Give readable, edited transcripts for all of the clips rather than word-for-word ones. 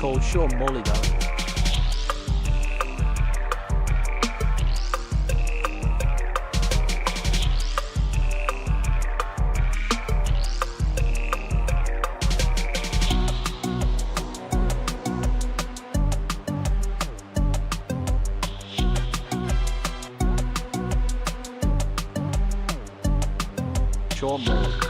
called Sean Molly though. Sean Molly.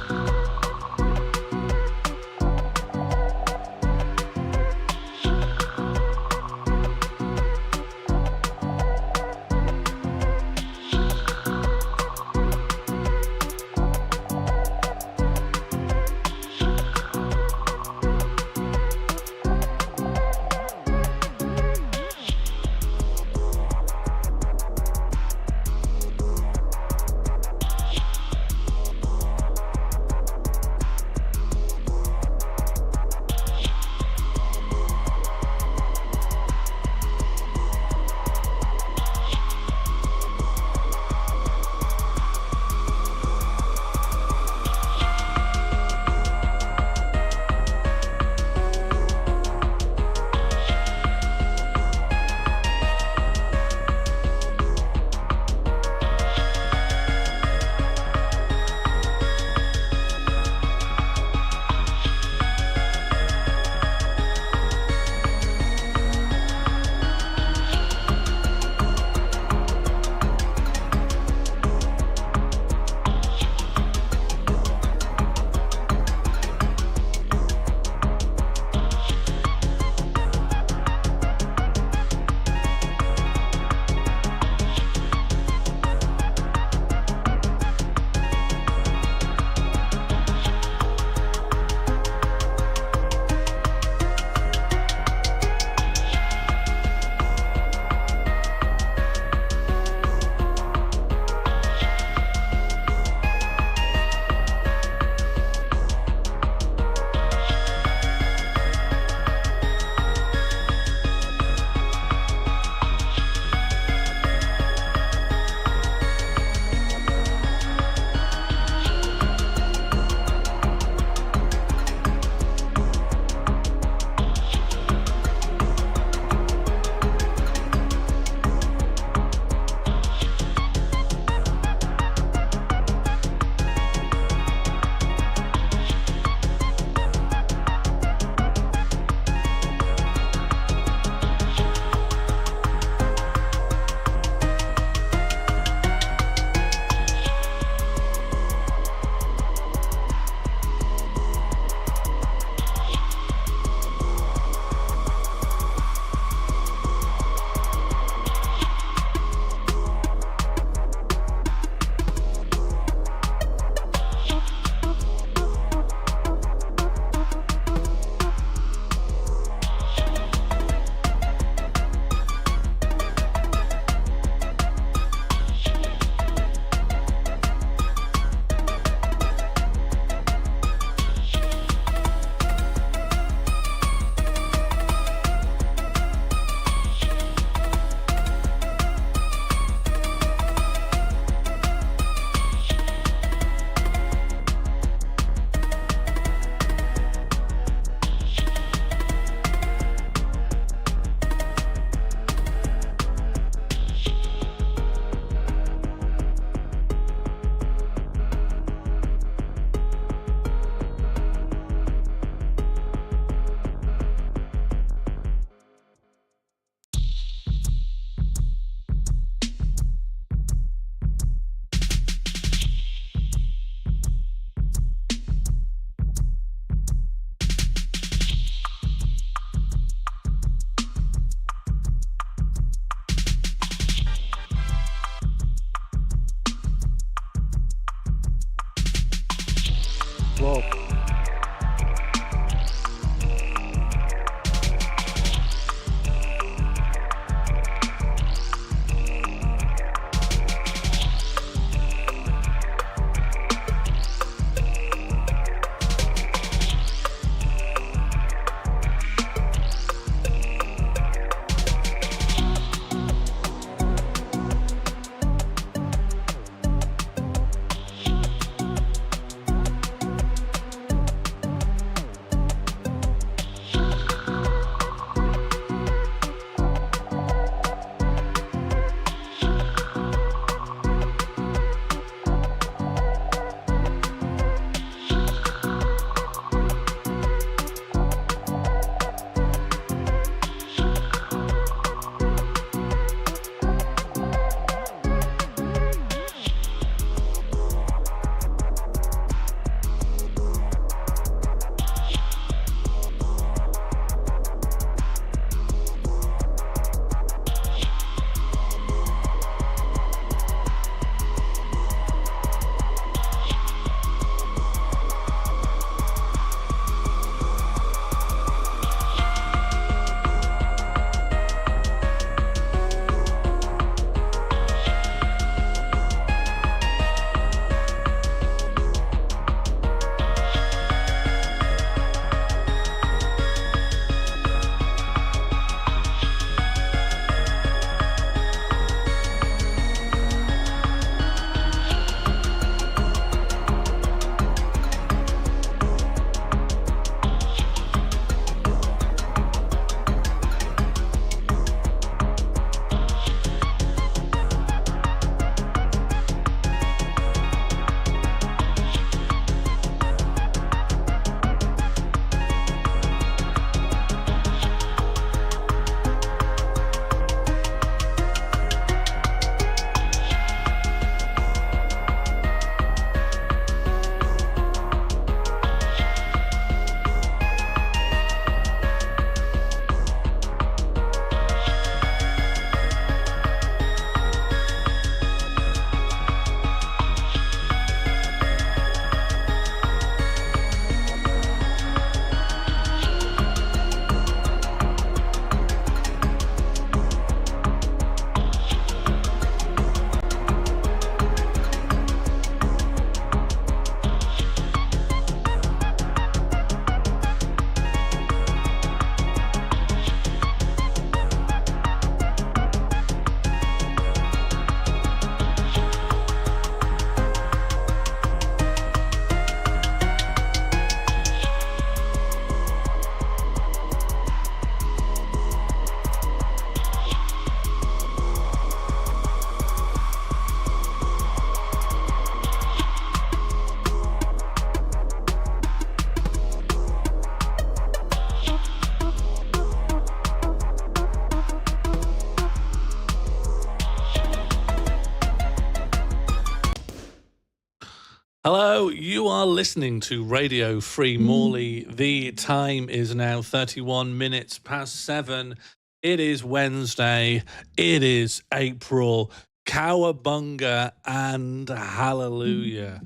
You are listening to Radio Free Morley. The time is now 31 minutes past 7. It is Wednesday. It is April. Cowabunga and hallelujah.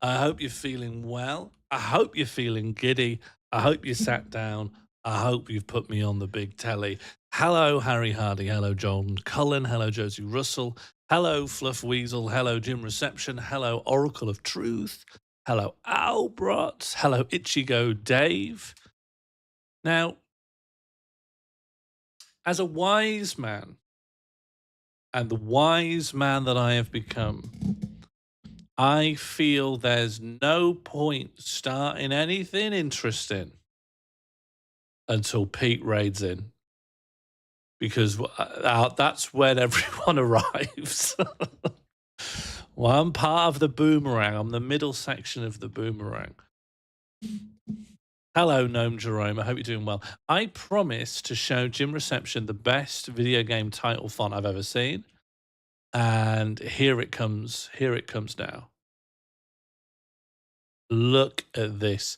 I hope you're feeling well. I hope you're feeling giddy. I hope you sat down. I hope you've put me on the big telly. Hello, Harry Hardy. Hello, John Cullen. Hello, Josie Russell. Hello, Fluff Weasel. Hello, Jim Reception. Hello, Oracle of Truth. Hello, Albrot. Hello, Ichigo Dave. Now, as a wise man, and the wise man that I have become, I feel there's no point starting anything interesting until Pete raids in. Because that's when everyone arrives. Well, I'm part of the boomerang. I'm the middle section of the boomerang. Hello, Gnome Jerome. I hope you're doing well. I promise to show Jim Reception the best video game title font I've ever seen. And here it comes. Here it comes now. Look at this.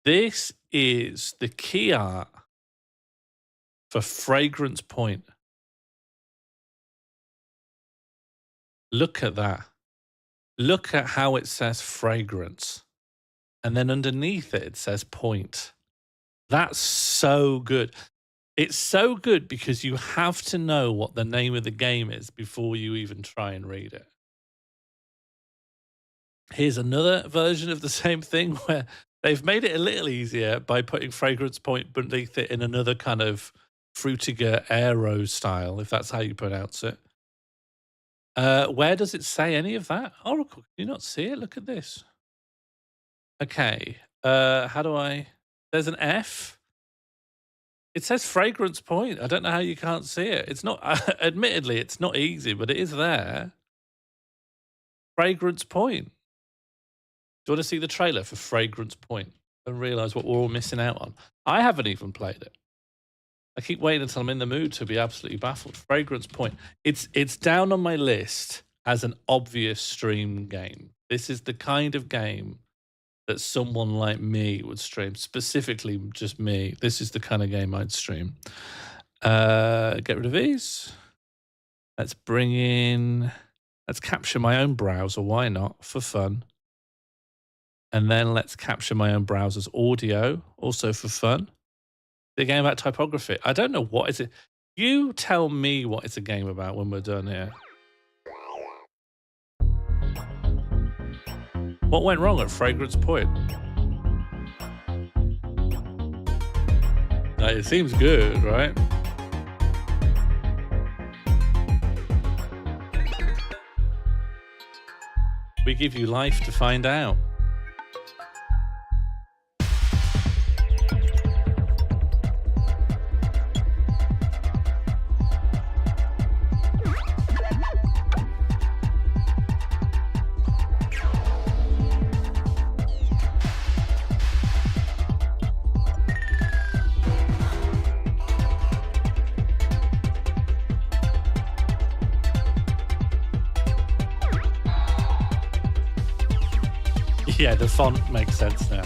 This is the key art for Fragrance Point. Look at that. Look at how it says fragrance. And then underneath it, it says point. That's so good. It's so good because you have to know what the name of the game is before you even try and read it. Here's another version of the same thing where they've made it a little easier by putting Fragrance Point beneath it in another kind of Frutiger Aero style, if that's how you pronounce it. Where does it say any of that? Oracle, can you not see it? Look at this. Okay. How do I... There's an F. It says Fragrance Point. I don't know how you can't see it. It's not... admittedly, it's not easy, but it is there. Fragrance Point. Do you want to see the trailer for Fragrance Point and realize what we're all missing out on? I haven't even played it. I keep waiting until I'm in the mood to be absolutely baffled. Fragrance Point. It's down on my list as an obvious stream game. This is the kind of game that someone like me would stream. Specifically, just me. This is the kind of game I'd stream. Get rid of these. Let's bring in... Let's capture my own browser. Why not? For fun. And then let's capture my own browser's audio. Also for fun. The game about typography. I don't know what is it. You tell me what it's a game about when we're done here. What went wrong at Fragrance Point? It seems good, right? We give you life to find out. Yeah, the font makes sense now.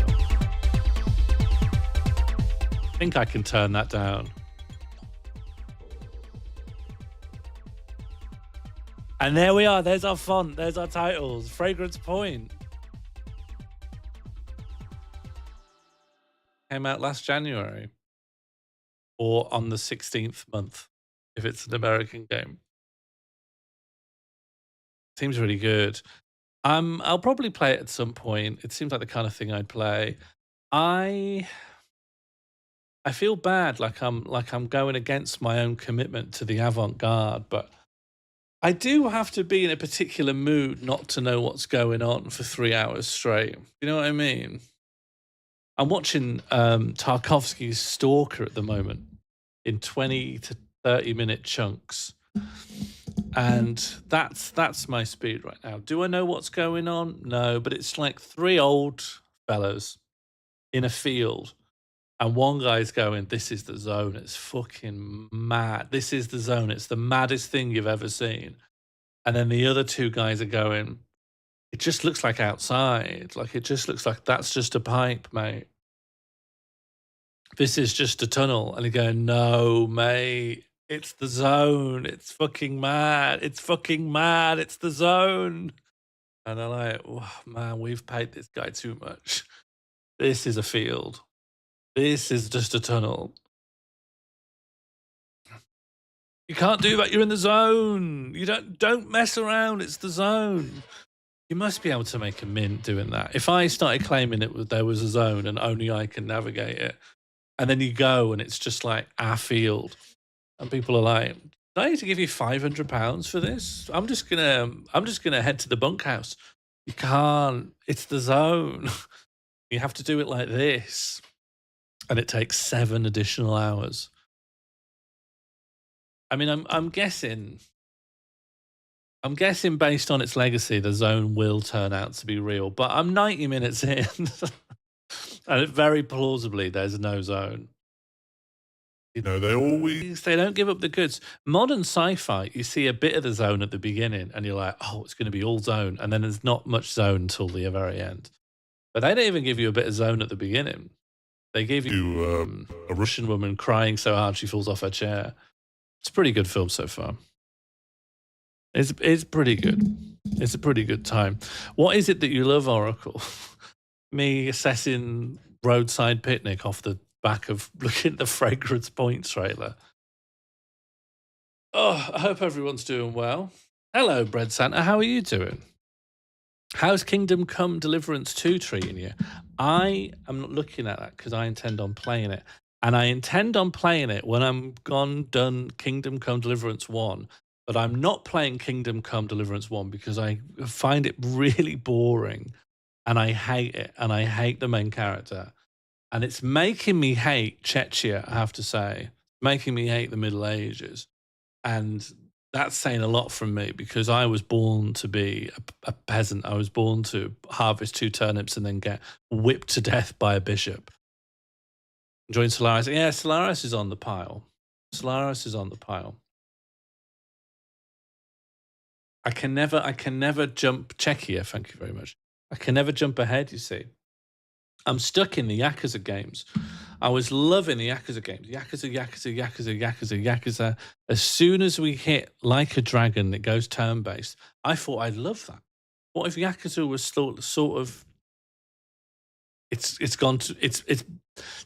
I think I can turn that down. And there we are. There's our font. There's our titles. Fragrance Point. Came out last January. Or on the 16th month, if it's an American game. Seems really good. I'll probably play it at some point. It seems like the kind of thing I'd play. I feel bad, like I'm going against my own commitment to the avant-garde, but I do have to be in a particular mood not to know what's going on for 3 hours straight. You know what I mean? I'm watching Tarkovsky's Stalker at the moment in 20 to 30-minute chunks. And that's my speed right now. Do I know what's going on? No, but it's like 3 old fellas in a field. And one guy's going, this is the zone. It's fucking mad. This is the zone. It's the maddest thing you've ever seen. And then the other 2 guys are going, It just looks like outside. Like, it just looks like that's just a pipe, mate. This is just a tunnel. And you go, no, mate, it's the zone. It's fucking mad. It's fucking mad. It's the zone. And they're like, oh, man, we've paid this guy too much. This is a field. This is just a tunnel. You can't do that. You're in the zone. You don't mess around. It's the zone. You must be able to make a mint doing that. If I started claiming there was a zone and only I can navigate it, and then you go and it's just like our field, and people are like, "Do I need to give you £500 for this? I'm just gonna head to the bunkhouse." You can't. It's the zone. You have to do it like this, and it takes 7 additional hours. I mean, I'm guessing based on its legacy, the zone will turn out to be real. But I'm 90 minutes in, and very plausibly, there's no zone. You know, they don't give up the goods. Modern sci-fi, you see a bit of the zone at the beginning, and you're like, oh, it's going to be all zone, and then there's not much zone until the very end. But they don't even give you a bit of zone at the beginning. They give you a Russian woman crying so hard she falls off her chair. It's a pretty good film so far. It's pretty good. It's a pretty good time. What is it that you love, Oracle? Me assessing Roadside Picnic off the back of looking at the Fragrance Point trailer. Oh, I hope everyone's doing well. Hello, Bread Santa. How are you doing? How's Kingdom Come Deliverance 2 treating you? I am not looking at that because I intend on playing it. And I intend on playing it when I'm done Kingdom Come Deliverance 1. But I'm not playing Kingdom Come Deliverance 1 because I find it really boring. And I hate it. And I hate the main character. And it's making me hate Chechnya, I have to say. Making me hate the Middle Ages. And that's saying a lot from me because I was born to be a peasant. I was born to harvest 2 turnips and then get whipped to death by a bishop. Join Solaris. Yeah, Solaris is on the pile. Solaris is on the pile. I can never jump. Czechia, thank you very much. I can never jump ahead, you see. I'm stuck in the Yakuza games. I was loving the Yakuza games. Yakuza. As soon as we hit Like a Dragon that goes turn-based, I thought I'd love that. What if Yakuza was sort of...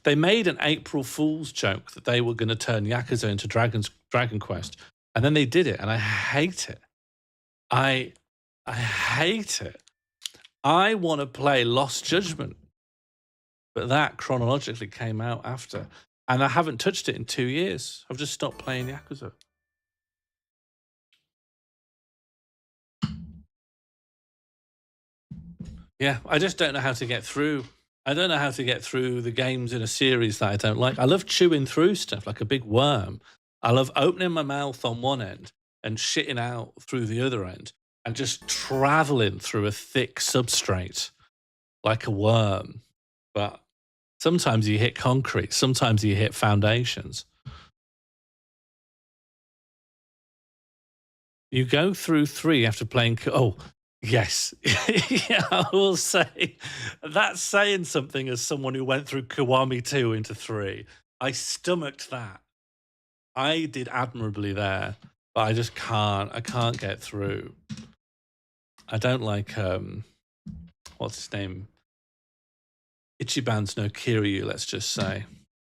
They made an April Fool's joke that they were going to turn Yakuza into Dragon Quest, and then they did it, and I hate it. I hate it. I want to play Lost Judgment, but that chronologically came out after, and I haven't touched it in 2 years. I've just stopped playing Yakuza. Yeah, I just don't know how to get through. I don't know how to get through the games in a series that I don't like. I love chewing through stuff like a big worm. I love opening my mouth on one end and shitting out through the other end and just traveling through a thick substrate like a worm. But sometimes you hit concrete. Sometimes you hit foundations. You go through 3 after playing... Oh, yes. Yeah, I will say that's saying something as someone who went through Kiwami 2 into 3. I stomached that. I did admirably there, but I just can't. I can't get through. I don't like, what's his name? Ichiban's no Kiryu, let's just say.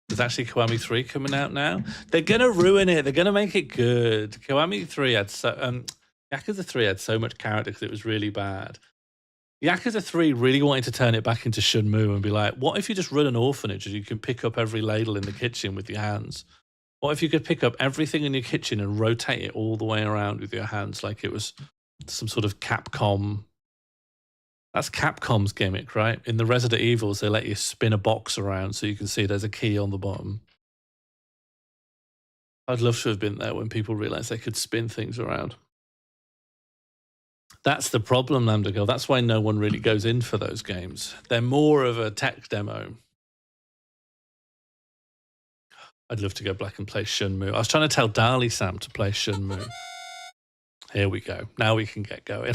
There's actually Kiwami 3 coming out now. They're going to ruin it. They're going to make it good. Kiwami 3 had Yakuza 3 had so much character because it was really bad. Yakuza 3 really wanted to turn it back into Shenmue and be like, what if you just run an orphanage and you can pick up every ladle in the kitchen with your hands? What if you could pick up everything in your kitchen and rotate it all the way around with your hands like it was some sort of Capcom? That's Capcom's gimmick, right? In the Resident Evils, they let you spin a box around so you can see there's a key on the bottom. I'd love to have been there when people realized they could spin things around. That's the problem, Lambda Girl. That's why no one really goes in for those games. They're more of a tech demo. I'd love to go back and play Shenmue. I was trying to tell Dali Sam to play Shenmue. Here we go. Now we can get going.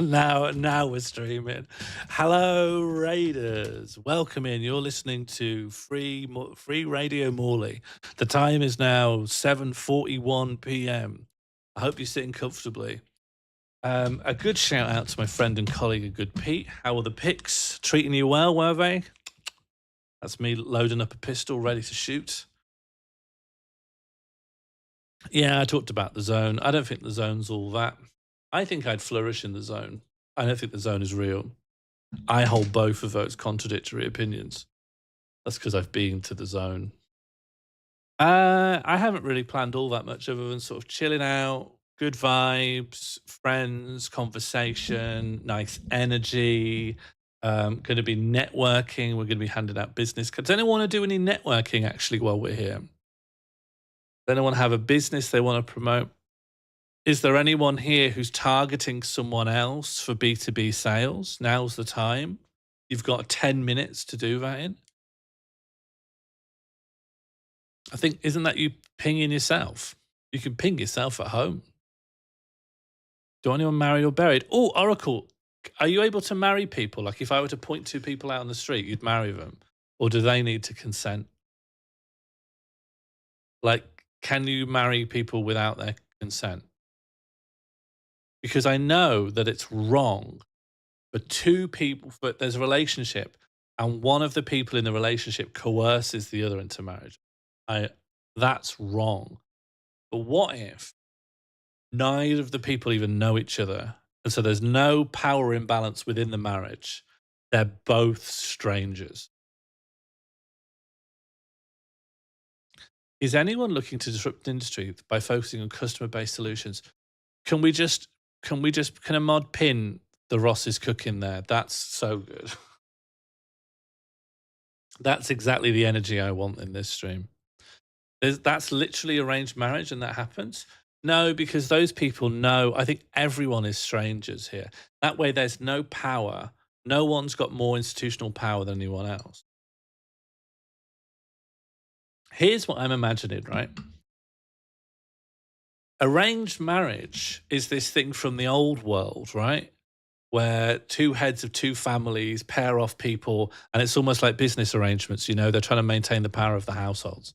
now we're streaming. Hello, Raiders. Welcome in. You're listening to Free Radio Morley. The time is now 7:41 p.m. I hope you're sitting comfortably. A good shout out to my friend and colleague, a good Pete. How are the pics? Treating you well, were they? That's me loading up a pistol, ready to shoot. Yeah, I talked about the zone. I don't think the zone's all that. I think I'd flourish in the zone. I don't think the zone is real. I hold both of those contradictory opinions. That's because I've been to the zone. I haven't really planned all that much other than sort of chilling out, good vibes, friends, conversation, nice energy. Going to be networking. We're going to be handing out business cards. Does anyone want to do any networking actually while we're here? Does anyone have a business they want to promote? Is there anyone here who's targeting someone else for B2B sales? Now's the time. You've got 10 minutes to do that in. I think, isn't that you pinging yourself? You can ping yourself at home. Do anyone married or buried? Oh, Oracle, are you able to marry people? Like if I were to point two people out on the street, you'd marry them? Or do they need to consent? Like, can you marry people without their consent? Because I know that it's wrong for two people, but there's a relationship and one of the people in the relationship coerces the other into marriage. That's wrong. But what if neither of the people even know each other? And so there's no power imbalance within the marriage. They're both strangers. Is anyone looking to disrupt the industry by focusing on customer-based solutions? Can a mod pin the Ross's cooking there? That's so good. That's exactly the energy I want in this stream. That's literally arranged marriage and that happens? No, because those people know, I think everyone is strangers here. That way there's no power. No one's got more institutional power than anyone else. Here's what I'm imagining, right? Arranged marriage is this thing from the old world, right? Where two heads of two families pair off people, and it's almost like business arrangements, you know, they're trying to maintain the power of the households.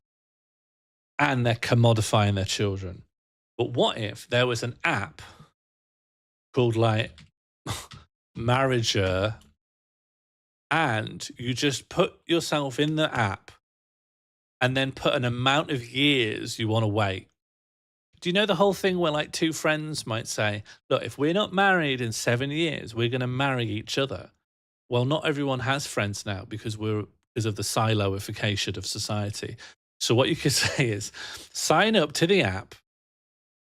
And they're commodifying their children. But what if there was an app called like Marriager, and you just put yourself in the app and then put an amount of years you want to wait? Do you know the whole thing where like two friends might say, look, if we're not married in 7 years, we're going to marry each other? Well, not everyone has friends now because of the siloification of society. So what you could say is sign up to the app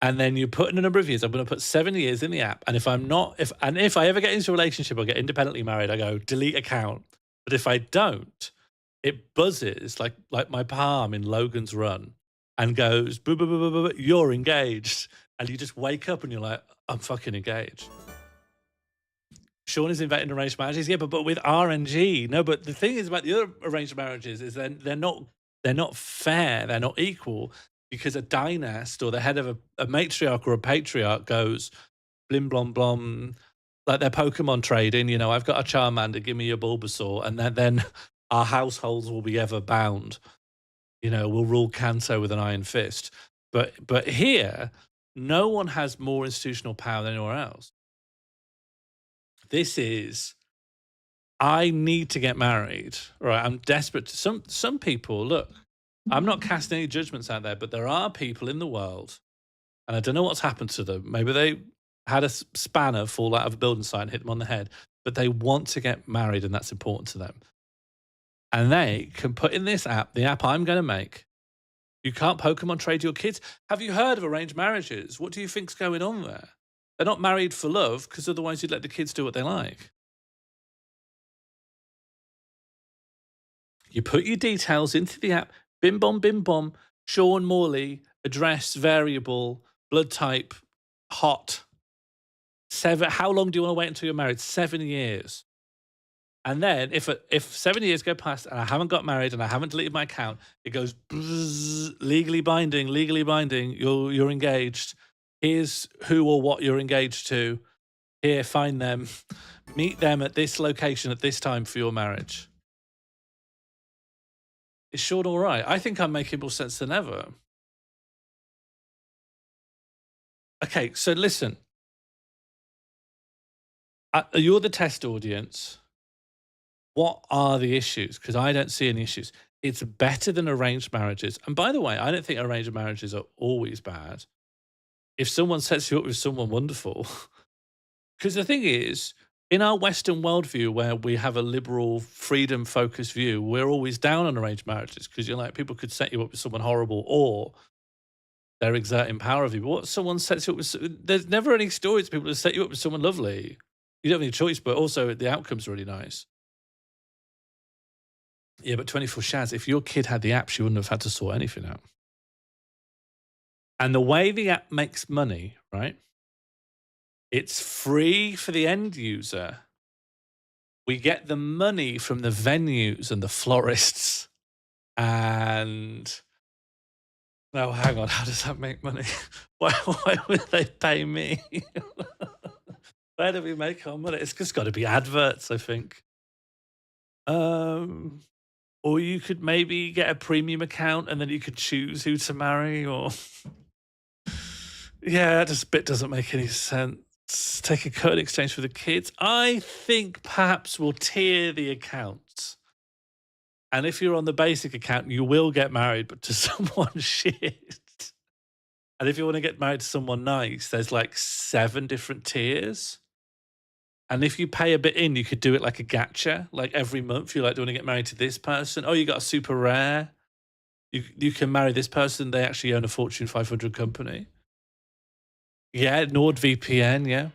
and then you put in a number of years. I'm going to put 7 years in the app. And if I ever get into a relationship or get independently married, I go delete account. But if I don't, it buzzes like my palm in Logan's Run and goes, boo, boo, boo, boo, boo, you're engaged. And you just wake up and you're like, I'm fucking engaged. Sean is inventing arranged marriages. Yeah, but with RNG. No, but the thing is about the other arranged marriages is they're not fair. They're not equal because a dynast or the head of a matriarch or a patriarch goes, blim, blom, blom, like they're Pokemon trading. You know, I've got a Charmander, give me a Bulbasaur. And then our households will be ever bound. You know, we'll rule Kanto with an iron fist. But here, no one has more institutional power than anywhere else. This is, I need to get married, right? I'm desperate. Some people, look, I'm not casting any judgments out there, but there are people in the world, and I don't know what's happened to them. Maybe they had a spanner fall out of a building site and hit them on the head, but they want to get married, and that's important to them. And they can put in this app, the app I'm going to make. You can't Pokemon trade your kids. Have you heard of arranged marriages? What do you think's going on there? They're not married for love, because otherwise you'd let the kids do what they like. You put your details into the app, bim bom, Sean Morley, address, variable, blood type, hot. How long do you want to wait until you're married? 7 years. And then if 7 years go past and I haven't got married and I haven't deleted my account, it goes bzzz, legally binding, you're engaged. Here's who or what you're engaged to. Here, find them. Meet them at this location at this time for your marriage. Is Sean all right? I think I'm making more sense than ever. Okay, so listen. You're the test audience. What are the issues? Because I don't see any issues. It's better than arranged marriages. And by the way, I don't think arranged marriages are always bad. If someone sets you up with someone wonderful, because the thing is, in our Western worldview, where we have a liberal, freedom-focused view, we're always down on arranged marriages because you're like, people could set you up with someone horrible or they're exerting power of you. But what someone sets you up with, there's never any stories of people who set you up with someone lovely. You don't have any choice, but also the outcome's really nice. Yeah, but 24 Shaz, if your kid had the app, she wouldn't have had to sort anything out. And the way the app makes money, right? It's free for the end user. We get the money from the venues and the florists. And no, hang on, how does that make money? Why would they pay me? Where do we make our money? It's just got to be adverts, I think. Or you could maybe get a premium account and then you could choose who to marry, or yeah, this bit doesn't make any sense. Take a cut in exchange for the kids. I think perhaps we'll tier the accounts. And if you're on the basic account, you will get married, but to someone shit. And if you want to get married to someone nice, there's like 7 different tiers. And if you pay a bit in, you could do it like a gacha. Like every month, you're like, do you want to get married to this person? Oh, you got a super rare. You can marry this person. They actually own a Fortune 500 company. Yeah, NordVPN, yeah.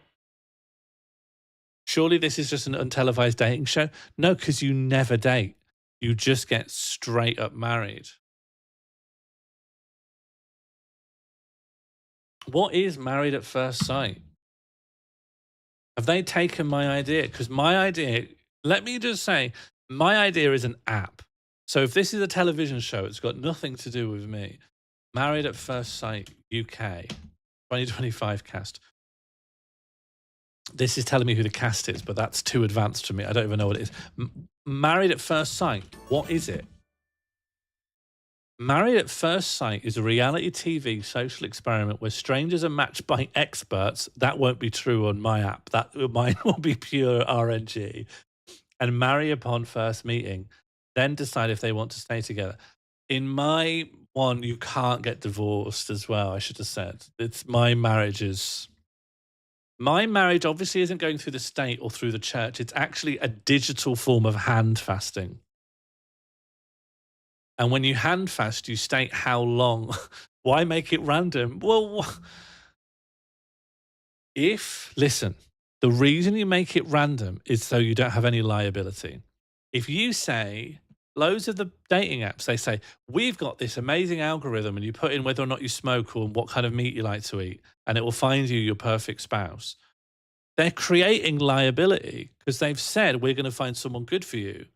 Surely this is just an untelevised dating show? No, because you never date. You just get straight up married. What is married at first sight? Have they taken my idea? Because my idea, let me just say, my idea is an app. So if this is a television show, it's got nothing to do with me. Married at First Sight UK, 2025 cast. This is telling me who the cast is, but that's too advanced for me. I don't even know what it is. Married at First Sight, what is it? Married at First Sight is a reality TV social experiment where strangers are matched by experts. That won't be true on my app. Mine will be pure RNG. And marry upon first meeting, then decide if they want to stay together. In my one, you can't get divorced as well, I should have said. My marriage obviously isn't going through the state or through the church. It's actually a digital form of hand fasting. And when you hand fast, you state how long. Why make it random? Well, listen, the reason you make it random is so you don't have any liability. If you say, loads of the dating apps, they say, we've got this amazing algorithm, and you put in whether or not you smoke or what kind of meat you like to eat, and it will find you your perfect spouse. They're creating liability because they've said, we're going to find someone good for you.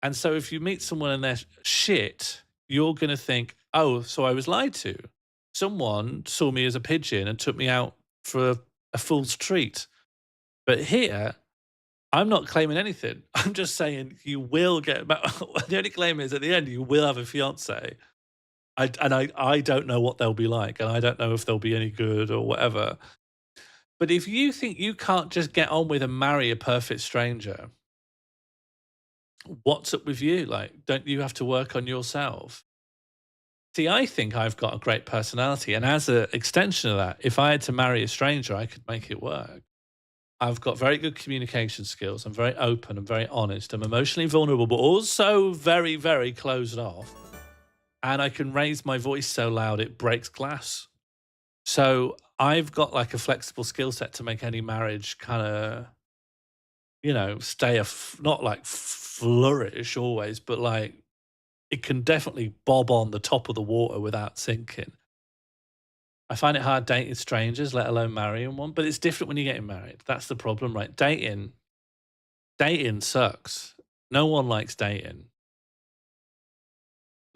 And so if you meet someone and they're shit, you're going to think, oh, so I was lied to. Someone saw me as a pigeon and took me out for a fool's treat. But here, I'm not claiming anything. I'm just saying you will get back. The only claim is at the end, you will have a fiance. I don't know what they'll be like, and I don't know if they'll be any good or whatever. But if you think you can't just get on with and marry a perfect stranger, what's up with you? Like, don't you have to work on yourself? See, I think I've got a great personality. And as an extension of that, if I had to marry a stranger, I could make it work. I've got very good communication skills. I'm very open. I'm very honest. I'm emotionally vulnerable, but also very, very closed off. And I can raise my voice so loud it breaks glass. So I've got like a flexible skill set to make any marriage kind of, stay not like flourish always, but like it can definitely bob on the top of the water without sinking. I find it hard dating strangers, let alone marrying one, but it's different when you're getting married. That's the problem, right? Dating sucks. No one likes dating.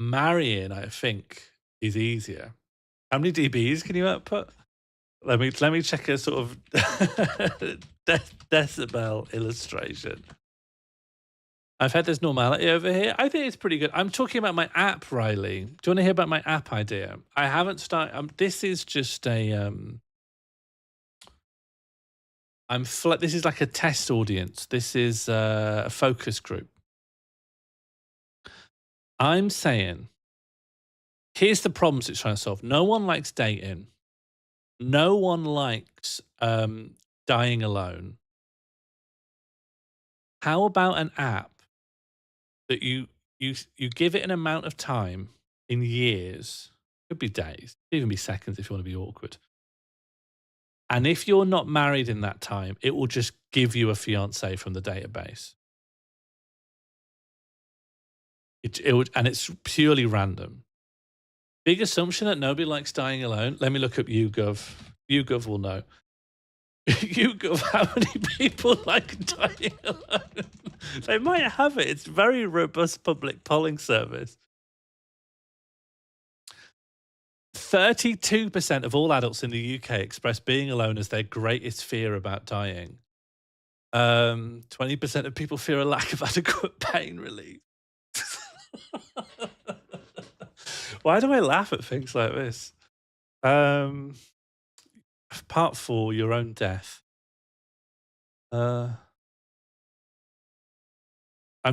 Marrying, I think, is easier. How many DBs can you output? Let me check a sort of decibel illustration. I've had this normality over here. I think it's pretty good. I'm talking about my app, Riley. Do you want to hear about my app idea? I haven't started. This is just a. This is like a test audience. This is a focus group. I'm saying, here's the problems it's trying to solve. No one likes dating. No one likes dying alone. How about an app that you give it an amount of time in years, could be days, could even be seconds if you want to be awkward. And if you're not married in that time, it will just give you a fiance from the database. It would, and it's purely random. Big assumption that nobody likes dying alone. Let me look up YouGov. YouGov will know. YouGov, how many people like dying alone? They might have it. It's a very robust public polling service. 32% of all adults in the UK express being alone as their greatest fear about dying. 20% of people fear a lack of adequate pain relief. Why do I laugh at things like this? Part 4, your own death. I'm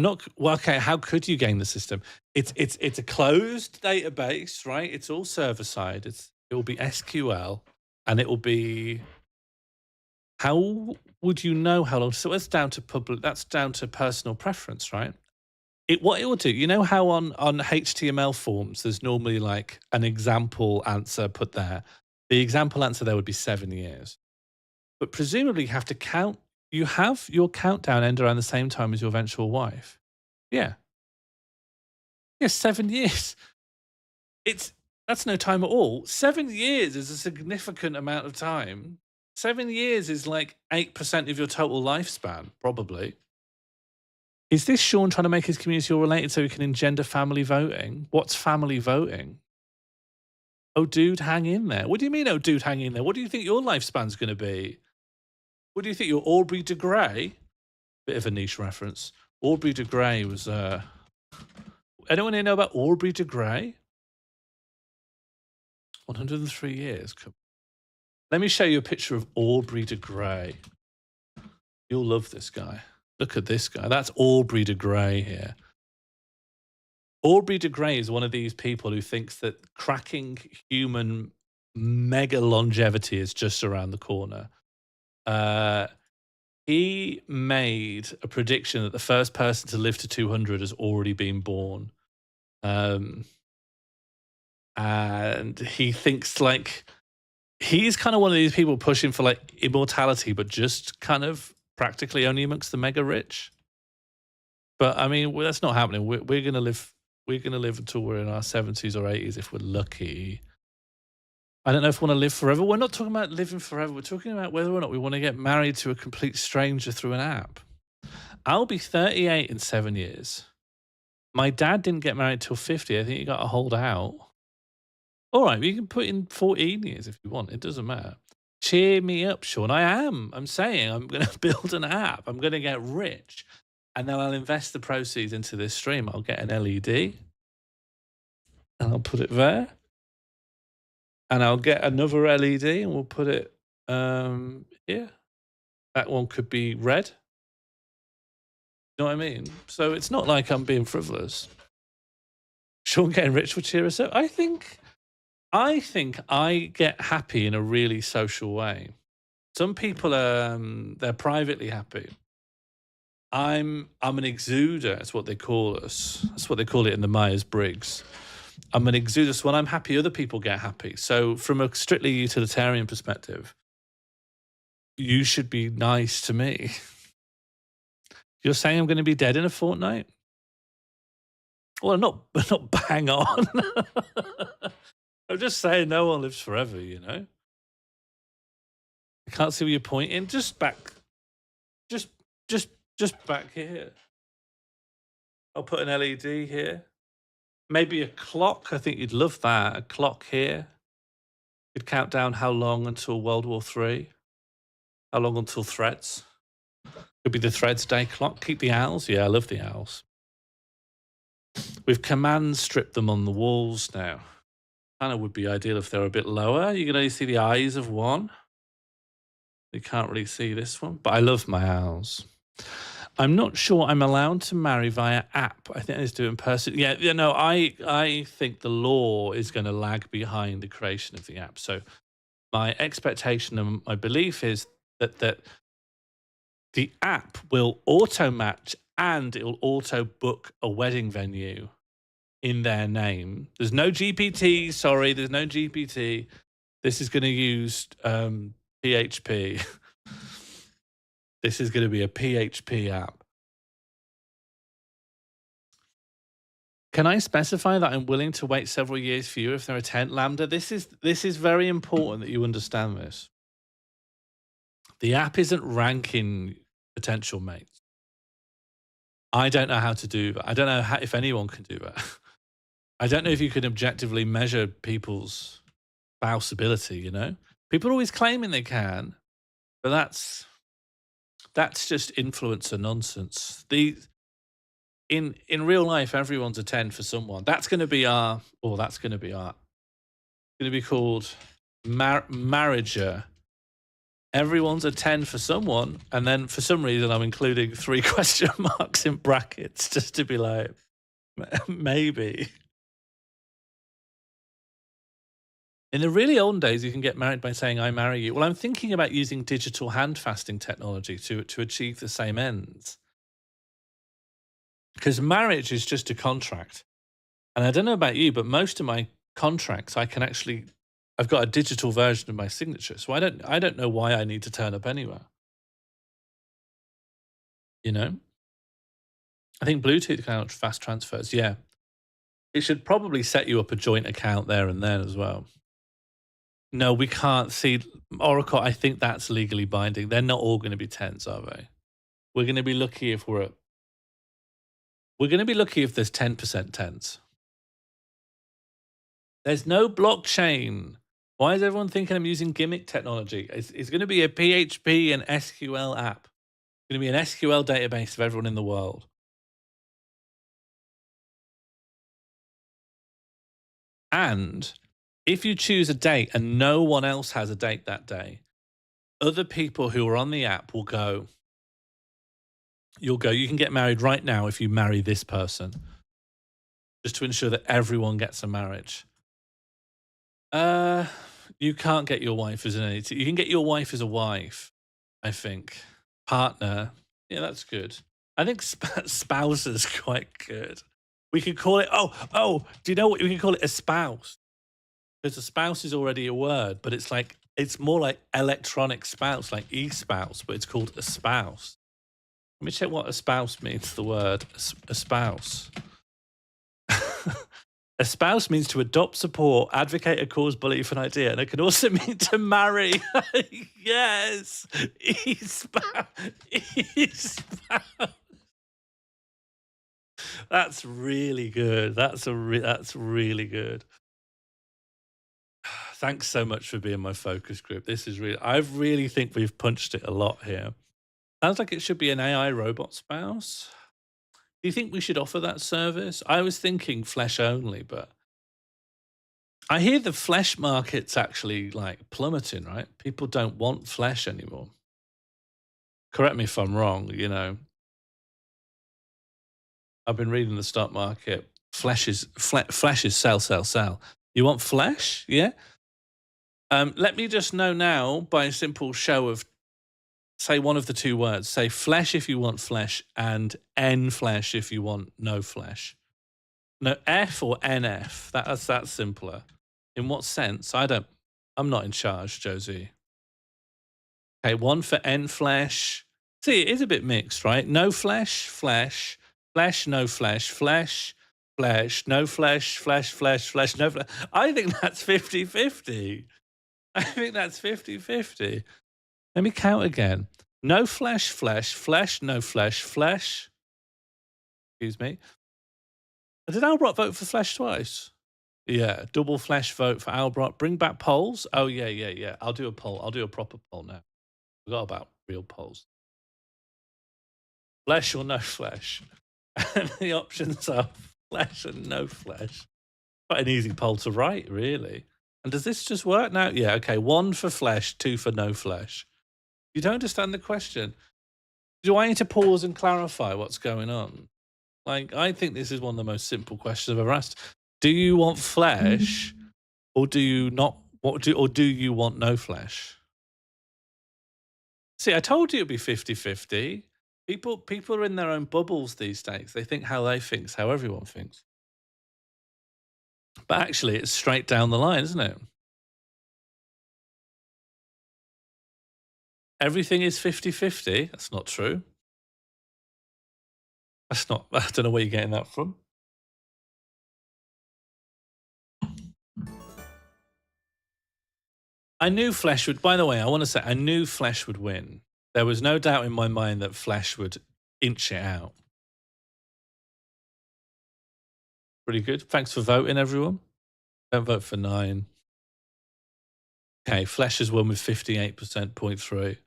not well. Okay, how could you game the system? It's a closed database, right? It's all server side. It will be SQL, and it will be. How would you know how long? So it's down to public. That's down to personal preference, right? What it will do. You know how on HTML forms, there's normally like an example answer put there. The example answer there would be 7 years, but presumably you have to count. You have your countdown end around the same time as your eventual wife. Yeah. Yeah, 7 years. That's no time at all. 7 years is a significant amount of time. 7 years is like 8% of your total lifespan, probably. Is this Sean trying to make his community all related so he can engender family voting? What's family voting? Oh, dude, hang in there. What do you mean, oh, dude, hang in there? What do you think your lifespan's going to be? What do you think? You're Aubrey de Grey? Bit of a niche reference. Aubrey de Grey was... Anyone here know about Aubrey de Grey? 103 years. Let me show you a picture of Aubrey de Grey. You'll love this guy. Look at this guy. That's Aubrey de Grey here. Aubrey de Grey is one of these people who thinks that cracking human mega longevity is just around the corner. He made a prediction that the first person to live to 200 has already been born. And he thinks like, he's kind of one of these people pushing for like immortality, but just kind of practically only amongst the mega rich. But I mean, that's not happening. We're going to live. We're going to live until we're in our 70s or 80s if we're lucky. I don't know if we want to live forever. We're not talking about living forever. We're talking about whether or not we want to get married to a complete stranger through an app. I'll be 38 in 7 years. My dad didn't get married till 50. I think you got to hold out. All right, you can put in 14 years if you want. It doesn't matter. Cheer me up, Sean. I am. I'm saying I'm going to build an app. I'm going to get rich. And then I'll invest the proceeds into this stream. I'll get an LED. And I'll put it there. And I'll get another LED and we'll put it here. That one could be red. You know what I mean? So it's not like I'm being frivolous. Sean getting rich will cheer us up. I think I get happy in a really social way. Some people they're privately happy. I'm an exuder. That's what they call us. That's what they call it in the Myers-Briggs. I'm an exuder. So when I'm happy, other people get happy. So from a strictly utilitarian perspective, you should be nice to me. You're saying I'm going to be dead in a fortnight? Well, not bang on. I'm just saying no one lives forever, you know? I can't see where you're pointing. Just back. Just back here. I'll put an LED here. Maybe a clock. I think you'd love that. A clock here. Could count down how long until World War III? How long until Threads? Could be the Threads day clock. Keep the owls. Yeah, I love the owls. We've command stripped them on the walls now. Kind of would be ideal if they were a bit lower. You can only see the eyes of one. You can't really see this one, but I love my owls. I'm not sure I'm allowed to marry via app. I think I just do in person. Yeah, you know, I think the law is going to lag behind the creation of the app. So my expectation and my belief is that the app will auto match and it will auto book a wedding venue in their name. There's no GPT. Sorry, there's no GPT. This is going to use PHP. This is going to be a PHP app. Can I specify that I'm willing to wait several years for you if there are 10? Lambda, this is very important that you understand this. The app isn't ranking potential mates. I don't know how to do that. I don't know if anyone can do that. I don't know if you can objectively measure people's spousability, you know? People are always claiming they can, but that's just influencer nonsense. In real life, everyone's a 10 for someone. That's going to be our, it's going to be called Marriager. Everyone's a 10 for someone, and then for some reason I'm including 3 question marks in brackets just to be like, maybe. In the really old days, you can get married by saying, I marry you. Well, I'm thinking about using digital hand fasting technology to achieve the same ends. Because marriage is just a contract. And I don't know about you, but most of my contracts, I've got a digital version of my signature. So I don't know why I need to turn up anywhere. You know? I think Bluetooth can fast transfers. Yeah. It should probably set you up a joint account there and then as well. No, we can't see Oracle. I think that's legally binding. They're not all going to be 10s, are they? We're going to be lucky if there's 10% 10s. There's no blockchain. Why is everyone thinking I'm using gimmick technology? It's going to be a PHP and SQL app. It's going to be an SQL database of everyone in the world. And if you choose a date and no one else has a date that day, other people who are on the app will go, you can get married right now if you marry this person, just to ensure that everyone gets a marriage. You can't get your wife as you can get your wife as a wife, I think. Partner, yeah, that's good. I think spouse is quite good. We could call it, do you know what? We can call it a spouse. Because a spouse is already a word, but it's more like electronic spouse, like e-spouse, but it's called a spouse. Let me check what a spouse means, the word, a spouse. A spouse means to adopt, support, advocate a cause, belief, an idea, and it can also mean to marry. Yes, e-spouse. E-spouse. That's really good. That's really good. Thanks so much for being my focus group. This is I really think we've punched it a lot here. Sounds like it should be an AI robot spouse. Do you think we should offer that service? I was thinking flesh only, but I hear the flesh market's actually like plummeting, right? People don't want flesh anymore. Correct me if I'm wrong, you know. I've been reading the stock market. Flesh is sell, sell, sell. You want flesh? Yeah. Let me just know now by a simple show of, say one of the 2 words. Say flesh if you want flesh and N flesh if you want no flesh. No, F or NF. That's simpler. In what sense? I'm not in charge, Josie. Okay, 1 for N flesh. See, it is a bit mixed, right? No flesh, flesh, flesh, no flesh, flesh, flesh, no flesh, flesh, flesh, flesh, no flesh. I think that's 50-50. I think that's 50-50. Let me count again. No flesh, flesh, flesh, no flesh, flesh. Excuse me. Did Albert vote for flesh twice? Yeah, double flesh vote for Albrock. Bring back polls. Oh yeah, yeah, yeah. I'll do a poll. I'll do a proper poll now. Forgot about real polls. Flesh or no flesh? And the options are flesh and no flesh. Quite an easy poll to write, really. And does this just work now? Yeah, okay. 1 for flesh, 2 for no flesh. You don't understand the question. Do I need to pause and clarify what's going on? Like, I think this is one of the most simple questions I've ever asked. Do you want flesh, or do you not? Or do you want no flesh? See, I told you it'd be 50-50. People are in their own bubbles these days. They think how they think is how everyone thinks. But actually, it's straight down the line, isn't it? Everything is 50-50. That's not true. That's not. I don't know where you're getting that from. I knew Flesh would. By the way, I want to say I knew Flesh would win. There was no doubt in my mind that Flesh would inch it out. Pretty good. Thanks for voting, everyone. Don't vote for 9. Okay, Flesh has won with 58%.3.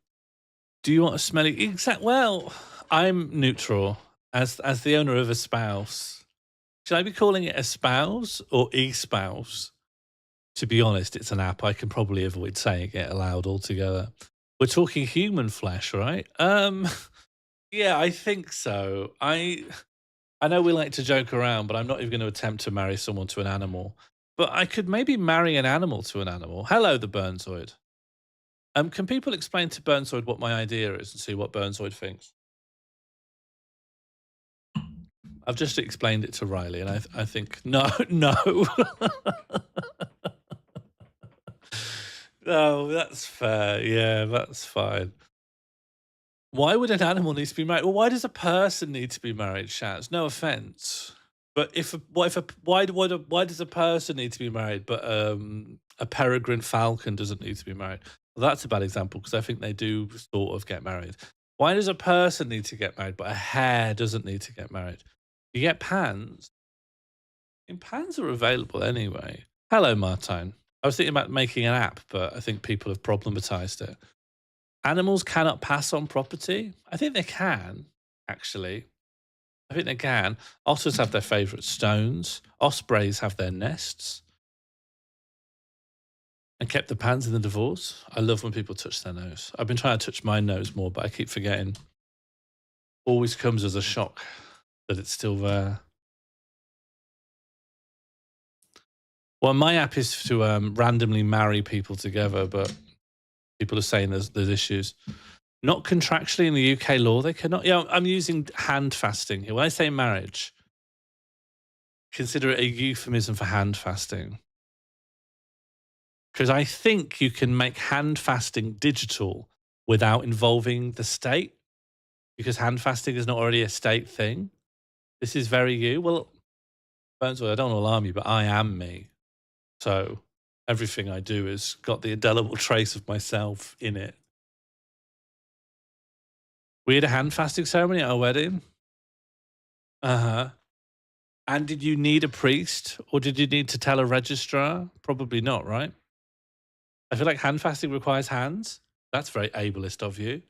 Do you want a smelly exact? Well, I'm neutral as the owner of a spouse. Should I be calling it a spouse or e-spouse? To be honest, it's an app. I can probably avoid saying it aloud altogether. We're talking human flesh, right? Yeah, I think so. I know we like to joke around, but I'm not even going to attempt to marry someone to an animal. But I could maybe marry an animal to an animal. Hello, the Burnzoid. Can people explain to Burnzoid what my idea is and see what Burnzoid thinks? I've just explained it to Riley, and I think no. Oh, that's fair. Yeah, that's fine. Why would an animal need to be married? Well, why does a person need to be married, Shaz? No offense, but why does a person need to be married, but a peregrine falcon doesn't need to be married? Well, that's a bad example because I think they do sort of get married. Why does a person need to get married, but a hare doesn't need to get married? You get pans. And pans are available anyway. Hello, Martine. I was thinking about making an app, but I think people have problematized it. Animals cannot pass on property. I think they can, actually. I think they can. Otters have their favorite stones. Ospreys have their nests. And kept the pans in the divorce. I love when people touch their nose. I've been trying to touch my nose more, but I keep forgetting. Always comes as a shock that it's still there. Well, my app is to randomly marry people together, but people are saying there's issues. Not contractually in the UK law, they cannot. Yeah, I'm using hand fasting here. When I say marriage, consider it a euphemism for hand fasting. Because I think you can make hand fasting digital without involving the state, because hand fasting is not already a state thing. This is very you. Well, Burnswell, I don't want to alarm you, but I am me. So everything I do has got the indelible trace of myself in it. We had a hand fasting ceremony at our wedding. Uh-huh. And did you need a priest or did you need to tell a registrar? Probably not, right? I feel like hand fasting requires hands. That's very ableist of you.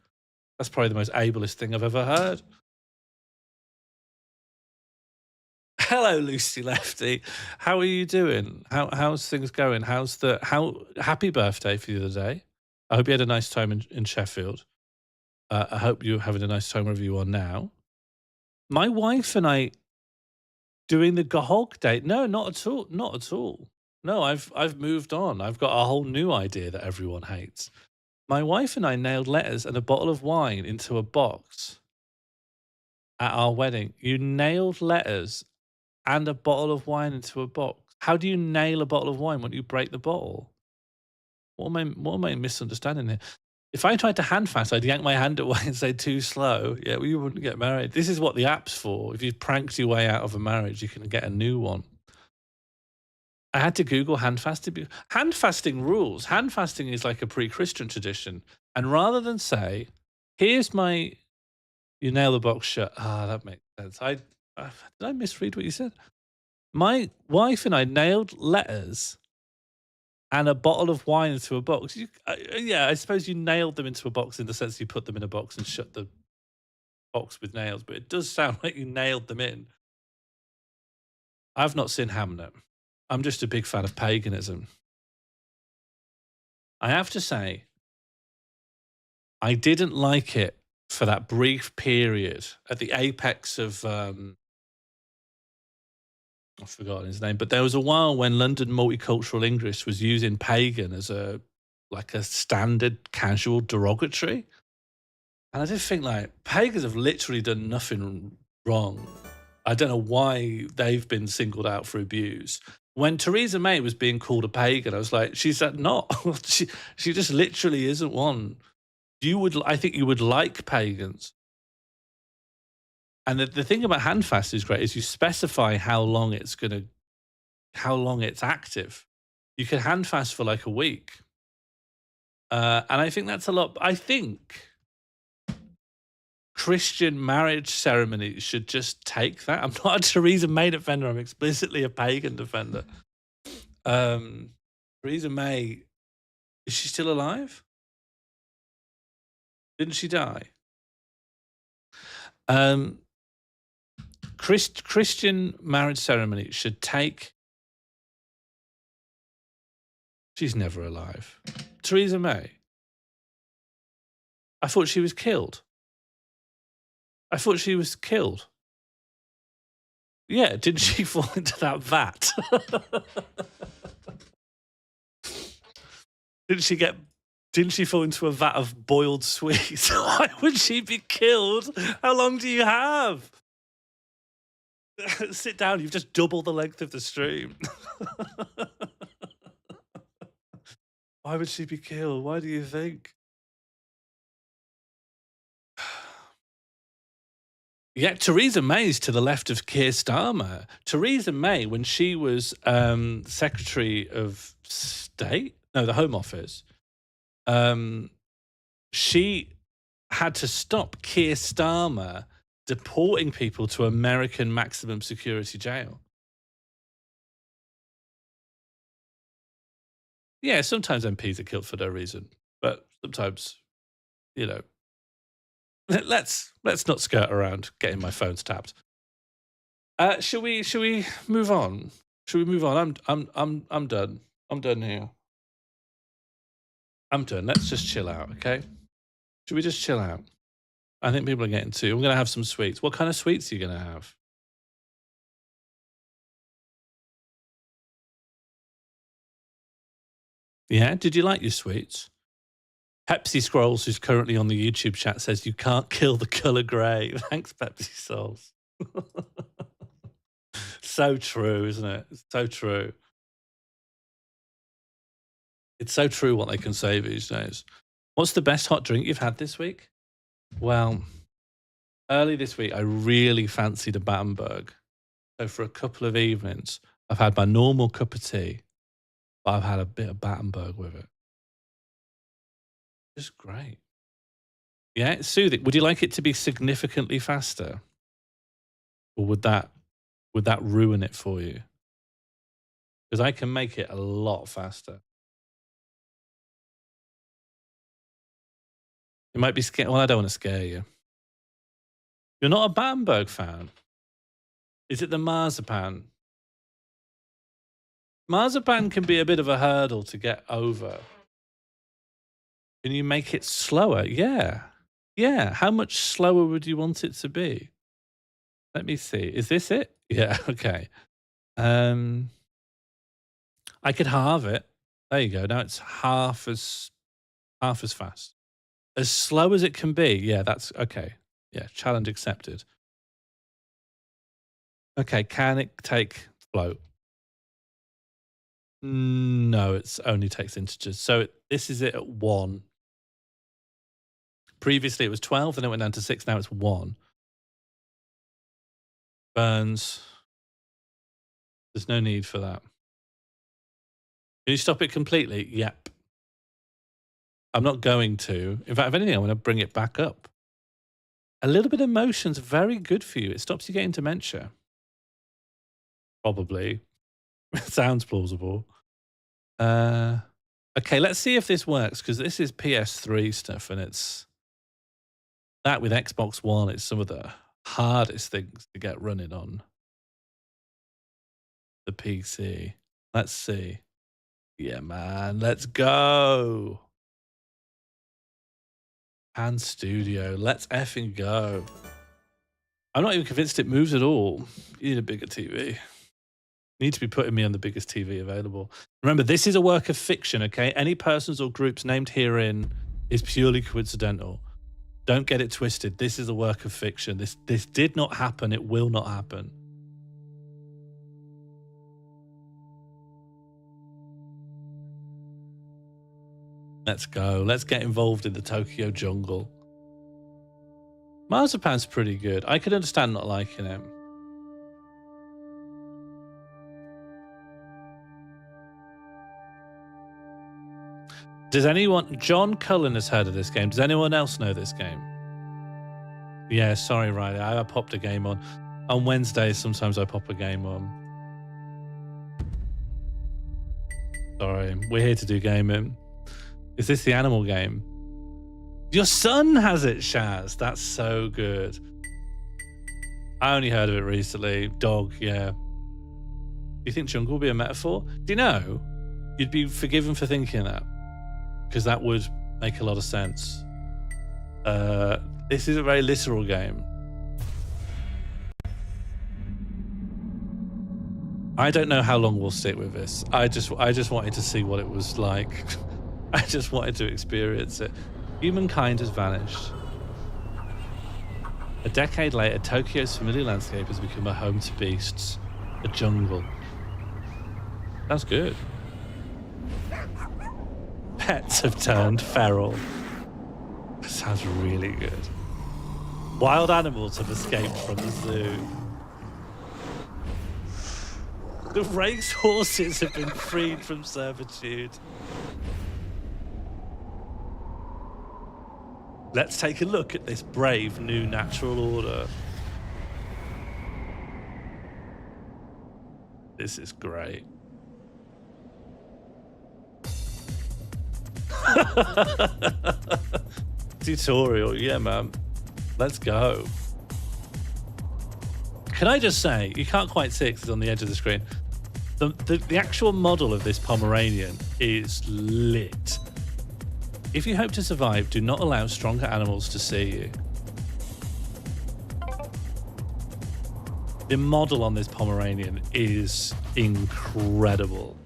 That's probably the most ableist thing I've ever heard. Hello, Lucy Lefty. How are you doing? How's things going? Happy birthday for the other day. I hope you had a nice time in Sheffield. I hope you're having a nice time wherever you are now. My wife and I doing the Gahog date. No, not at all. Not at all. No, I've moved on. I've got a whole new idea that everyone hates. My wife and I nailed letters and a bottle of wine into a box at our wedding. You nailed letters and a bottle of wine into a box. How do you nail a bottle of wine when you break the bottle? What am I misunderstanding here? If I tried to hand fast, I'd yank my hand away and say too slow. Yeah, well, you wouldn't get married. This is what the app's for. If you pranked your way out of a marriage, you can get a new one. I had to Google hand fasting. Hand fasting rules. Hand fasting is like a pre-Christian tradition. And rather than say, here's my, you nail the box shut. Ah, that makes sense. Did I misread what you said? My wife and I nailed letters and a bottle of wine into a box. Yeah, I suppose you nailed them into a box in the sense you put them in a box and shut the box with nails, but it does sound like you nailed them in. I've not seen Hamnet. I'm just a big fan of paganism. I have to say, I didn't like it for that brief period at the apex of I've forgotten his name, but there was a while when London Multicultural English was using pagan as a standard casual derogatory. And I did think, like, pagans have literally done nothing wrong. I don't know why they've been singled out for abuse. When Theresa May was being called a pagan, I was like, she's not. she just literally isn't one. I think you would like pagans. And the thing about Handfast is great is you specify how long it's active. You can Handfast for like a week. And I think that's a lot. I think Christian marriage ceremonies should just take that. I'm not a Theresa May defender. I'm explicitly a pagan defender. Theresa May, is she still alive? Didn't she die? Christian marriage ceremony should take. She's never alive. Theresa May. I thought she was killed. Yeah, didn't she fall into that vat? Didn't she fall into a vat of boiled sweets? Why would she be killed? How long do you have? Sit down, you've just doubled the length of the stream. Why would she be killed? Why do you think? Yeah, Theresa May's to the left of Keir Starmer. Theresa May, when she was Secretary of State, the Home Office, she had to stop Keir Starmer deporting people to American maximum security jail. Yeah, sometimes MPs are killed for no reason, but sometimes, let's not skirt around getting my phones tapped. Shall we move on? Should we move on? I'm done. I'm done here. I'm done. Let's just chill out, okay? Should we just chill out? I think people are getting to. We're going to have some sweets. What kind of sweets are you going to have? Yeah, did you like your sweets? Pepsi Scrolls, who's currently on the YouTube chat, says you can't kill the color grey. Thanks, Pepsi Souls. So true, isn't it? It's so true. It's so true what they can say these days. What's the best hot drink you've had this week? Well, early this week, I really fancied a Battenberg. So for a couple of evenings, I've had my normal cup of tea, but I've had a bit of Battenberg with it. Just great. Yeah, it's soothing. Would you like it to be significantly faster? Or would that ruin it for you? Because I can make it a lot faster. It might be scary. Well, I don't want to scare you. You're not a Battenberg fan? Is it the marzipan? Marzipan can be a bit of a hurdle to get over. Can you make it slower? Yeah. Yeah. How much slower would you want it to be? Let me see. Is this it? Yeah. Okay. I could halve it. There you go. Now it's half as fast. As slow as it can be. Yeah, that's okay. Yeah, challenge accepted. Okay, can it take float? No, it only takes integers. So this is it at 1. Previously it was 12, then it went down to 6. Now it's 1. Burns. There's no need for that. Can you stop it completely? Yep. I'm not going to. In fact, if anything, I want to bring it back up. A little bit of motion's very good for you. It stops you getting dementia. Probably. Sounds plausible. Okay, let's see if this works, because this is PS3 stuff, and it's that with Xbox One, it's some of the hardest things to get running on the PC. Let's see. Yeah, man, let's go. Pan Studio, let's effing go. I'm not even convinced it moves at all. You need a bigger TV. You need to be putting me on the biggest TV available. Remember, this is a work of fiction, okay? Any persons or groups named herein is purely coincidental. Don't get it twisted. This is a work of fiction. This did not happen. It will not happen. Let's go. Let's get involved in the Tokyo jungle. Marzipan's pretty good. I could understand not liking him. Does anyone... John Cullen has heard of this game. Does anyone else know this game? Yeah, sorry, Riley. I popped a game on. On Wednesdays, sometimes I pop a game on. Sorry, we're here to do gaming. Is this the animal game? Your son has it, Shaz. That's so good. I only heard of it recently. Dog, yeah. Do you think jungle will be a metaphor? Do you know? You'd be forgiven for thinking that, because that would make a lot of sense. This is a very literal game. I don't know how long we'll stick with this. I just wanted to see what it was like. I just wanted to experience it. Humankind has vanished. A decade later, Tokyo's familiar landscape has become a home to beasts, a jungle. Sounds good. Pets have turned feral. That sounds really good. Wild animals have escaped from the zoo. The race horses have been freed from servitude. Let's take a look at this brave new natural order. This is great. Tutorial, yeah, man. Let's go. Can I just say, you can't quite see it 'cause it's on the edge of the screen. The actual model of this Pomeranian is lit. If you hope to survive, do not allow stronger animals to see you. The model on this Pomeranian is incredible.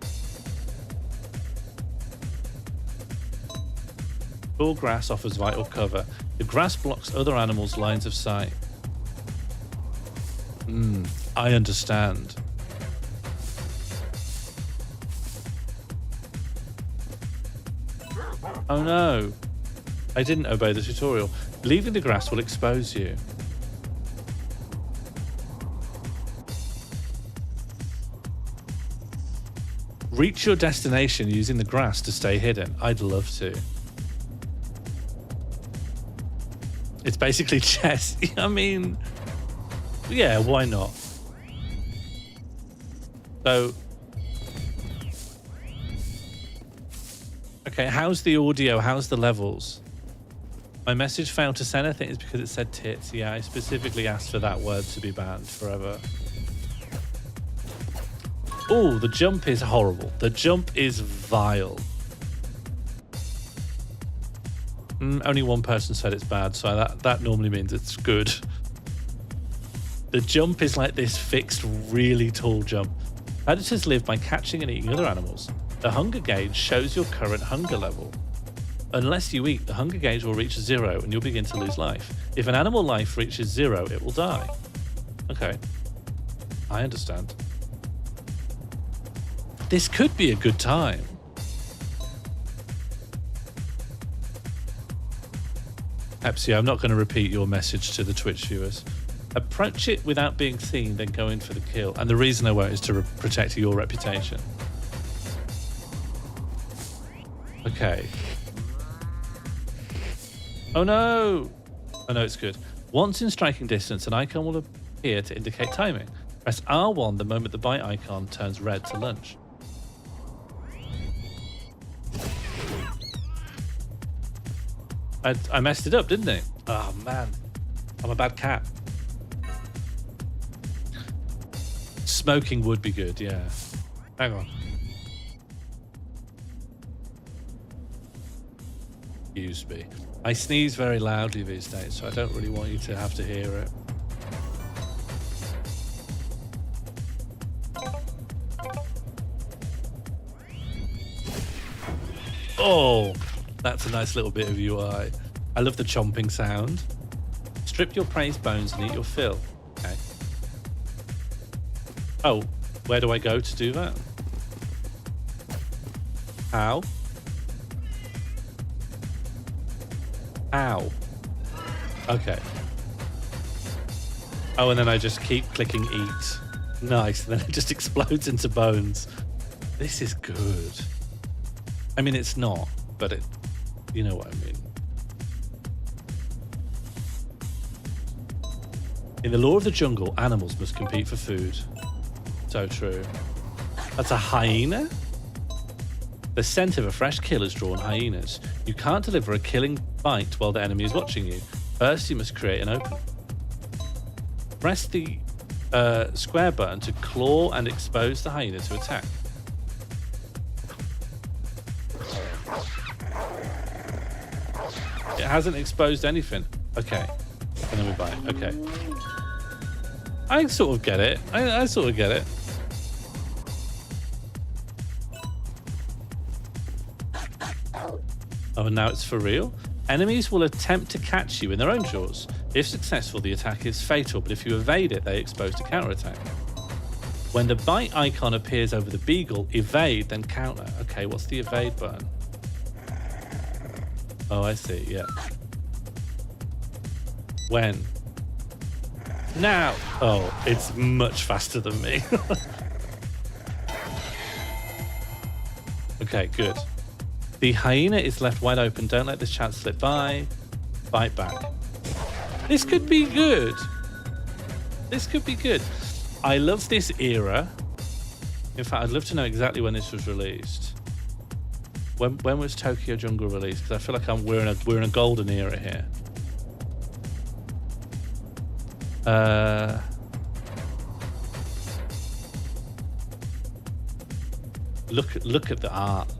Tall grass offers vital cover. The grass blocks other animals' lines of sight. I understand. Oh no, I didn't obey the tutorial. Leaving the grass will expose you. Reach your destination using the grass to stay hidden. I'd love to. It's basically chess. I mean, yeah, why not? So, okay, how's the audio? How's the levels? My message failed to send. I think it's because it said tits. Yeah, I specifically asked for that word to be banned forever. Oh, the jump is horrible. The jump is vile. Only one person said it's bad, so that normally means it's good. The jump is like this fixed, really tall jump. Predators live by catching and eating other animals. The hunger gauge shows your current hunger level. Unless you eat, the hunger gauge will reach 0 and you'll begin to lose life. If an animal life reaches 0, it will die. Okay, I understand. This could be a good time. Pepsi, I'm not going to repeat your message to the Twitch viewers. Approach it without being seen, then go in for the kill. And the reason I won't is to protect your reputation. Okay. Oh no! Oh no, it's good. Once in striking distance, an icon will appear to indicate timing. Press R1 the moment the bite icon turns red to lunch. I messed it up, didn't I? Oh man, I'm a bad cat. Smoking would be good, yeah. Hang on. Excuse me. I sneeze very loudly these days, so I don't really want you to have to hear it. Oh, that's a nice little bit of UI. I love the chomping sound. Strip your prey's bones and eat your fill. Okay. Oh, where do I go to do that? How? How? Okay. Oh, and then I just keep clicking eat. Nice. And then it just explodes into bones. This is good. I mean, it's not, but it, you know what I mean. In the law of the jungle, animals must compete for food. So true. That's a hyena? The scent of a fresh kill has drawn hyenas. You can't deliver a killing bite while the enemy is watching you. First, you must create an opening. Press the square button to claw and expose the hyena to attack. It hasn't exposed anything. Okay. And then we bite. Okay. I sort of get it. I sort of get it. Oh, and now it's for real? Enemies will attempt to catch you in their own jaws. If successful, the attack is fatal, but if you evade it, they expose to counterattack. When the bite icon appears over the beagle, evade, then counter. Okay, what's the evade button? Oh, I see, yeah. When? Now! Oh, it's much faster than me. Okay, good. The hyena is left wide open. Don't let this chance slip by. Bite back. This could be good. This could be good. I love this era. In fact, I'd love to know exactly when this was released. When was Tokyo Jungle released? Because I feel like we're in a golden era here. Look at the art.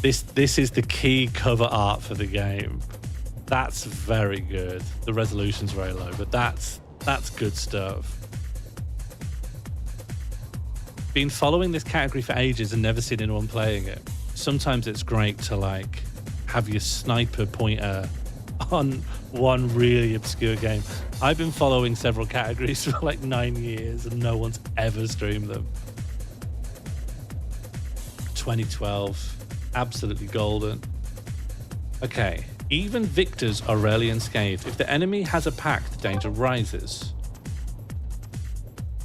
This is the key cover art for the game. That's very good. The resolution's very low, but that's good stuff. Been following this category for ages and never seen anyone playing it. Sometimes it's great to like have your sniper pointer on one really obscure game. I've been following several categories for like 9 years and no one's ever streamed them. 2012, absolutely golden. Okay, even victors are rarely unscathed. If the enemy has a pack, the danger rises.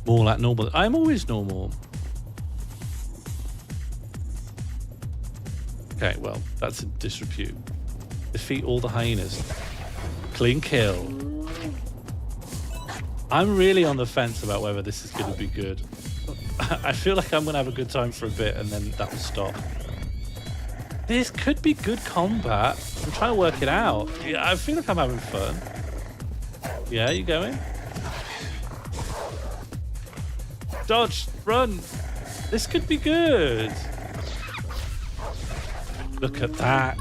More like normal. I'm always normal. Okay, well, that's a disrepute. Defeat all the hyenas. Clean kill. I'm really on the fence about whether this is going to be good. I feel like I'm going to have a good time for a bit and then that will stop. This could be good combat. I'm trying to work it out. Yeah, I feel like I'm having fun. Yeah, you going? Dodge, run. This could be good. Look at that.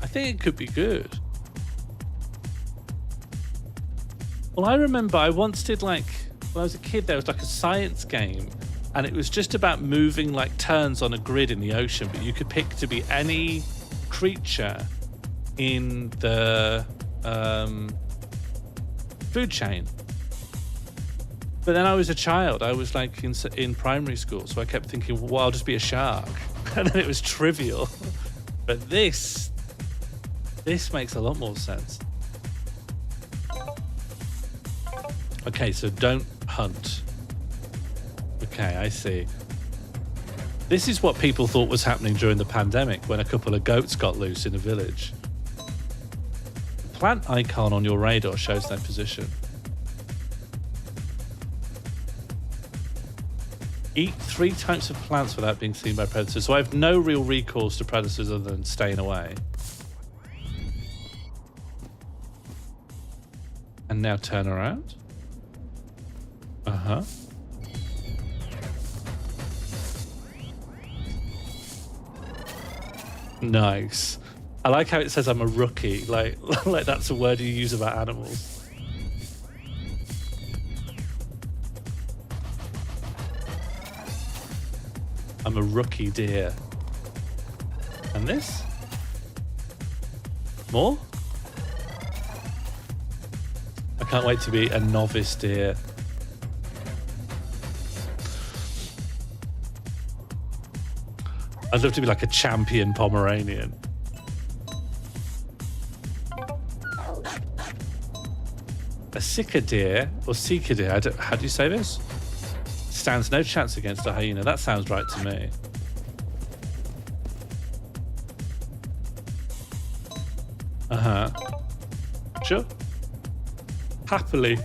I think it could be good. Well, I remember I once did like, when I was a kid, there was like a science game and it was just about moving like turns on a grid in the ocean, but you could pick to be any creature in the food chain. But then I was a child. I was like in primary school, so I kept thinking, well, I'll just be a shark. And then it was trivial. But this makes a lot more sense. Okay, so don't hunt. Okay, I see. This is what people thought was happening during the pandemic when a couple of goats got loose in a village. plant icon on your radar shows their position. Eat 3 types of plants without being seen by predators. So I have no real recourse to predators other than staying away. And now turn around. Uh-huh. Nice. I like how it says I'm a rookie. Like that's a word you use about animals. I'm a rookie deer. And this? More? I can't wait to be a novice deer. I'd love to be like a champion Pomeranian. A sicker deer or seeker deer, how do you say this? Stands no chance against a hyena. That sounds right to me. Uh-huh. Sure. Happily.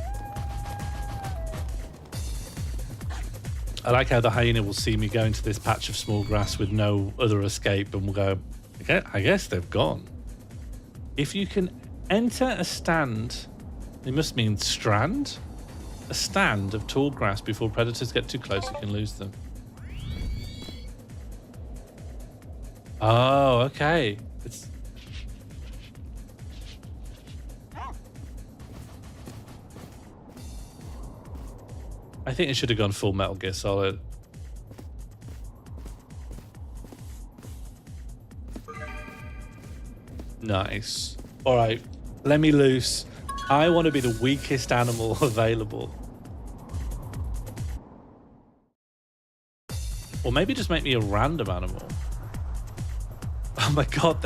I like how the hyena will see me go into this patch of small grass with no other escape and will go, okay, I guess they've gone. If you can enter a stand, it must mean strand? A stand of tall grass before predators get too close, you can lose them. Oh, okay. I think it should have gone full Metal Gear Solid. Nice. All right, let me loose. I want to be the weakest animal available. Or maybe just make me a random animal. Oh my god,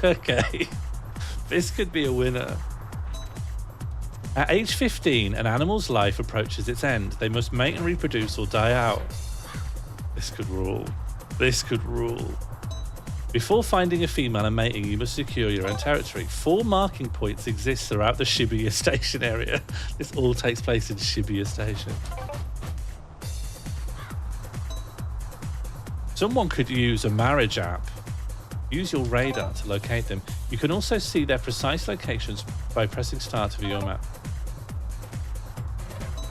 okay. This could be a winner. At age 15, an animal's life approaches its end. They must mate and reproduce or die out. This could rule. This could rule. Before finding a female and mating, you must secure your own territory. 4 marking points exist throughout the Shibuya Station area. This all takes place in Shibuya Station. Someone could use a marriage app. Use your radar to locate them. You can also see their precise locations by pressing start to view your map.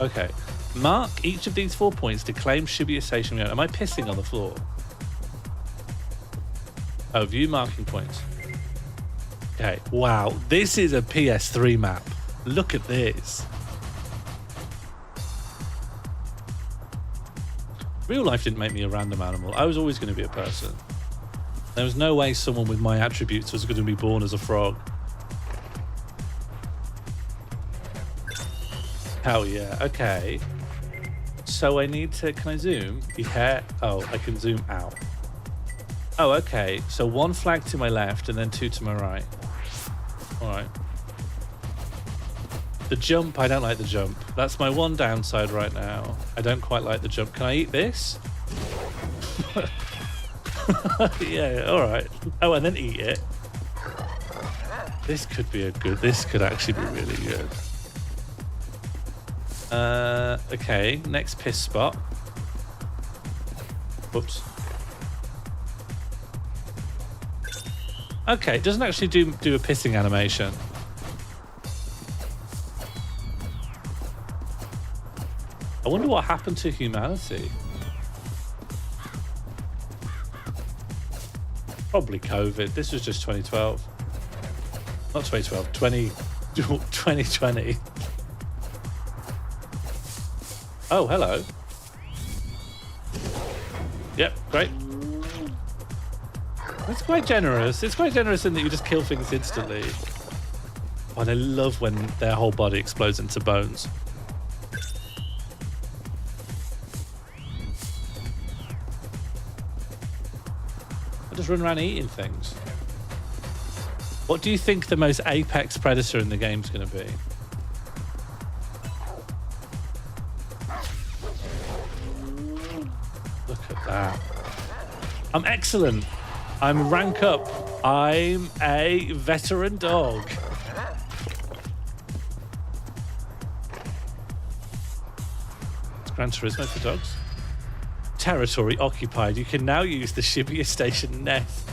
Okay. Mark each of these 4 points to claim Shibuya Station. Am I pissing on the floor? Oh, view marking points. Okay. Wow. This is a PS3 map. Look at this. Real life didn't make me a random animal. I was always going to be a person. There was no way someone with my attributes was going to be born as a frog. Hell yeah. Okay. So I need to... Can I zoom? Yeah. Oh, I can zoom out. Oh, okay. So 1 flag to my left and then 2 to my right. All right. The jump, I don't like the jump. That's my one downside right now. I don't quite like the jump. Can I eat this? Yeah, all right. Oh, and then eat it. This could be this could actually be really good. Okay, next piss spot. Whoops. Okay, it doesn't actually do a pissing animation. I wonder what happened to humanity. Probably COVID. This was just 2012. Not 2012, 2020. Oh, hello. Yep, great. It's quite generous. It's quite generous in that you just kill things instantly. Oh, and I love when their whole body explodes into bones. I just run around eating things. What do you think the most apex predator in the game is going to be? Look at that. I'm excellent. I'm rank up. I'm a veteran dog. Gran Turismo for dogs. Territory occupied. You can now use the Shibuya Station nest.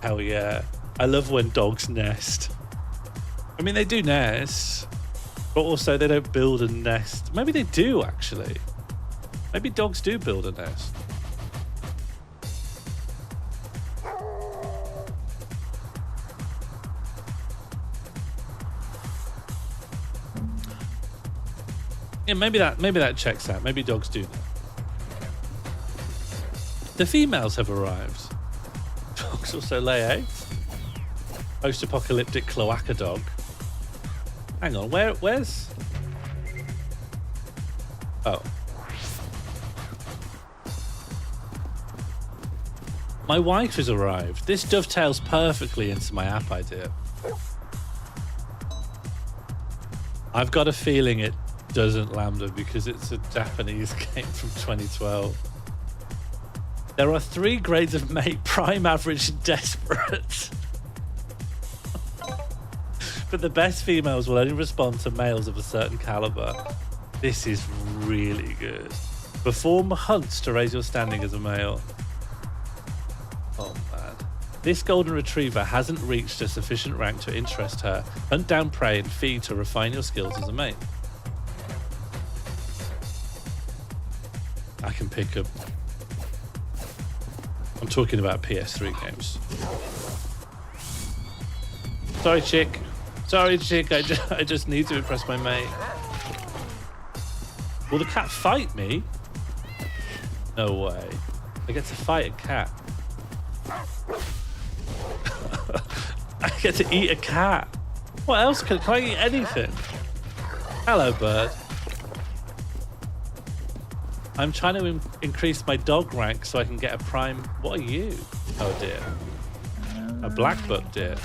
Hell yeah. I love when dogs nest. I mean, they do nest, but also they don't build a nest. Maybe they do, actually. Maybe dogs do build a nest. Yeah, maybe that checks out. Maybe dogs do that. The females have arrived. Dogs also lay eggs. Post-apocalyptic cloaca dog. Hang on, where's? Oh. My wife has arrived. This dovetails perfectly into my app idea. I've got a feeling it doesn't lambda because it's a Japanese game from 2012. There are 3 grades of mate: prime, average, and desperate. But the best females will only respond to males of a certain caliber. This is really good. Perform hunts to raise your standing as a male. Oh man. This golden retriever hasn't reached a sufficient rank to interest her. Hunt down prey and feed to refine your skills as a mate. I can pick up. I'm talking about PS3 games. Sorry, chick. Sorry, chick. I just need to impress my mate. Will the cat fight me? No way. I get to fight a cat. I get to eat a cat. What else can I eat? Anything? Hello, bird. I'm trying to increase my dog rank so I can get a prime. What are you? Oh dear. A black buck deer.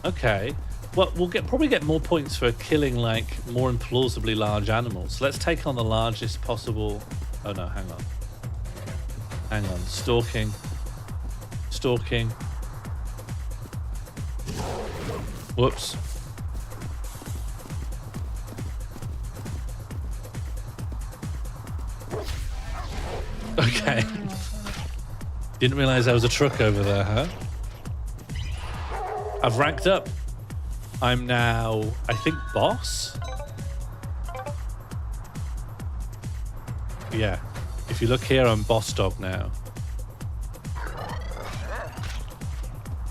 Okay. Well, we'll probably get more points for killing like more implausibly large animals. Let's take on the largest possible. Oh no, hang on. Hang on. Stalking. Stalking. Whoops. Okay. Didn't realize there was a truck over there, huh? I've ranked up. I'm now, I think, boss? Yeah. If you look here, I'm boss dog now.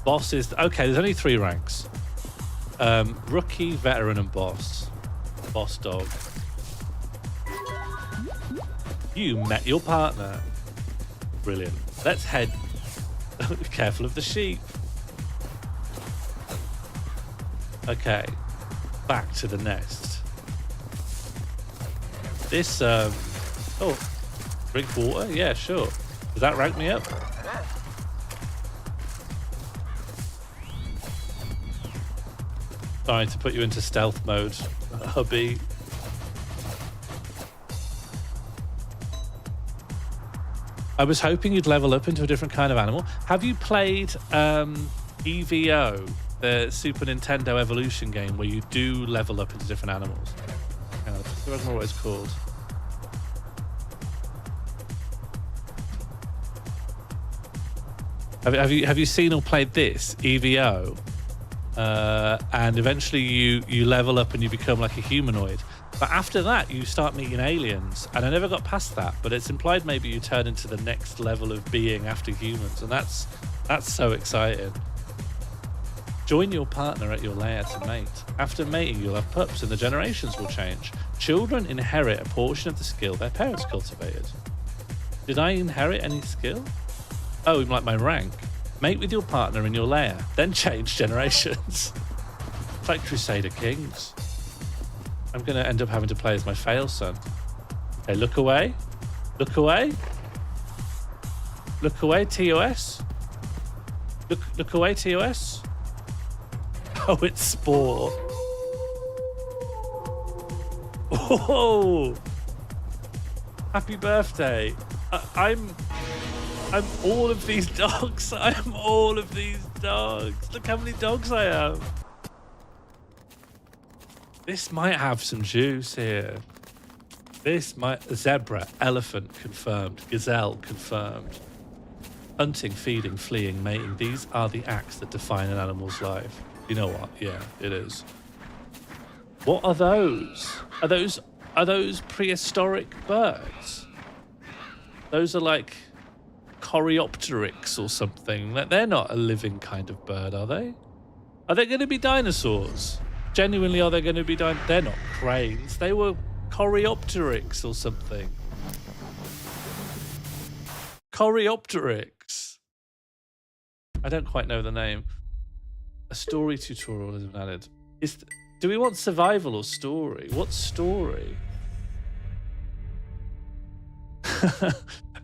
Boss is... Okay, there's only 3 ranks. Rookie, veteran, and boss. Boss dog. You met your partner. Brilliant. Let's head... Careful of the sheep. Okay. Back to the nest. This, Oh. Drink water? Yeah, sure. Does that rank me up? Sorry to put you into stealth mode, hubby. I was hoping you'd level up into a different kind of animal. Have you played EVO, the Super Nintendo Evolution game, where you do level up into different animals? Hang on, I don't remember what it's called. Have you seen or played this EVO? And eventually you level up and you become like a humanoid. But after that, you start meeting aliens. And I never got past that, but it's implied maybe you turn into the next level of being after humans. And that's so exciting. Join your partner at your lair to mate. After mating, you'll have pups and the generations will change. Children inherit a portion of the skill their parents cultivated. Did I inherit any skill? Oh, like my rank. Mate with your partner in your lair, then change generations. It's like Crusader Kings. I'm going to end up having to play as my fail son. Okay, look away. Look away. Look away, TOS. Look away, TOS. Oh, it's Spore. Oh! Happy birthday. I'm all of these dogs. I'm all of these dogs. Look how many dogs I have. This might have some juice here. This might... Zebra, elephant, confirmed. Gazelle, confirmed. Hunting, feeding, fleeing, mating. These are the acts that define an animal's life. You know what? Yeah, it is. What are those? Are those prehistoric birds? Those are like Coreopteryx or something. They're not a living kind of bird, are they? Are they going to be dinosaurs? Genuinely, are they going to be dinosaurs? They're not cranes. They were Coreopteryx or something. Coreopteryx. I don't quite know the name. A story tutorial has been added. Do we want survival or story? What story?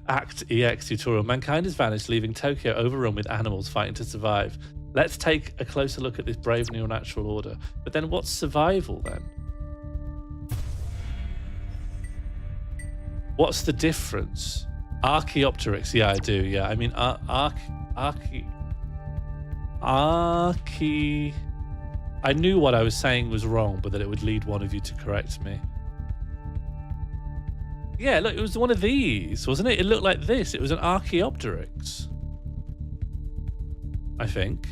Act EX tutorial. Mankind has vanished, leaving Tokyo overrun with animals fighting to survive. Let's take a closer look at this brave new natural order. But then what's survival then? What's the difference? Archaeopteryx. Yeah, I do. Yeah, I mean, I knew what I was saying was wrong, but that it would lead one of you to correct me. Yeah, look, it was one of these, wasn't it? It looked like this. It was an Archaeopteryx, I think.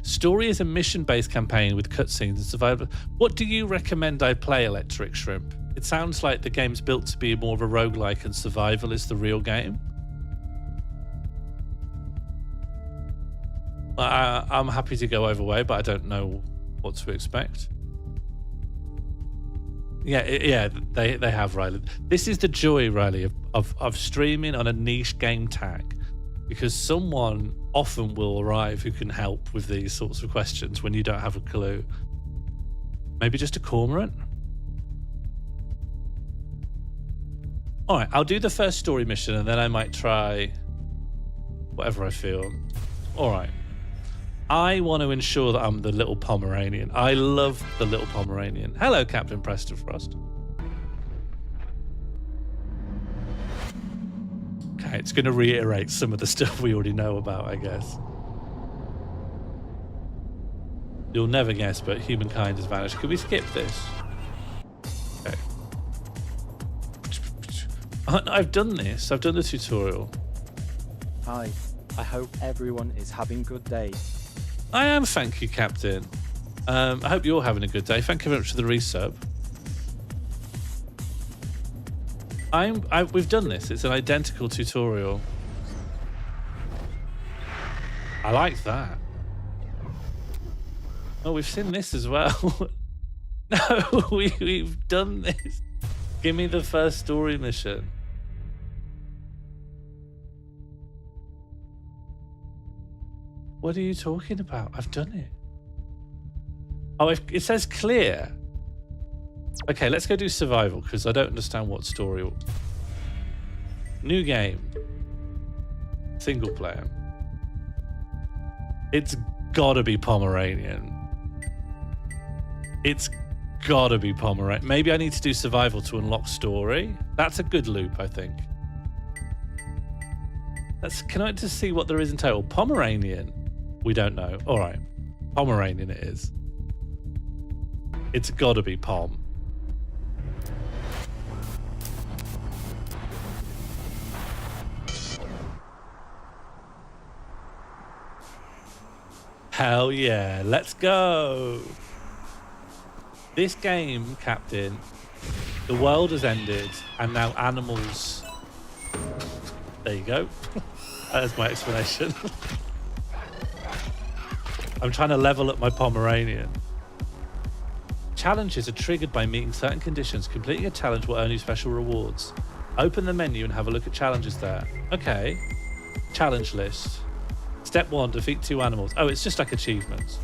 Story is a mission-based campaign with cutscenes and survival. What do you recommend I play, Electric Shrimp? It sounds like the game's built to be more of a roguelike and survival is the real game. I'm happy to go overway, but I don't know what to expect. Yeah, they have, Riley. This is the joy, Riley, of streaming on a niche game tag, because someone often will arrive who can help with these sorts of questions when you don't have a clue. Maybe just a cormorant? All right, I'll do the first story mission and then I might try whatever I feel. All right. I want to ensure that I'm the little Pomeranian. I love the little Pomeranian. Hello, Captain Preston Frost. Okay, it's going to reiterate some of the stuff we already know about, I guess. You'll never guess, but humankind has vanished. Could we skip this? Okay. I've done this. I've done the tutorial. Hi, I hope everyone is having a good day. I am, thank you, Captain. I hope you're having a good day. Thank you very much for the resub. We've done this. It's an identical tutorial. I like that. Oh, we've seen this as well. No, we've done this. Give me the first story mission. What are you talking about? I've done it. Oh, it says clear. Okay, let's go do survival because I don't understand what story. New game. Single player. It's gotta be Pomeranian. It's gotta be Pomeranian. Maybe I need to do survival to unlock story. That's a good loop, I think. Can I just see what there is in total? Pomeranian. We don't know. All right. Pomeranian it is. It's gotta be Pom. Hell yeah. Let's go. This game, Captain, the world has ended and now animals... There you go. That is my explanation. I'm trying to level up my Pomeranian. Challenges are triggered by meeting certain conditions. Completing a challenge will earn you special rewards. Open the menu and have a look at challenges there. Okay. Challenge list. Step 1, defeat 2 animals. Oh, it's just like achievements.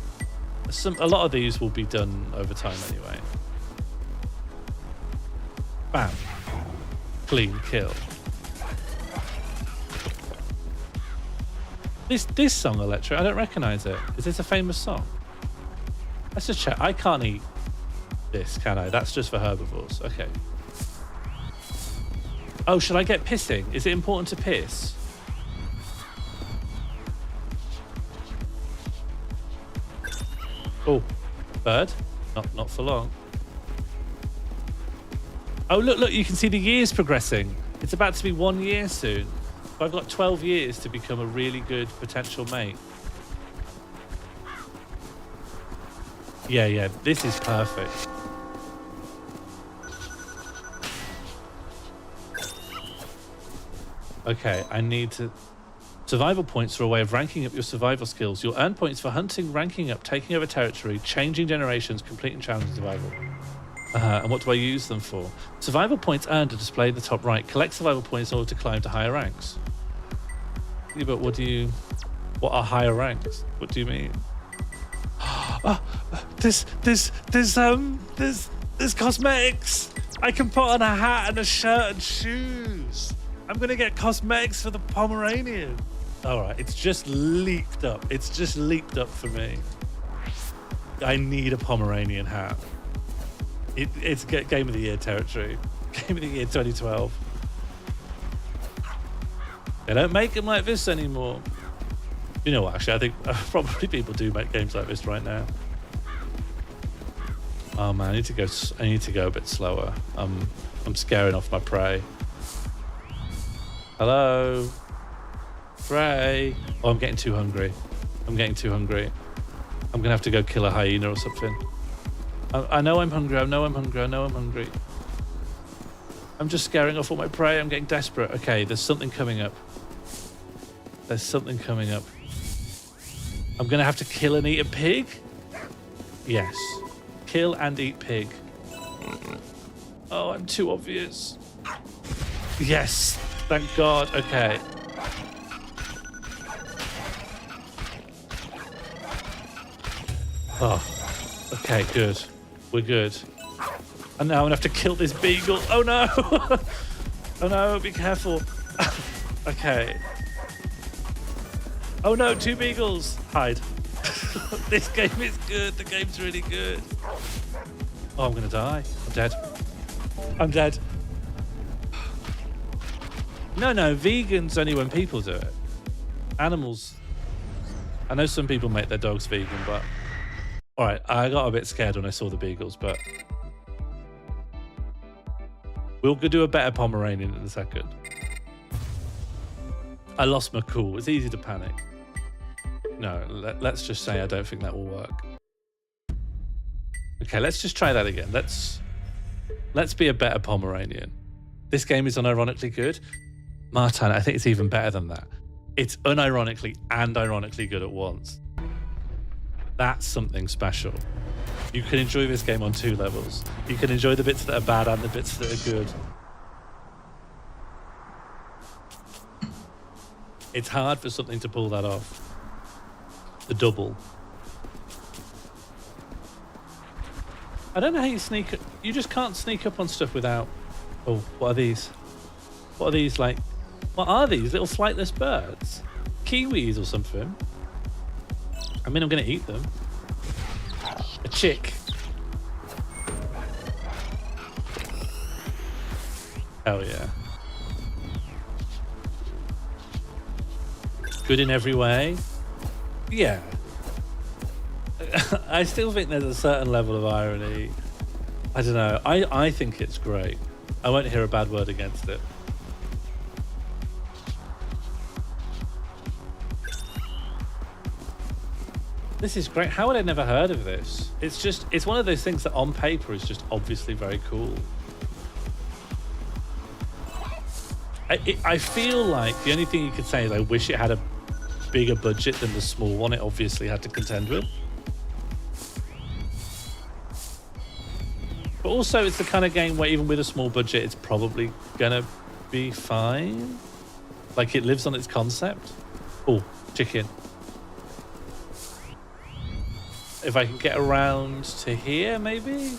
A lot of these will be done over time anyway. Bam. Clean kill. This song, Electro, I don't recognize it. Is this a famous song? Let's just check. I can't eat this, can I? That's just for herbivores. Okay. Oh, should I get pissing? Is it important to piss? Oh, bird. Not for long. Oh, look, you can see the years progressing. It's about to be 1 year soon. I've got 12 years to become a really good potential mate. Yeah, this is perfect. Okay, I need to... Survival points are a way of ranking up your survival skills. You'll earn points for hunting, ranking up, taking over territory, changing generations, completing challenging survival. And what do I use them for? Survival points earned are displayed in the top right. Collect survival points in order to climb to higher ranks. Yeah, but what are higher ranks? What do you mean? There's cosmetics. I can put on a hat and a shirt and shoes. I'm gonna get cosmetics for the Pomeranian. All right, it's just leaked up. It's just leaked up for me. I need a Pomeranian hat. It's Game of the Year territory. Game of the Year 2012. They don't make them like this anymore. You know what, actually, I think probably people do make games like this right now. Oh man, I need to go a bit slower. I'm scaring off my prey. Hello? Prey. Oh, I'm getting too hungry. I'm gonna have to go kill a hyena or something. I know I'm hungry. I'm just scaring off all my prey. I'm getting desperate. Okay, there's something coming up. I'm gonna have to kill and eat a pig? Yes. Kill and eat pig. Oh, I'm too obvious. Yes. Thank God. Okay. Oh. Okay, good. We're good. And now I'm gonna have to kill this beagle. Oh no! Oh no, be careful. Okay. Oh no, 2 beagles. Hide. This game is good. The game's really good. Oh, I'm gonna die. I'm dead. No, vegan's only when people do it. Animals. I know some people make their dogs vegan, but... Alright, I got a bit scared when I saw the beagles, but... We'll go do a better Pomeranian in a second. I lost my cool. It's easy to panic. No, let's just say I don't think that will work. Okay, let's just try that again. Let's be a better Pomeranian. This game is unironically good. Martin, I think it's even better than that. It's unironically and ironically good at once. That's something special. You can enjoy this game on 2 levels. You can enjoy the bits that are bad and the bits that are good. It's hard for something to pull that off. The double. I don't know how you sneak... You just can't sneak up on stuff without... Oh, what are these? What are these, like... What are these? Little flightless birds? Kiwis or something? I mean, I'm going to eat them. A chick. Hell yeah. Good in every way? Yeah. I still think there's a certain level of irony. I don't know. I think it's great. I won't hear a bad word against it. This is great. How had I never heard of this? It's one of those things that on paper is just obviously very cool. I feel like the only thing you could say is I wish it had a bigger budget than the small one it obviously had to contend with. But also it's the kind of game where even with a small budget, it's probably gonna be fine. Like it lives on its concept. Oh, chicken. If I can get around to here, maybe?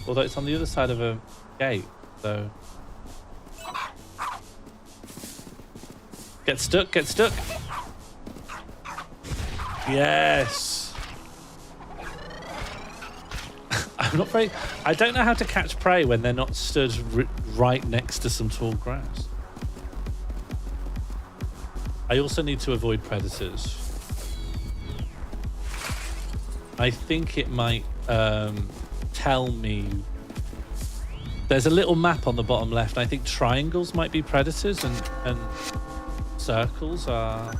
Although it's on the other side of a gate, so... Get stuck, get stuck! Yes! I'm not very... I don't know how to catch prey when they're not stood right next to some tall grass. I also need to avoid predators. I think it might tell me... There's a little map on the bottom left. I think triangles might be predators and circles are...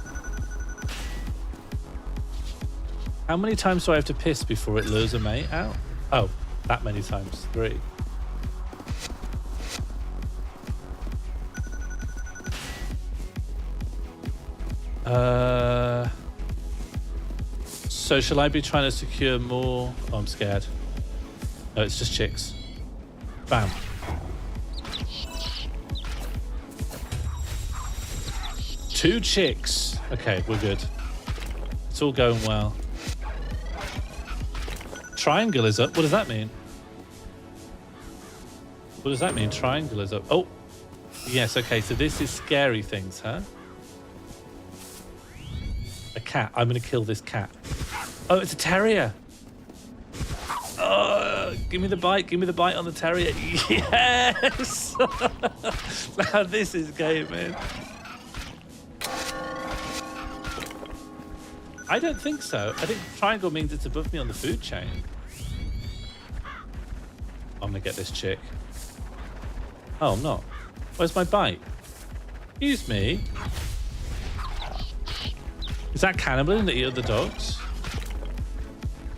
How many times do I have to piss before it lures a mate out? Oh, that many times. 3. So shall I be trying to secure more? Oh, I'm scared. No, it's just chicks. Bam. Two chicks. Okay, we're good. It's all going well. Triangle is up. What does that mean? What does that mean? Triangle is up. Oh, yes. Okay, so this is scary things, huh? A cat. I'm going to kill this cat. Oh, it's a terrier. Oh, give me the bite. Give me the bite on the terrier. Yes. Now this is gaming. I don't think so. I think triangle means it's above me on the food chain. I'm gonna get this chick. Oh, I'm not. Where's my bite? Excuse me. Is that cannibalism to eat other dogs?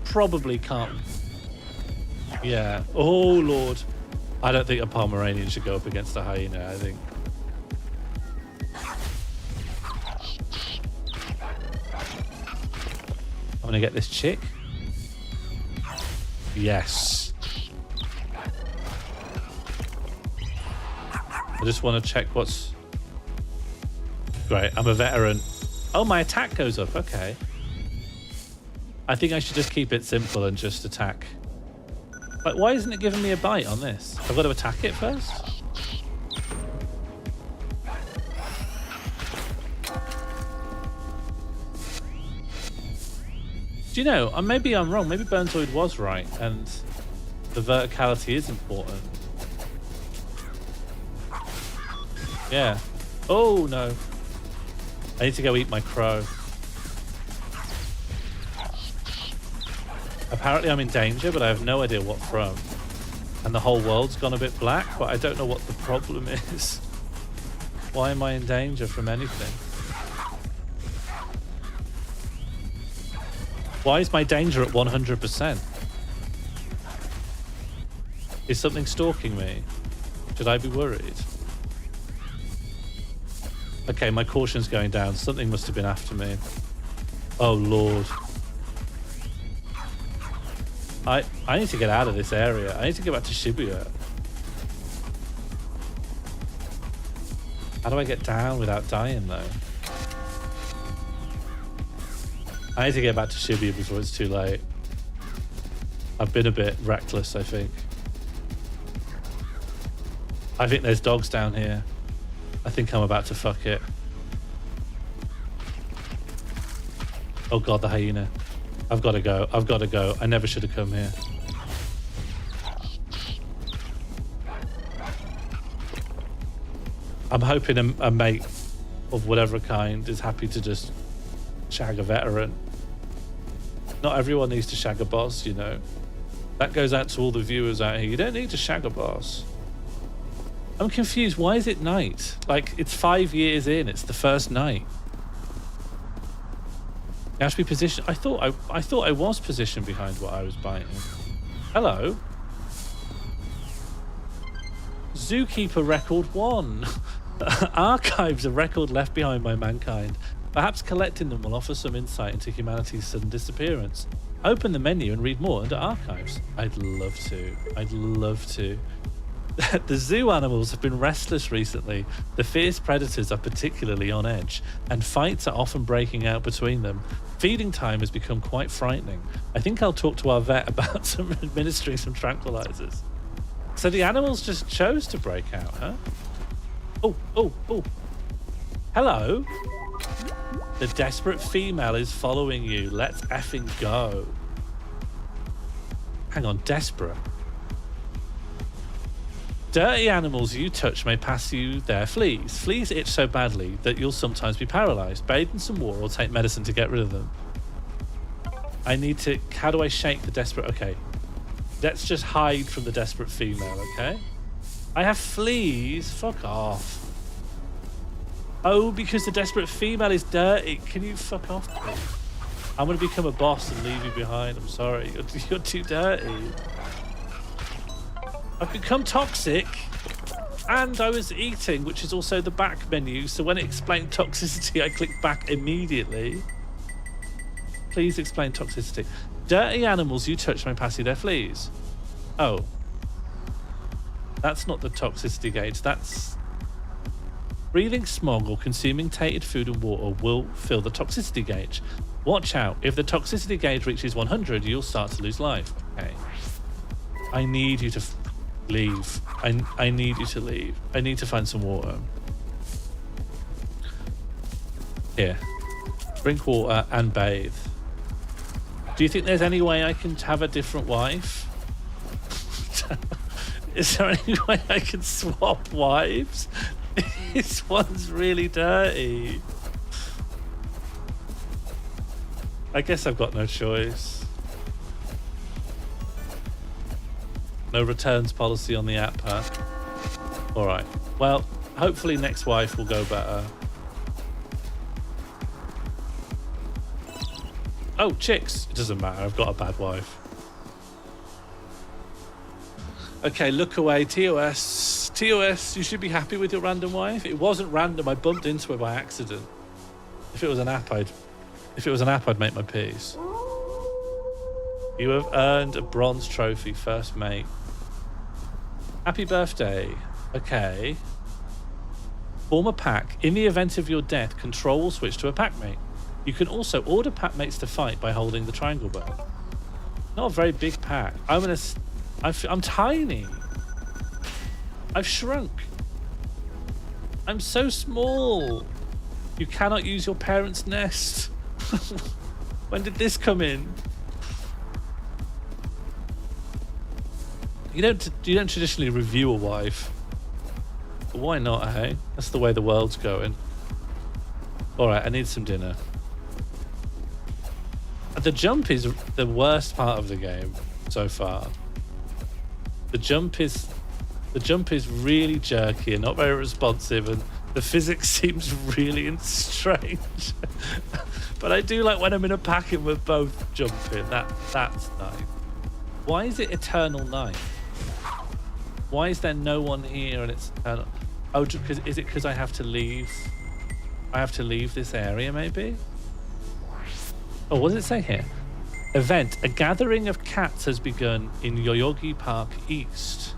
Probably can't. Yeah. Oh, Lord. I don't think a Pomeranian should go up against a hyena, I think. I'm gonna get this chick. Yes. I just want to check what's... Great, I'm a veteran. Oh, my attack goes up, okay. I think I should just keep it simple and just attack. Like, why isn't it giving me a bite on this? I've got to attack it first? Do you know, maybe I'm wrong. Maybe Burntoid was right, and the verticality is important. Yeah. Oh, no. I need to go eat my crow. Apparently I'm in danger, but I have no idea what from. And the whole world's gone a bit black, but I don't know what the problem is. Why am I in danger from anything? Why is my danger at 100%? Is something stalking me? Should I be worried? Okay, my caution's going down. Something must have been after me. Oh, Lord. I need to get out of this area. I need to go back to Shibuya. How do I get down without dying, though? I need to get back to Shibuya before it's too late. I've been a bit reckless, I think. I think there's dogs down here. I think I'm about to fuck it. Oh God, the hyena. I've got to go. I've got to go. I never should have come here. I'm hoping a mate of whatever kind is happy to just shag a veteran. Not everyone needs to shag a boss, you know. That goes out to all the viewers out here. You don't need to shag a boss. I'm confused. Why is it night? Like, it's 5 years in. It's the first night. You have to be positioned. I thought I was positioned behind what I was biting. Hello. Zookeeper record 1. Archives a record left behind by mankind. Perhaps collecting them will offer some insight into humanity's sudden disappearance. Open the menu and read more under archives. I'd love to. I'd love to. The zoo animals have been restless recently. The fierce predators are particularly on edge, and fights are often breaking out between them. Feeding time has become quite frightening. I think I'll talk to our vet about administering some tranquilizers. So the animals just chose to break out, huh? Oh, oh, oh. Hello. The desperate female is following you. Let's effing go. Hang on, desperate. Dirty animals you touch may pass you their fleas. Fleas itch so badly that you'll sometimes be paralyzed. Bathe in some water or take medicine to get rid of them. I need to... How do I shake the desperate... Okay. Let's just hide from the desperate female, okay? I have fleas. Fuck off. Oh, because the desperate female is dirty. Can you fuck off, please? I'm going to become a boss and leave you behind. I'm sorry. You're too dirty. I've become toxic. And I was eating, which is also the back menu. So when it explained toxicity, I clicked back immediately. Please explain toxicity. Dirty animals you touch may pass you their fleas. Oh. That's not the toxicity gauge. That's... Breathing smog or consuming tainted food and water will fill the toxicity gauge. Watch out. If the toxicity gauge reaches 100, you'll start to lose life. Okay. I need you to leave. I need you to leave. I need to find some water. Here. Drink water and bathe. Do you think there's any way I can have a different wife? Is there any way I can swap wives? This one's really dirty. I guess I've got no choice. No returns policy on the app, huh? Alright. Well, hopefully next wife will go better. Oh, chicks. It doesn't matter. I've got a bad wife. Okay, look away. TOS. TOS, you should be happy with your random wife. It wasn't random. I bumped into her by accident. If it was an app, I'd make my peace. You have earned a bronze trophy, first mate. Happy birthday. Okay. Form a pack. In the event of your death, control will switch to a pack mate. You can also order pack mates to fight by holding the triangle button. Not a very big pack. I'm tiny. I've shrunk. I'm so small. You cannot use your parents' nest. When did this come in? You don't traditionally review a wife. But why not, hey? That's the way the world's going. Alright, I need some dinner. The jump is the worst part of the game so far. The jump is really jerky and not very responsive, and the physics seems really strange. But I do like when I'm in a pack and we're both jumping. That's nice. Why is it eternal night? Why is there no one here and it's eternal? Oh, is it because I have to leave? I have to leave this area, maybe? Oh, what does it say here? Event. A gathering of cats has begun in Yoyogi Park East.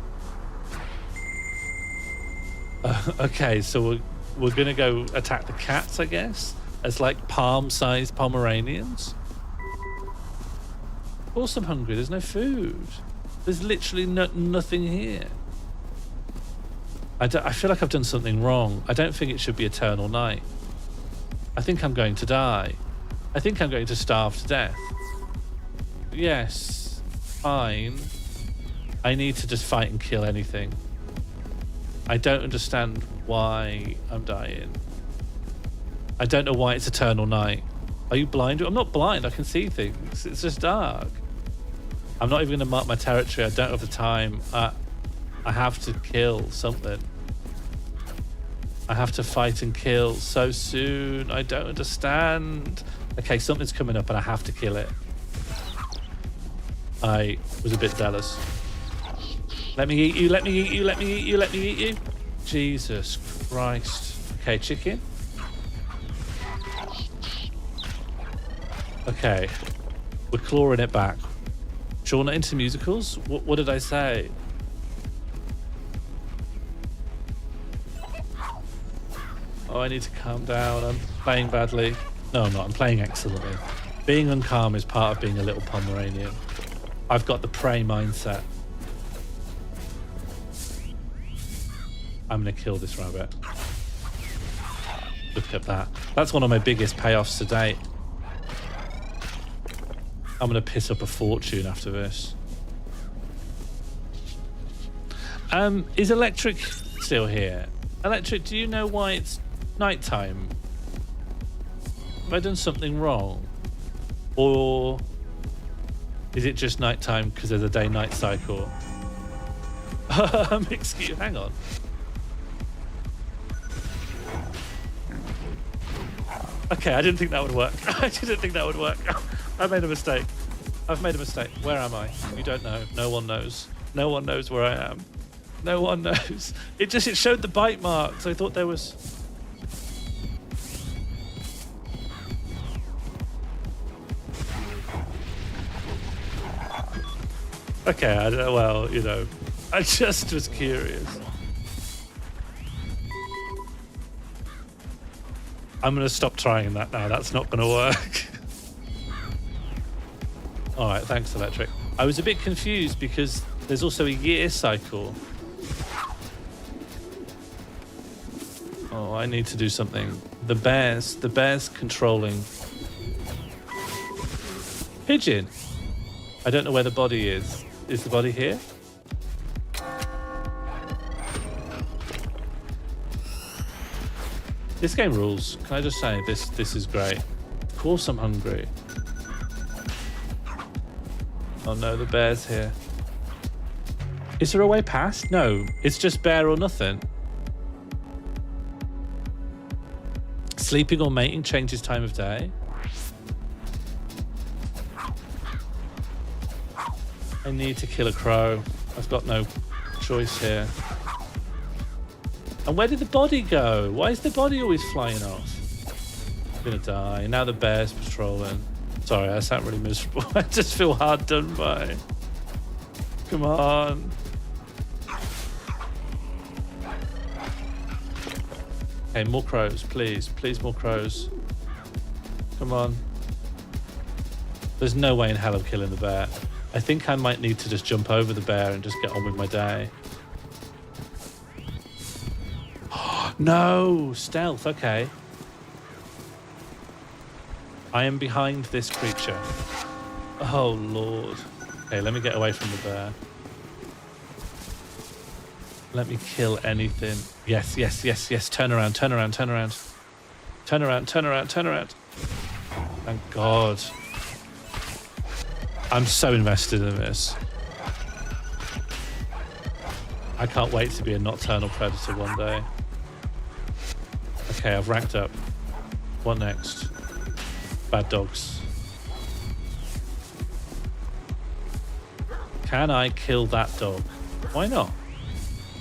Okay, so we're going to go attack the cats, I guess? As like palm-sized Pomeranians? Of course I'm hungry. There's no food. There's literally nothing here. I feel like I've done something wrong. I don't think it should be eternal night. I think I'm going to die. I think I'm going to starve to death. Yes, fine. I need to just fight and kill anything. I don't understand why I'm dying. I don't know why it's eternal night. Are you blind? I'm not blind. I can see things. It's just dark. I'm not even going to mark my territory. I don't have the time. I have to kill something. I have to fight and kill so soon. I don't understand. Okay, something's coming up and I have to kill it. I was a bit jealous. Let me eat you, let me eat you, let me eat you, let me eat you. Jesus Christ. Okay, chicken. Okay. We're clawing it back. Sure, not into musicals? What did I say? Oh, I need to calm down. I'm playing badly. No, I'm not. I'm playing excellently. Being uncalm is part of being a little Pomeranian. I've got the prey mindset. I'm going to kill this rabbit. Look at that. That's one of my biggest payoffs to date. I'm going to piss up a fortune after this. Is Electric still here? Electric, do you know why it's nighttime? Have I done something wrong? Or is it just nighttime because there's a day-night cycle? Excuse, hang on. Okay, I didn't think that would work. I didn't think that would work. I made a mistake. I've made a mistake. Where am I? You don't know. No one knows. No one knows where I am. No one knows. It showed the bite marks. I thought there was... Okay, I don't know. Well, you know, I just was curious. I'm going to stop trying that now. That's not going to work. All right, thanks, Electric. I was a bit confused because there's also a year cycle. Oh, I need to do something. The bear's controlling. Pigeon. I don't know where the body is. Is the body here? This game rules. Can I just say this is great. Of course I'm hungry. Oh no, the bear's here. Is there a way past? No, it's just bear or nothing. Sleeping or mating changes time of day. I need to kill a crow. I've got no choice here. And where did the body go? Why is the body always flying off? I'm gonna die. Now the bear's patrolling. Sorry, I sound really miserable. I just feel hard done by. Come on. Okay, more crows, please. Please, more crows. Come on. There's no way in hell I'm killing the bear. I think I might need to just jump over the bear and just get on with my day. No, stealth, okay. I am behind this creature. Oh, Lord. Okay, let me get away from the bear. Let me kill anything. Yes, yes, yes, yes. Turn around, turn around, turn around. Turn around, turn around, turn around. Thank God. I'm so invested in this. I can't wait to be a nocturnal predator one day. Okay, I've ranked up. What next? Bad dogs. Can I kill that dog? Why not?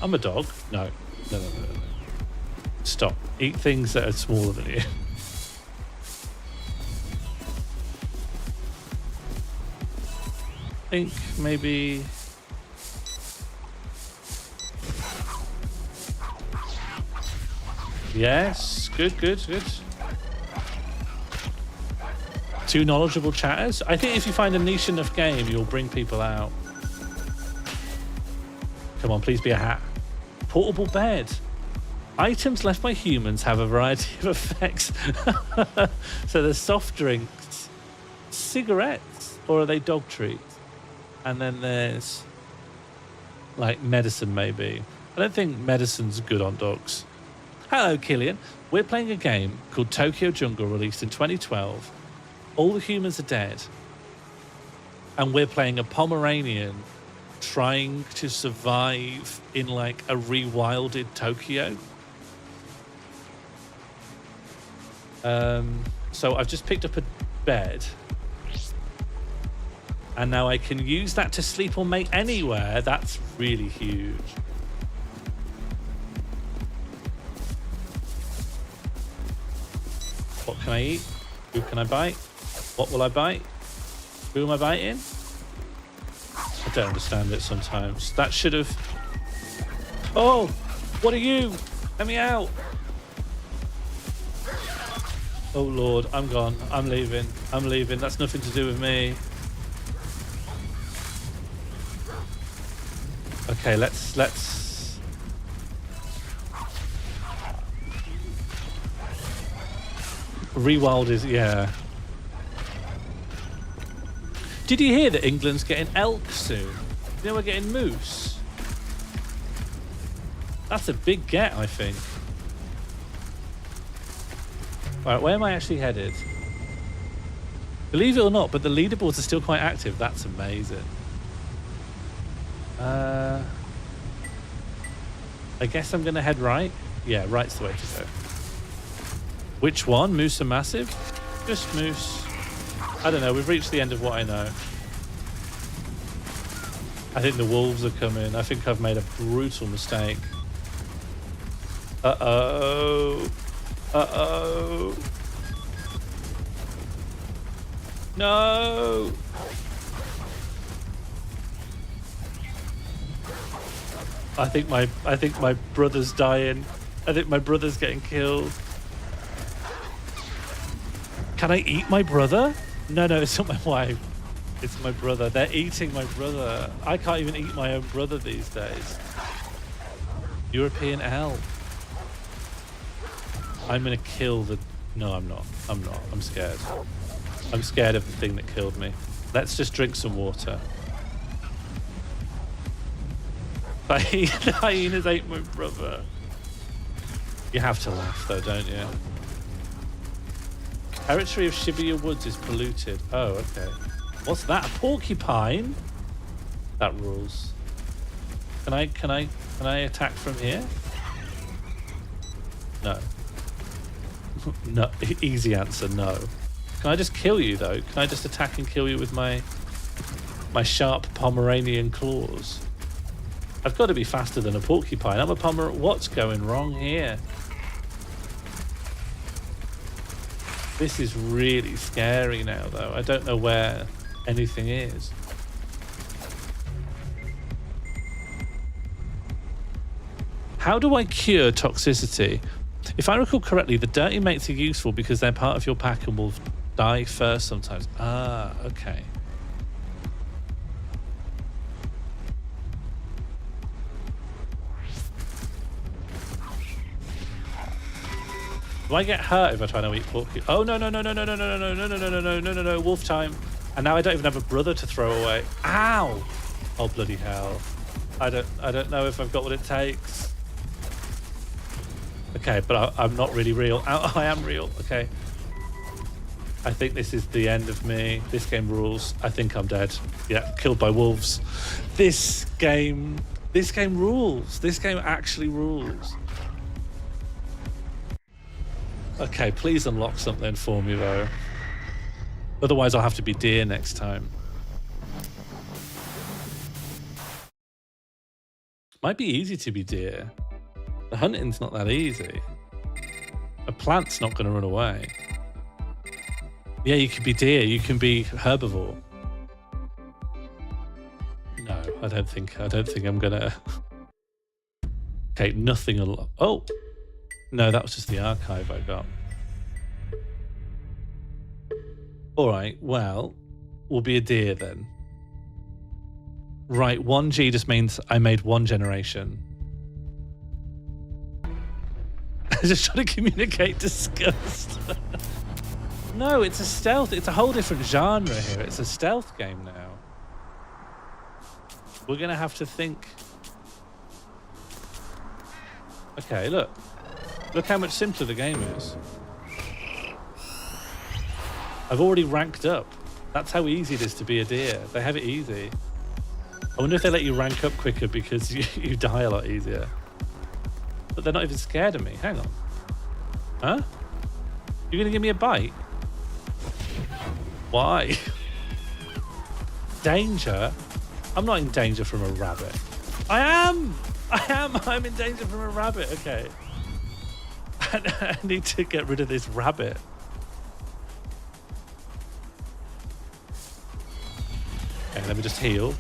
I'm a dog. No. No. Stop. Eat things that are smaller than you. I think maybe... Yes, good. Two knowledgeable chatters. I think if you find a niche enough game, you'll bring people out. Come on, please be a hat. Portable bed. Items left by humans have a variety of effects. So there's soft drinks, cigarettes, or are they dog treats? And then there's like medicine, maybe. I don't think medicine's good on dogs. Hello, Killian. We're playing a game called Tokyo Jungle, released in 2012. All the humans are dead. And we're playing a Pomeranian trying to survive in like a rewilded Tokyo. So I've just picked up a bed. And now I can use that to sleep or mate anywhere. That's really huge. What can I eat? Who can I bite? What will I bite? Who am I biting? I don't understand it sometimes. That should have... Oh! What are you? Let me out! Oh Lord, I'm gone. I'm leaving. I'm leaving. That's nothing to do with me. Okay, let's... Rewild is... yeah. Did you hear that England's getting elk soon? You know we're getting moose. That's a big get, I think. Right, where am I actually headed? Believe it or not, but the leaderboards are still quite active. That's amazing. I guess I'm going to head right. Yeah, right's the way to go. Which one? Moose and Massive? Just Moose. I don't know. We've reached the end of what I know. I think the wolves are coming. I think I've made a brutal mistake. Uh-oh. Uh-oh. No. I think my brother's dying. I think my brother's getting killed. Can I eat my brother? No, it's not my wife. It's my brother. They're eating my brother. I can't even eat my own brother these days. European elf. I'm gonna kill the... No, I'm not. I'm not. I'm scared. I'm scared of the thing that killed me. Let's just drink some water. The hyenas ate my brother. You have to laugh though, don't you? Territory of Shibuya Woods is polluted. Oh, okay. What's that? A porcupine? That rules. Can I attack from here? No. No. Easy answer, no. Can I just kill you though? Can I just attack and kill you with my sharp Pomeranian claws? I've got to be faster than a porcupine. I'm a Pomeranian. What's going wrong here? This is really scary now, though. I don't know where anything is. How do I cure toxicity? If I recall correctly, the dirty mates are useful because they're part of your pack and will die first sometimes. Ah, okay. Do I get hurt if I try to eat porky? Oh no, wolf time. And now I don't even have a brother to throw away. Ow! Oh bloody hell. I don't know if I've got what it takes. Okay, but I'm not really real. I am real. Okay. I think this is the end of me. This game rules. I think I'm dead. Yeah, killed by wolves. This game rules. This game actually rules. Okay, please unlock something for me though. Otherwise I'll have to be deer next time. Might be easy to be deer. The hunting's not that easy. A plant's not going to run away. Yeah, you can be deer. You can be herbivore. No, I don't think I'm gonna. Okay, nothing unlocked. Oh, no, that was just the archive I got. All right, well, we'll be a deer then. Right, 1G just means I made one generation. I'm just trying to communicate disgust. No, it's a stealth. It's a whole different genre here. It's a stealth game now. We're going to have to think. Okay, look. Look how much simpler the game is. I've already ranked up. That's how easy it is to be a deer. They have it easy. I wonder if they let you rank up quicker because you die a lot easier. But they're not even scared of me. Hang on. Huh? You're going to give me a bite? Why? Danger? I'm not in danger from a rabbit. I am! I'm in danger from a rabbit. Okay. I need to get rid of this rabbit. Okay, let me just heal.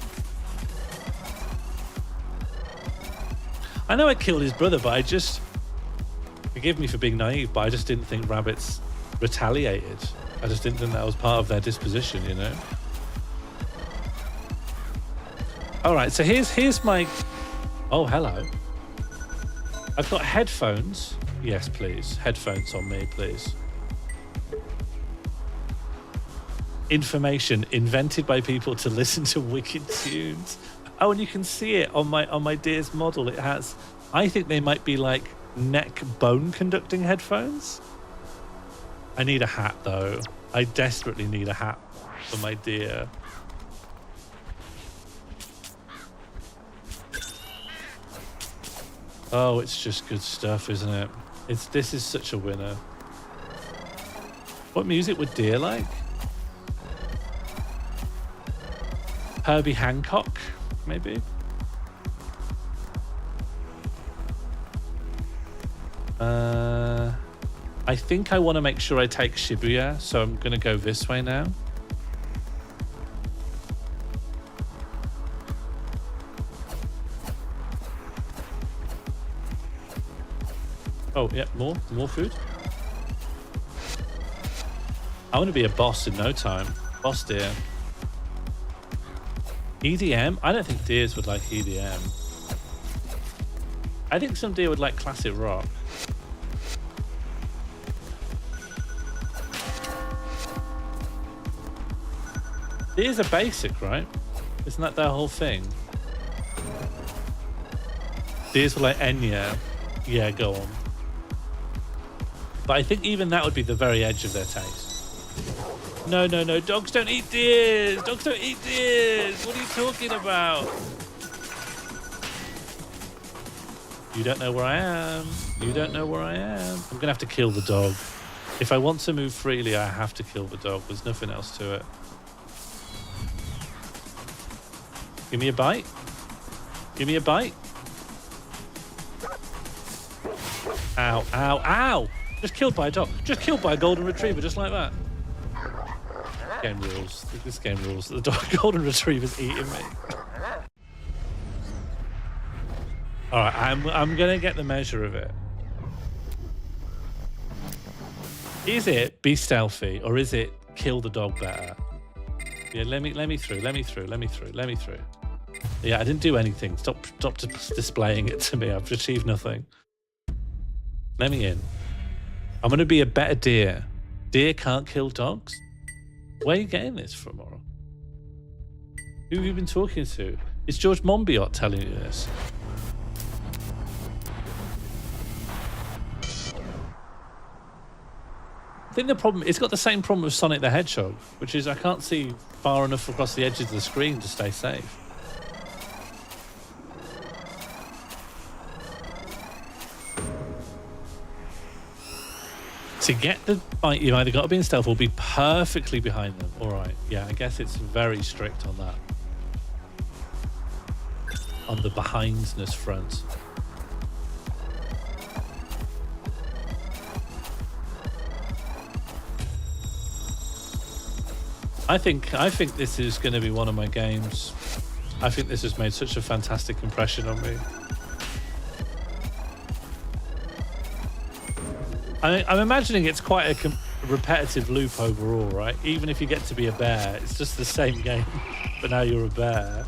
I know I killed his brother, but forgive me for being naive, but I just didn't think rabbits retaliated. I just didn't think that was part of their disposition, you know? All right, so here's my... Oh, hello. I've got headphones. Yes, please. Headphones on me, please. Information invented by people to listen to wicked tunes. Oh, and you can see it on my deer's model. It has I think they might be like neck bone conducting headphones. I need a hat though. I desperately need a hat for my deer. Oh, it's just good stuff, isn't it? This is such a winner. What music would deer like? Herbie Hancock, maybe? I think I want to make sure I take Shibuya, so I'm going to go this way now. Oh, yeah, more food. I want to be a boss in no time. Boss deer. EDM? I don't think deers would like EDM. I think some deer would like classic rock. Deers are basic, right? Isn't that their whole thing? Deers were like Enya. Yeah, go on. But I think even that would be the very edge of their taste. No, no, no. Dogs don't eat deers. Dogs don't eat deers. What are you talking about? You don't know where I am. You don't know where I am. I'm going to have to kill the dog. If I want to move freely, I have to kill the dog. There's nothing else to it. Give me a bite. Give me a bite. Ow, ow, ow! Just killed by a dog. Just killed by a golden retriever, just like that. Game rules. This game rules. The dog, golden retriever's eating me. All right, I'm gonna get the measure of it. Is it be stealthy or is it kill the dog better? Yeah, let me through. Yeah, I didn't do anything. Stop displaying it to me. I've achieved nothing. Let me in. I'm going to be a better deer. Deer can't kill dogs? Where are you getting this from, Oral? Who have you been talking to? Is George Monbiot telling you this? I think the problem, it's got the same problem with Sonic the Hedgehog, which is I can't see far enough across the edges of the screen to stay safe. To get the bite, you've either got to be in stealth or be perfectly behind them. All right, yeah, I guess it's very strict on that. On the behindness front. I think this is going to be one of my games. I think this has made such a fantastic impression on me. I'm imagining it's quite a repetitive loop overall, right? Even if you get to be a bear, it's just the same game, but now you're a bear.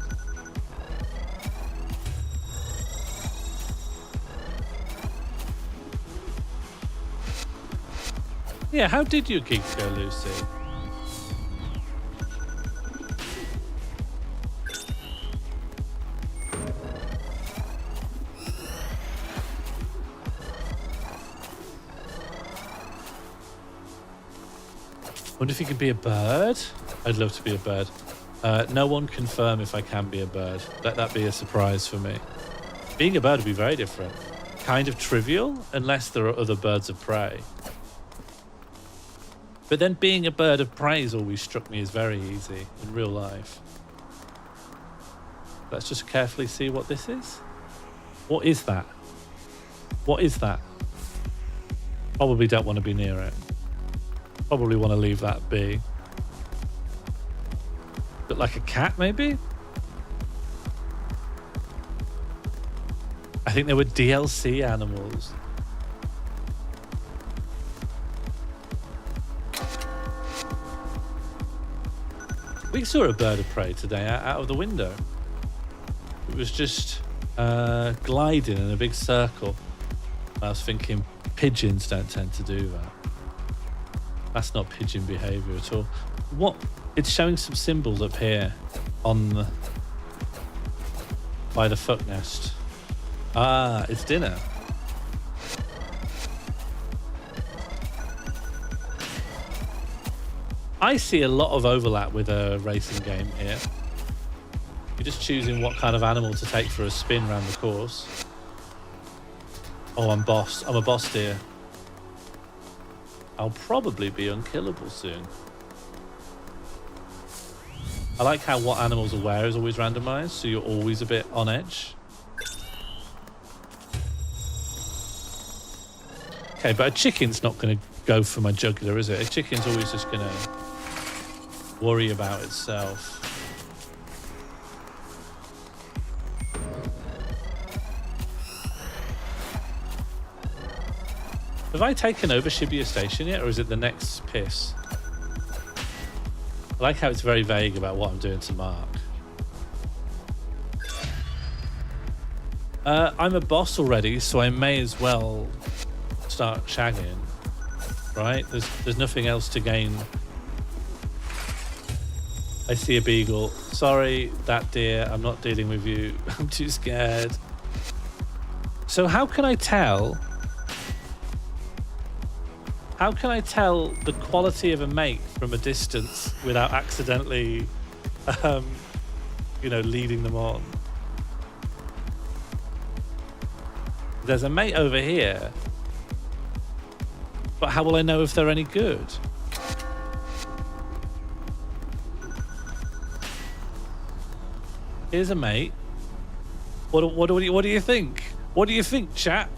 Yeah, how did your geeks go, Lucy? Wonder if you could be a bird? I'd love to be a bird. No one confirm if I can be a bird. Let that be a surprise for me. Being a bird would be very different. Kind of trivial, unless there are other birds of prey. But then being a bird of prey has always struck me as very easy in real life. Let's just carefully see what this is. What is that? What is that? Probably don't want to be near it. Probably want to leave that be. But like a cat, maybe? I think they were DLC animals. We saw a bird of prey today out of the window. It was just gliding in a big circle. I was thinking pigeons don't tend to do that. That's not pigeon behavior at all. What? It's showing some symbols up here on by the fuck nest. Ah, it's dinner. I see a lot of overlap with a racing game here. You're just choosing what kind of animal to take for a spin around the course. Oh, I'm boss. I'm a boss deer. I'll probably be unkillable soon. I like how what animals are where is always randomized, so you're always a bit on edge. Okay, but a chicken's not going to go for my jugular, is it? A chicken's always just going to worry about itself. Have I taken over Shibuya Station yet, or is it the next piss? I like how it's very vague about what I'm doing to Mark. I'm a boss already, so I may as well start shagging, right? There's nothing else to gain. I see a beagle. Sorry, that deer. I'm not dealing with you. I'm too scared. So how can I tell? How can I tell the quality of a mate from a distance without accidentally, you know, leading them on? There's a mate over here, but how will I know if they're any good? Here's a mate. What do you think? What do you think, chat?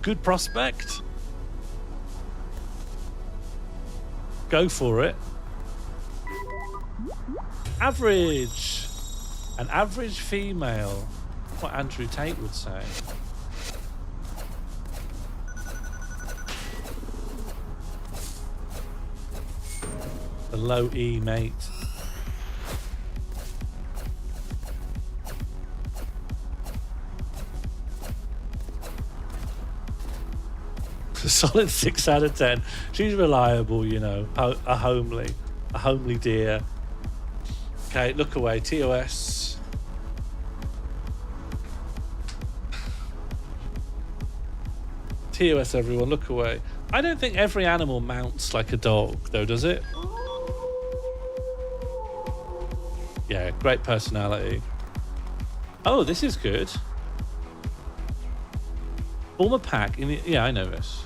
Good prospect? Go for it. Average. An average female. What Andrew Tate would say. A low E, mate. Solid 6 out of 10. She's reliable, you know. A homely deer. Okay, look away. TOS. TOS, everyone, look away. I don't think every animal mounts like a dog, though, does it? Yeah, great personality. Oh, this is good. Form a pack in the, yeah, I know this.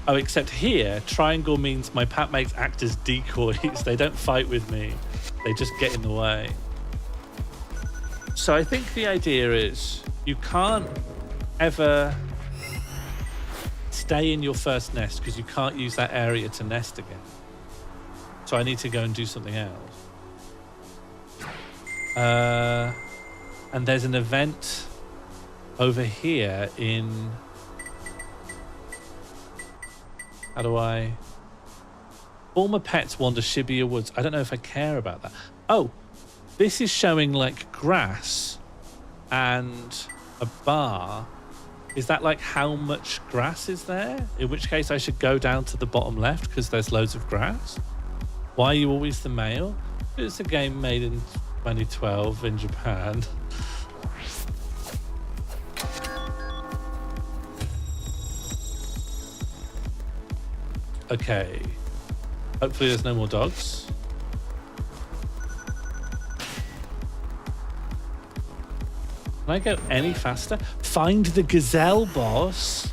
Oh, except here, triangle means my pack mates act as decoys. They don't fight with me. They just get in the way. So I think the idea is you can't ever stay in your first nest because you can't use that area to nest again. So I need to go and do something else. And there's an event over here in... How do I... Former pets wander Shibuya Woods. I don't know if I care about that. Oh, this is showing like grass and a bar. Is that like how much grass is there? In which case I should go down to the bottom left because there's loads of grass. Why are you always the male? It's a game made in 2012 in Japan. Okay. Hopefully there's no more dogs. Can I go any faster? Find the gazelle, boss.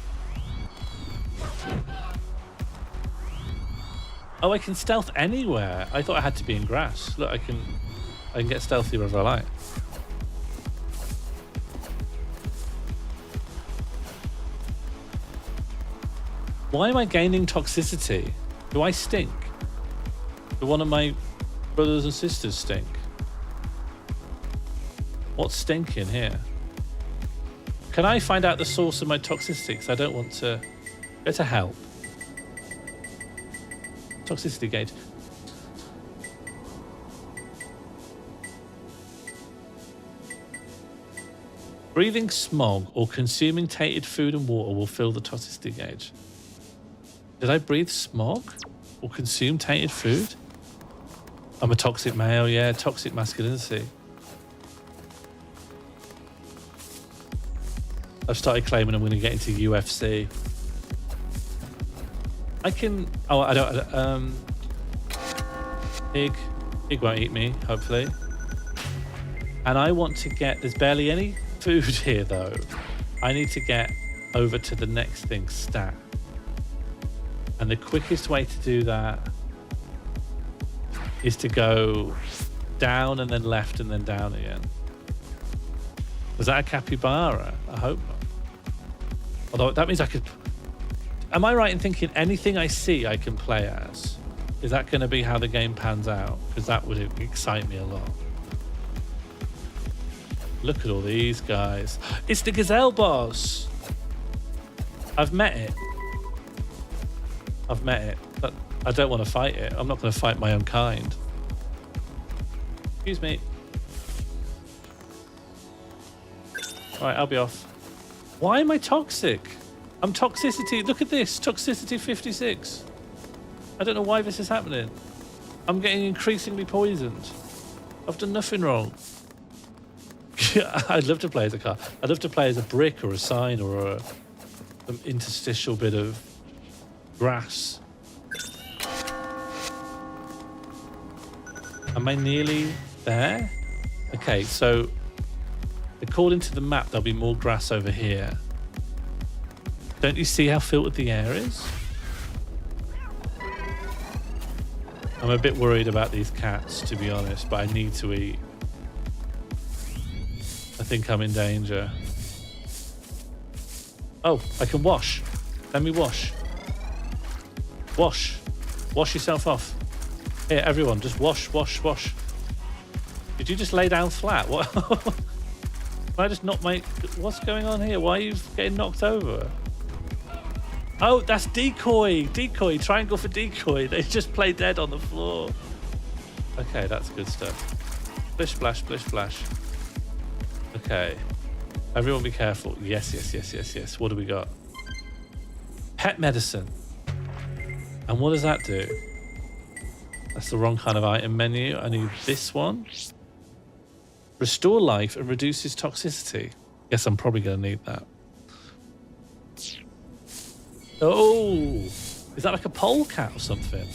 Oh, I can stealth anywhere. I thought I had to be in grass. Look, I can get stealthy wherever I like. Why am I gaining toxicity? Do I stink? Do one of my brothers and sisters stink? What's stinking here? Can I find out the source of my toxicity? Because I don't want to go to help. Toxicity gauge. Breathing smog or consuming tainted food and water will fill the toxicity gauge. Did I breathe smog or consume tainted food? I'm a toxic male, yeah, toxic masculinity. I've started claiming I'm going to get into UFC. I can... Oh, I don't... Pig won't eat me, hopefully. And I want to get... There's barely any food here, though. I need to get over to the next thing, stat. And the quickest way to do that is to go down and then left and then down again. Was that a capybara? I hope not. Although that means I could... Am I right in thinking anything I see I can play as? Is that going to be how the game pans out? Because that would excite me a lot. Look at all these guys. It's the gazelle boss. I've met it. But I don't want to fight it. I'm not going to fight my own kind. Excuse me. All right, I'll be off. Why am I toxic? I'm toxicity. Look at this. Toxicity 56. I don't know why this is happening. I'm getting increasingly poisoned. I've done nothing wrong. I'd love to play as a car. I'd love to play as a brick or a sign or an interstitial bit of grass. Am I nearly there? Okay, so according to the map, there'll be more grass over here. Don't you see how filtered the air is? I'm a bit worried about these cats, to be honest, but I need to eat. I think I'm in danger. Oh, I can wash. Let me wash. Wash. Wash yourself off. Here, everyone, just wash, wash, wash. Did you just lay down flat? What? Can I just knock my... What's going on here? Why are you getting knocked over? Oh, that's decoy. Decoy. Triangle for decoy. They just play dead on the floor. Okay, that's good stuff. Splish, splash, splish, splash. Okay. Everyone be careful. Yes, yes, yes, yes, yes. What do we got? Pet medicine. And what does that do? That's the wrong kind of item menu. I need this one. Restore life and reduces toxicity. Yes, I'm probably going to need that. Oh, is that like a polecat or something?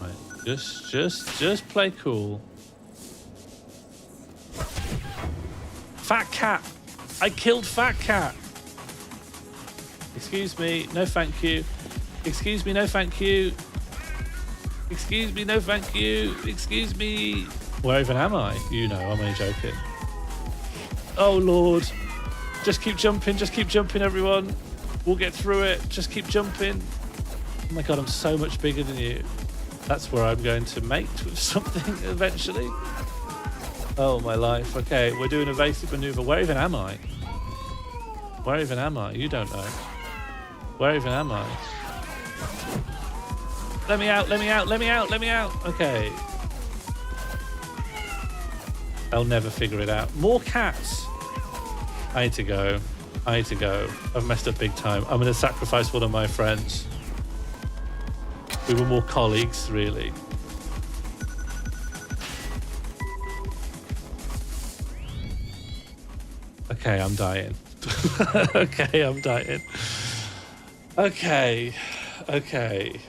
Right, just play cool. Fat cat. I killed Fat Cat. Excuse me, no thank you. Excuse me, no thank you. Excuse me, no thank you. Excuse me. Where even am I? You know, I'm only joking. Oh Lord. Just keep jumping everyone. We'll get through it. Just keep jumping. Oh my God, I'm so much bigger than you. That's where I'm going to mate with something eventually. Oh my life. Okay, we're doing evasive maneuver. Where even am I? Where even am I? You don't know. Where even am I? Let me out, let me out, let me out, let me out. Okay. I'll never figure it out. More cats. I need to go. I need to go. I've messed up big time. I'm going to sacrifice one of my friends. We were more colleagues, really. Okay, I'm dying. Okay, I'm dying. Okay. Okay.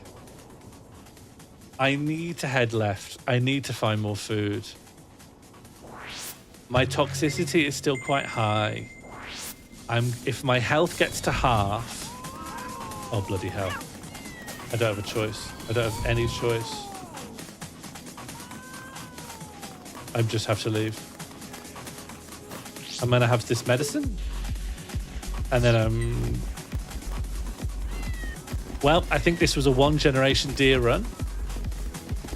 I need to head left. I need to find more food. My toxicity is still quite high. If my health gets to half... Oh, bloody hell. I don't have a choice. I don't have any choice. I just have to leave. I'm going to have this medicine. And then well, I think this was a one generation deer run.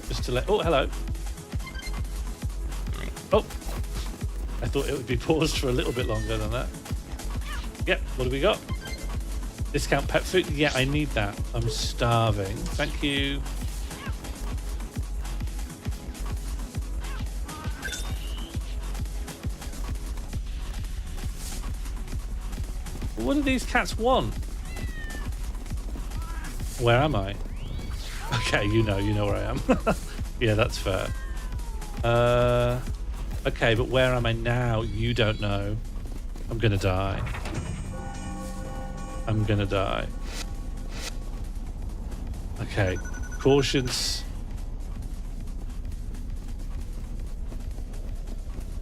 Just to let... Oh, hello. Oh. I thought it would be paused for a little bit longer than that. Yep, what do we got? Discount pet food? Yeah, I need that. I'm starving. Thank you. What do these cats want? Where am I? Okay, you know where I am. Yeah, that's fair. Okay, but where am I now? You don't know. I'm gonna die. I'm gonna die. Okay, cautions.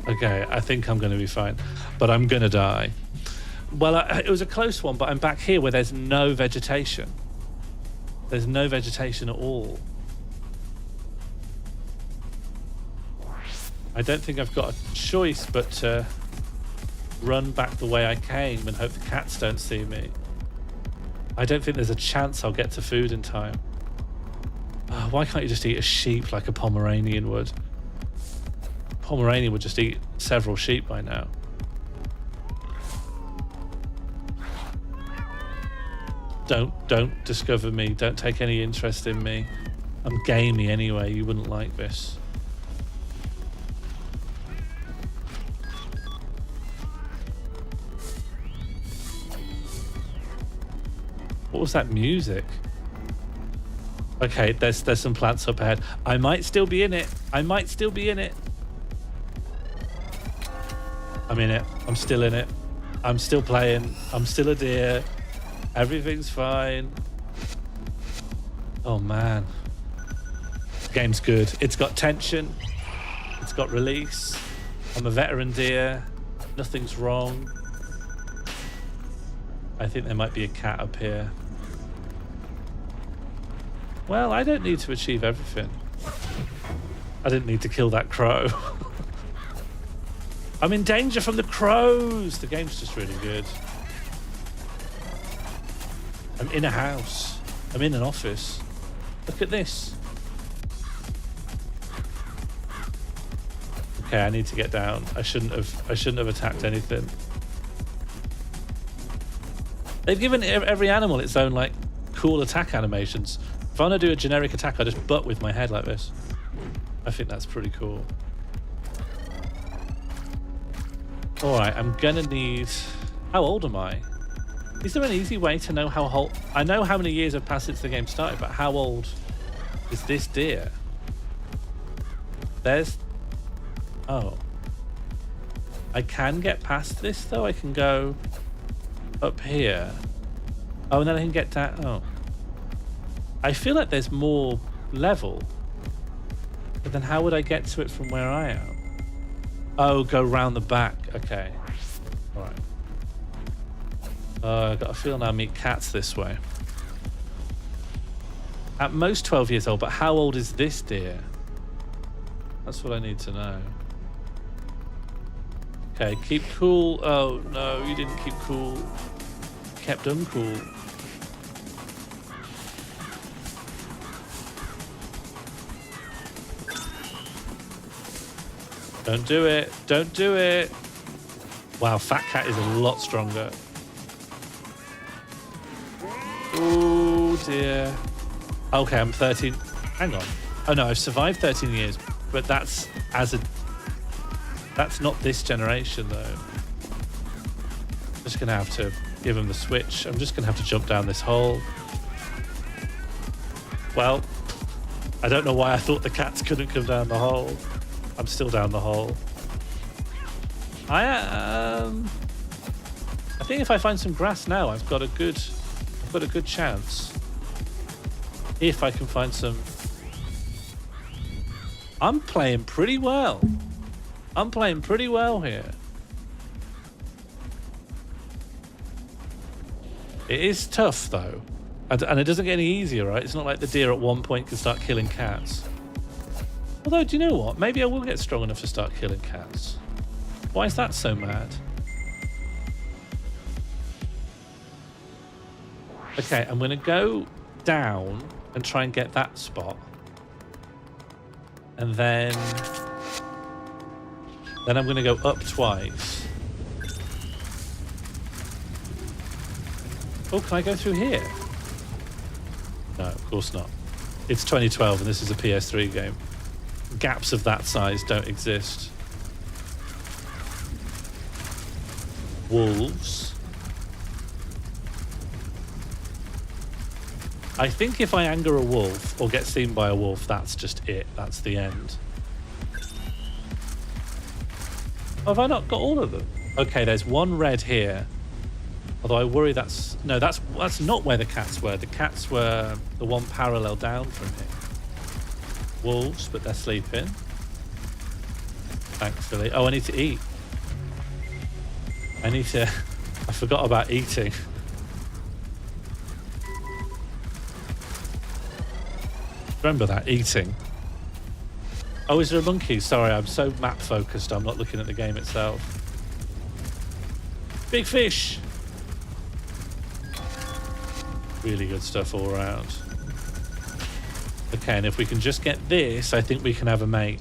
Okay, I think I'm gonna be fine, but I'm gonna die. Well, it was a close one, but I'm back here where there's no vegetation. There's no vegetation at all. I don't think I've got a choice but to run back the way I came and hope the cats don't see me. I don't think there's a chance I'll get to food in time. Oh, why can't you just eat a sheep like a Pomeranian would? Pomeranian would just eat several sheep by now. Don't discover me. Don't take any interest in me. I'm gamey anyway. You wouldn't like this. What was that music? Okay, there's some plants up ahead. I might still be in it. I might still be in it. I'm in it. I'm still in it. I'm still playing. I'm still a deer. Everything's fine. Oh man. The game's good. It's got tension. It's got release. I'm a veteran deer. Nothing's wrong. I think there might be a cat up here. Well, I don't need to achieve everything. I didn't need to kill that crow. I'm in danger from the crows. The game's just really good. I'm in a house. I'm in an office. Look at this. Okay, I need to get down. I shouldn't have attacked anything. They've given every animal its own like cool attack animations. If I want to do a generic attack, I just butt with my head like this. I think that's pretty cool. All right, I'm gonna need. How old am I? Is there an easy way to know how old? I know how many years have passed since the game started, but how old is this deer? There's. Oh. I can get past this though. I can go up here. Oh, and then I can get down. Oh. I feel like there's more level. But then how would I get to it from where I am? Oh, go round the back. Okay. All right. I've got a feeling I'll meet cats this way. At most 12 years old, but how old is this deer? That's what I need to know. Okay, keep cool. Oh, no, you didn't keep cool. Kept uncool. Don't do it. Don't do it. Wow, Fat Cat is a lot stronger. Oh, dear. Okay, I'm 13. Hang on. Oh, no, I've survived 13 years, but that's not this generation, though. I'm just going to have to give him the switch. I'm just going to have to jump down this hole. Well, I don't know why I thought the cats couldn't come down the hole. I'm still down the hole. I think if I find some grass now, I've got a good chance. If I can find some. I'm playing pretty well. I'm playing pretty well here. It is tough though, and it doesn't get any easier, right? It's not like the deer at one point can start killing cats. Although, do you know what? Maybe I will get strong enough to start killing cats. Why is that so mad? Okay, I'm going to go down and try and get that spot. And then I'm going to go up twice. Oh, can I go through here? No, of course not. It's 2012 and this is a PS3 game. Gaps of that size don't exist. Wolves. I think if I anger a wolf or get seen by a wolf, that's just it. That's the end. Have I not got all of them? Okay, there's one red here. Although I worry that's not where the cats were. The cats were the one parallel down from here. Wolves, but they're sleeping. Thankfully. Oh, I need to eat. I forgot about eating. Remember that, eating. Oh, is there a monkey? Sorry, I'm so map focused, I'm not looking at the game itself. Big fish! Really good stuff all around. Okay, and if we can just get this, I think we can have a mate.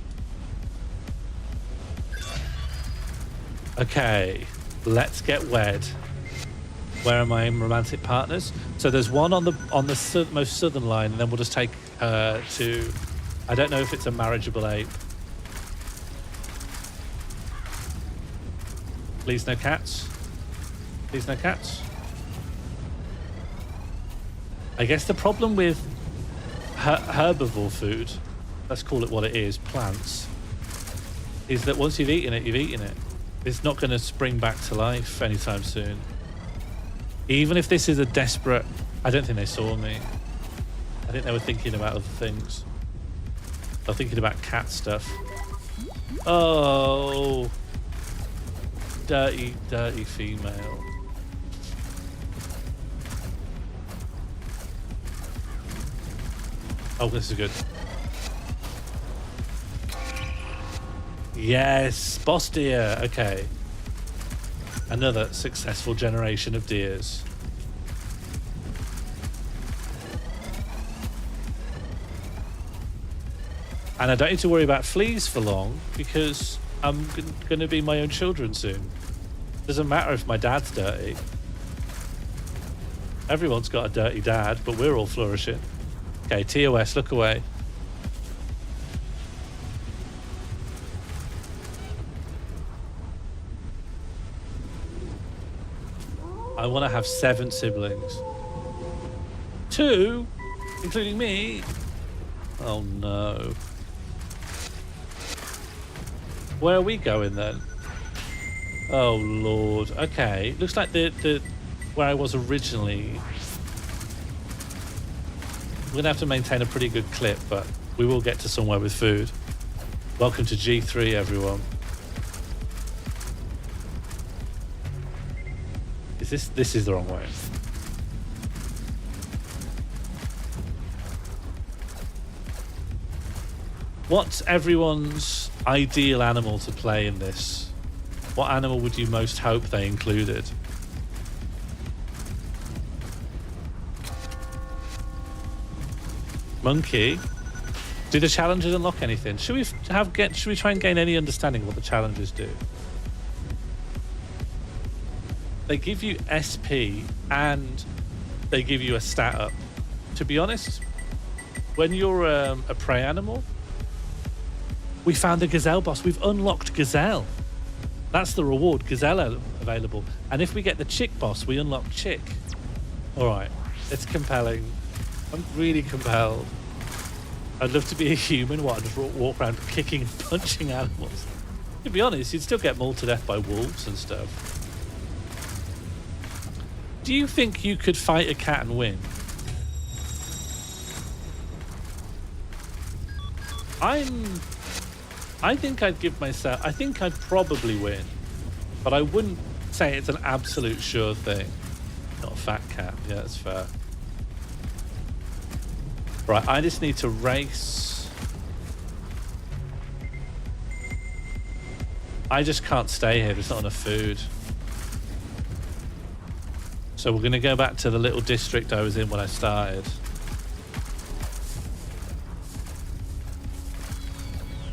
Okay, let's get wed. Where are my romantic partners? So there's one on the most southern line, and then we'll just take her to... I don't know if it's a marriageable ape. Please no cats. Please no cats. I guess the problem with herbivore food, let's call it what it is, plants, is that once you've eaten it, you've eaten it. It's not going to spring back to life anytime soon. Even if this is a desperate... I don't think they saw me. I think they were thinking about other things. They're thinking about cat stuff. Oh. Dirty, dirty female. Oh, this is good. Yes, boss deer. Okay. Another successful generation of deers. And I don't need to worry about fleas for long because I'm going to be my own children soon. Doesn't matter if my dad's dirty. Everyone's got a dirty dad, but we're all flourishing. Okay, TOS, look away. I want to have 7 siblings. 2, including me. Oh no. Where are we going then? Oh Lord. Okay, looks like the where I was originally. We're gonna have to maintain a pretty good clip, but we will get to somewhere with food. Welcome to G3, everyone. This is the wrong way. What's everyone's ideal animal to play in this? What animal would you most hope they included? Monkey. Do the challenges unlock anything? Should we try and gain any understanding of what the challenges do? They give you SP and they give you a stat up. To be honest, when you're a prey animal, we found the gazelle boss. We've unlocked gazelle. That's the reward, gazelle available. And if we get the chick boss, we unlock chick. All right, it's compelling. I'm really compelled. I'd love to be a human. What? Just walk around kicking and punching animals. To be honest, you'd still get mauled to death by wolves and stuff. Do you think you could fight a cat and win? I think I'd give myself... I think I'd probably win. But I wouldn't say it's an absolute sure thing. Not a fat cat. Yeah, that's fair. Right, I just need to race. I just can't stay here. There's not enough food. So we're going to go back to the little district I was in when I started.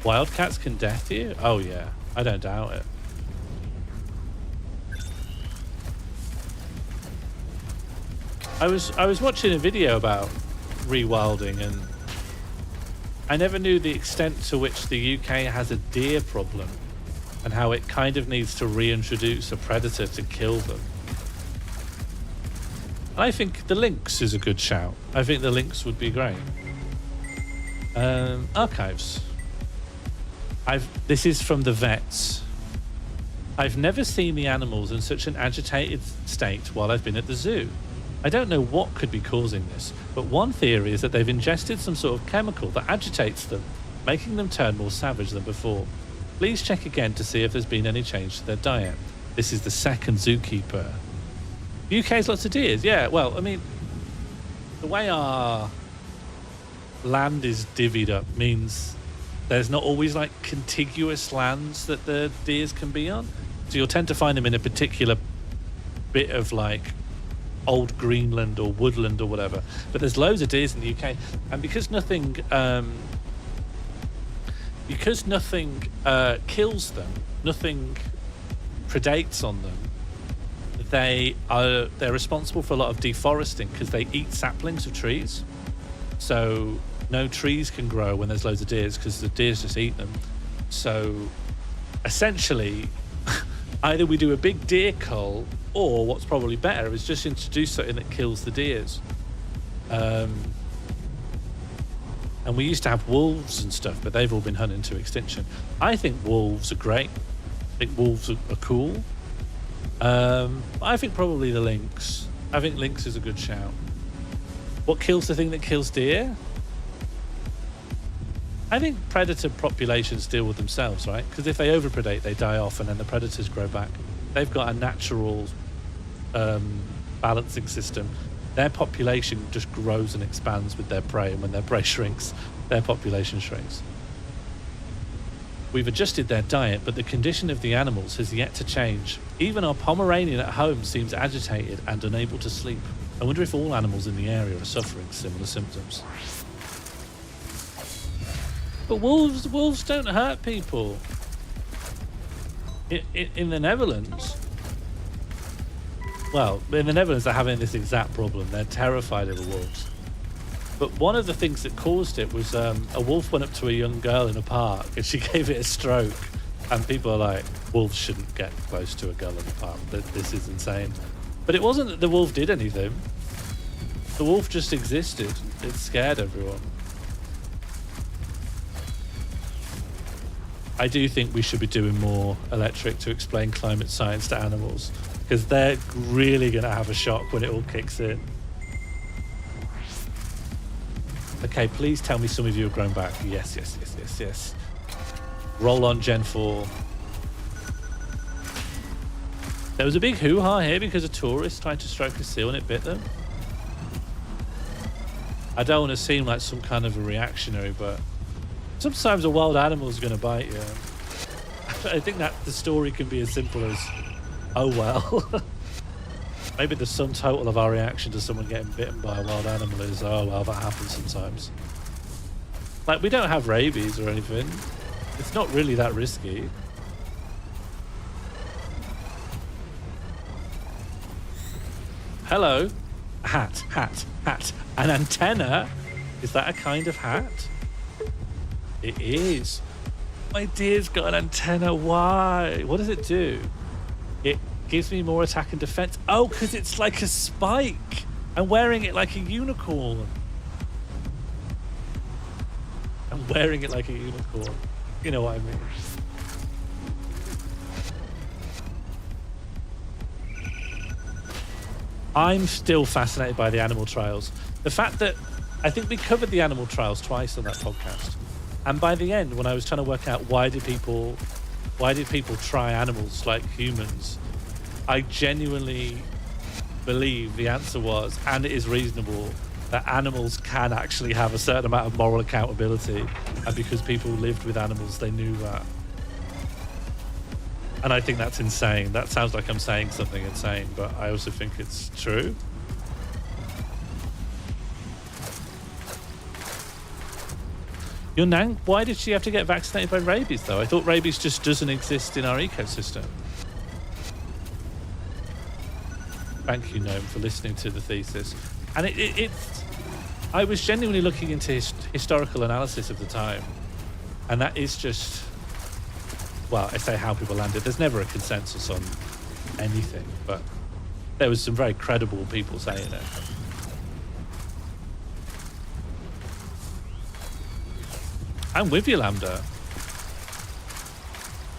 Wildcats can death you? Oh yeah, I don't doubt it. I was watching a video about rewilding, and I never knew the extent to which the UK has a deer problem and how it kind of needs to reintroduce a predator to kill them. And I think the lynx is a good shout. I think the lynx would be great. Archives. This is from the vets. I've never seen the animals in such an agitated state while I've been at the zoo. I don't know what could be causing this, but one theory is that they've ingested some sort of chemical that agitates them, making them turn more savage than before. Please check again to see if there's been any change to their diet. This is the second zookeeper. UK's lots of deers. Yeah, well, I mean, the way our land is divvied up means there's not always like contiguous lands that the deers can be on. So you'll tend to find them in a particular bit of like old Greenland or woodland or whatever. But there's loads of deers in the UK, and because nothing kills them, nothing predates on them, they're responsible for a lot of deforesting because they eat saplings of trees. So no trees can grow when there's loads of deers because the deers just eat them. So essentially, either we do a big deer cull, or what's probably better is just introduce something that kills the deers. And we used to have wolves and stuff, but they've all been hunted into extinction. I think wolves are great. I think wolves are cool. I think probably the lynx. I think lynx is a good shout. What kills the thing that kills deer? I think predator populations deal with themselves, right? Because if they overpredate, they die off, and then the predators grow back. They've got a natural balancing system. Their population just grows and expands with their prey, and when their prey shrinks, their population shrinks. We've adjusted their diet, but the condition of the animals has yet to change. Even our Pomeranian at home seems agitated and unable to sleep. I wonder if all animals in the area are suffering similar symptoms. But wolves don't hurt people. In the Netherlands, well, in the Netherlands they're having this exact problem. They're terrified of the wolves. But one of the things that caused it was a wolf went up to a young girl in a park and she gave it a stroke. And people are like, wolves shouldn't get close to a girl in the park. This is insane. But it wasn't that the wolf did anything. The wolf just existed. It scared everyone. I do think we should be doing more electric to explain climate science to animals, because they're really going to have a shock when it all kicks in. Okay, please tell me some of you have grown back. Yes. Roll on Gen 4. There was a big hoo-ha here because a tourist tried to stroke a seal and it bit them. I don't want to seem like some kind of a reactionary, but sometimes a wild animal is going to bite you. I think that the story can be as simple as, oh well. Maybe the sum total of our reaction to someone getting bitten by a wild animal is, oh well, that happens sometimes. Like, we don't have rabies or anything. It's not really that risky. Hello. Hat. An antenna? Is that a kind of hat? It is. My deer's got an antenna. Why? What does it do? It gives me more attack and defense. Oh, because it's like a spike. I'm wearing it like a unicorn. You know what I mean. I'm still fascinated by the animal trials. The fact that I think we covered the animal trials twice on that podcast. And by the end, when I was trying to work out why did people try animals like humans, I genuinely believe the answer was, and it is reasonable, that animals can actually have a certain amount of moral accountability. And because people lived with animals, they knew that. And I think that's insane. That sounds like I'm saying something insane, but I also think it's true. Your Nan, why did she have to get vaccinated by rabies, though? I thought rabies just doesn't exist in our ecosystem. Thank you, Gnome, for listening to the thesis. And I was genuinely looking into historical analysis of the time. And that is just, well, I say how people landed. There's never a consensus on anything, but there was some very credible people saying it. I'm with you, Lambda.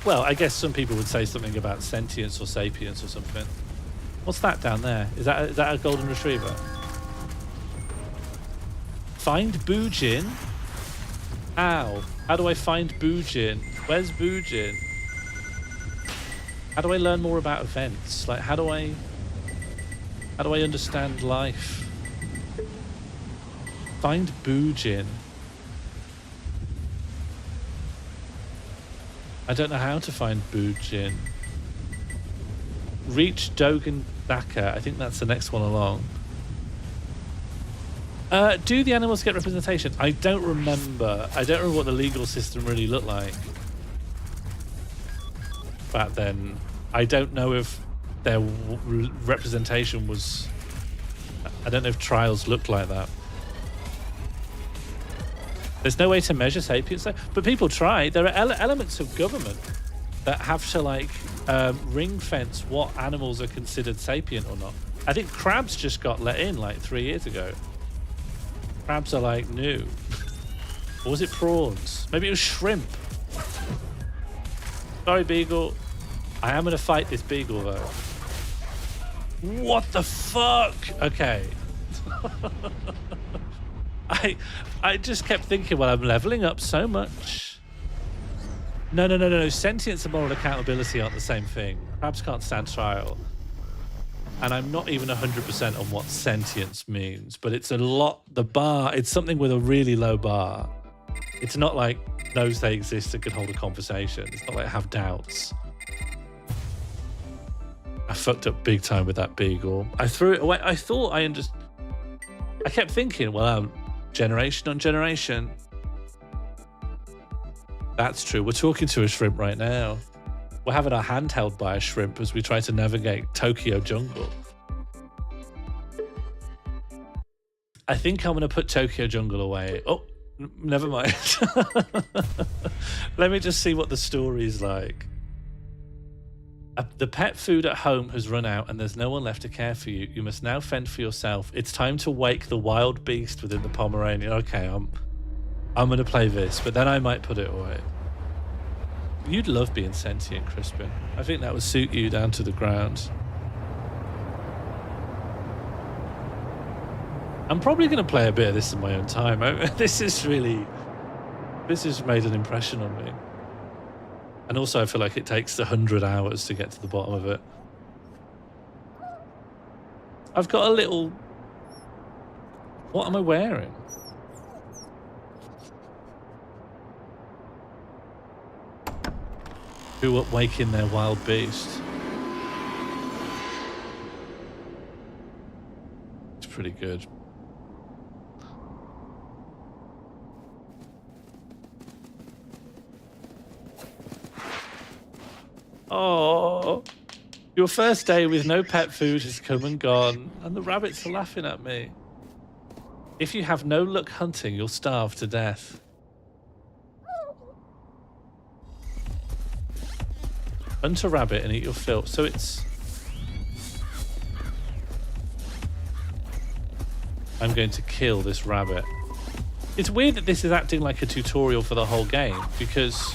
Well, I guess some people would say something about sentience or sapience or something. What's that down there? Is that a golden retriever? Find Boojin? Ow. How do I find Boojin? Where's Boojin? How do I learn more about events? Like, how do I understand life? Find Boojin. I don't know how to find Boojin. Reach Dogen Daka. I think that's the next one along. Do the animals get representation? I don't remember. I don't remember what the legal system really looked like back then. I don't know if their representation was... I don't know if trials looked like that. There's no way to measure sapience, but people try. There are elements of government that have to like ring fence what animals are considered sapient or not. I think crabs just got let in like 3 years ago. Crabs are like new. Or was it prawns? Maybe it was shrimp. Sorry, beagle. I am gonna fight this beagle though. What the fuck? Okay. I just kept thinking, well, I'm leveling up so much. No. Sentience and moral accountability aren't the same thing. Crabs can't stand trial. And I'm not even 100% on what sentience means, but it's a lot, the bar, it's something with a really low bar. It's not like knows they exist and can hold a conversation. It's not like have doubts. I fucked up big time with that beagle. I threw it away. I thought I kept thinking, well, generation on generation. That's true. We're talking to a shrimp right now. We're having our hand held by a shrimp as we try to navigate Tokyo jungle. I think I'm going to put Tokyo jungle away. Oh, never mind. Let me just see what the story's like. The pet food at home has run out and there's no one left to care for you. You must now fend for yourself. It's time to wake the wild beast within the Pomeranian. Okay, I'm going to play this, but then I might put it away. You'd love being sentient, Crispin. I think that would suit you down to the ground. I'm probably going to play a bit of this in my own time. This has made an impression on me. And also I feel like it takes 100 hours to get to the bottom of it. I've got a little... What am I wearing? Who awaken their wild beast? It's pretty good. Oh, your first day with no pet food has come and gone, and the rabbits are laughing at me. If you have no luck hunting, you'll starve to death. Hunt a rabbit and eat your fill. So it's... I'm going to kill this rabbit. It's weird that this is acting like a tutorial for the whole game, because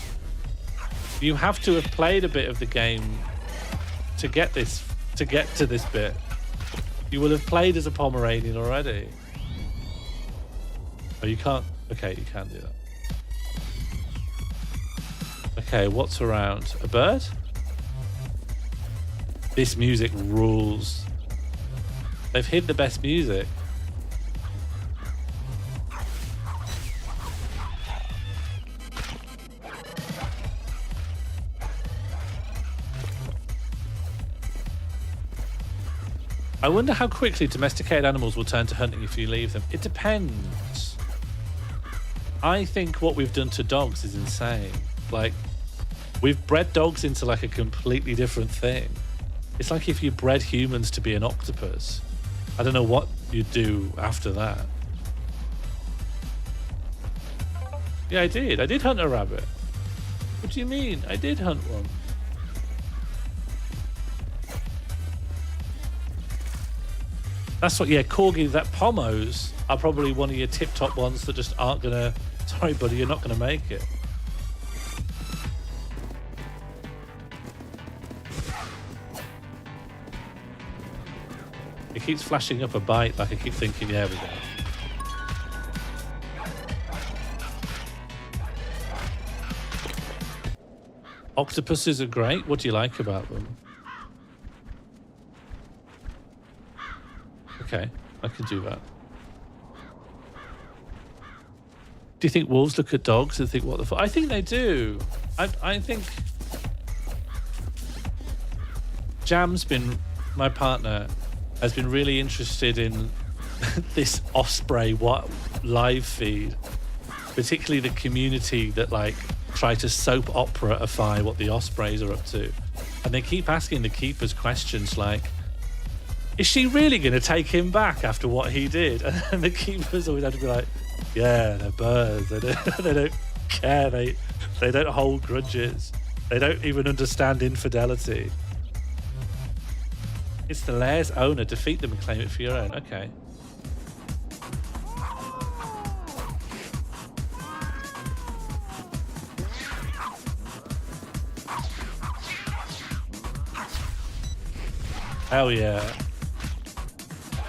you have to have played a bit of the game to get to this bit. You will have played as a Pomeranian already. Oh, you can't... Okay, you can do that. Okay, what's around? A bird? This music rules. They've hid the best music. I wonder how quickly domesticated animals will turn to hunting if you leave them. It depends. I think what we've done to dogs is insane. Like, we've bred dogs into like a completely different thing. It's like if you bred humans to be an octopus. I don't know what you'd do after that. Yeah, I did. I did hunt a rabbit. What do you mean? I did hunt one. That's what, yeah, corgi, that pommos are probably one of your tip-top ones that just aren't gonna... Sorry, buddy, you're not gonna make it. It keeps flashing up a bite, like I keep thinking, yeah, we go. Octopuses are great. What do you like about them? Okay, I can do that. Do you think wolves look at dogs and think, what the fuck? I think they do. I think Jam's been, my partner, has been really interested in this Osprey live feed, particularly the community that like try to soap opera-ify what the Ospreys are up to. And they keep asking the keepers questions like, is she really going to take him back after what he did? And the keepers always have to be like, yeah, they're birds. They don't care. They don't hold grudges. They don't even understand infidelity. It's the lair's owner. Defeat them and claim it for your own. Okay. Hell yeah.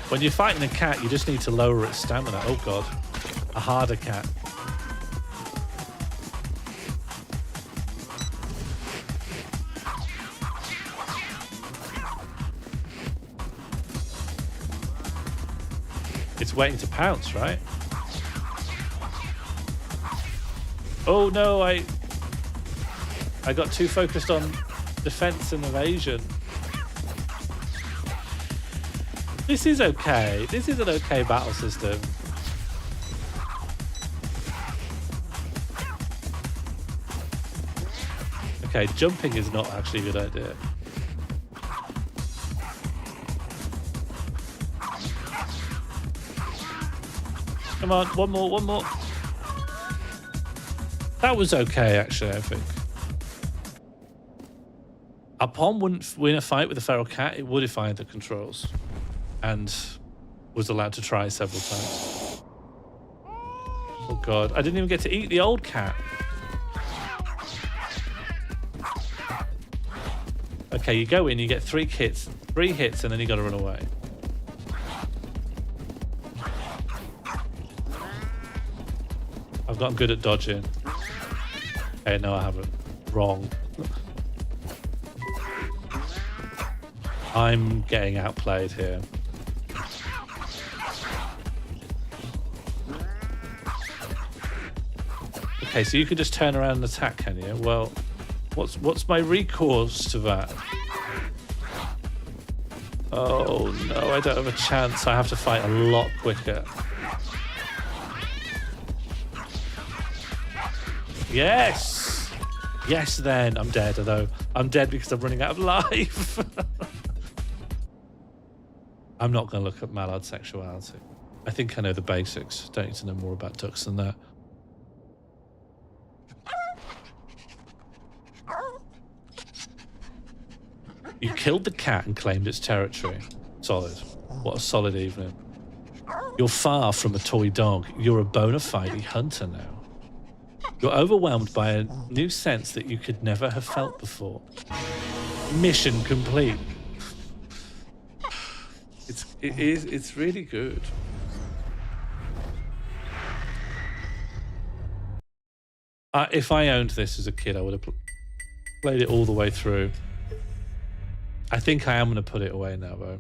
When you're fighting a cat, you just need to lower its stamina. Oh god. A harder cat. It's waiting to pounce, right? Oh no, I got too focused on defense and evasion. This is okay. This is an okay battle system. Okay, jumping is not actually a good idea. Come on, one more. That was okay, actually, I think. A Pom wouldn't win a fight with a feral cat. It would if I had the controls and was allowed to try several times. Oh god, I didn't even get to eat the old cat. Okay, you go in, you get 3 hits, and then you gotta run away. I've gotten good at dodging. Okay, no, I haven't. Wrong. I'm getting outplayed here. Okay, so you can just turn around and attack, can you? Well, what's my recourse to that? Oh no, I don't have a chance. I have to fight a lot quicker. Yes! Yes then, I'm dead, although I'm dead because I'm running out of life. I'm not going to look at mallard sexuality. I think I know the basics. Don't need to know more about ducks than that. You killed the cat and claimed its territory. Solid. What a solid evening. You're far from a toy dog. You're a bona fide hunter now. You're overwhelmed by a new sense that you could never have felt before. Mission complete. It's really good. If I owned this as a kid, I would have played it all the way through. I think I am going to put it away now, though.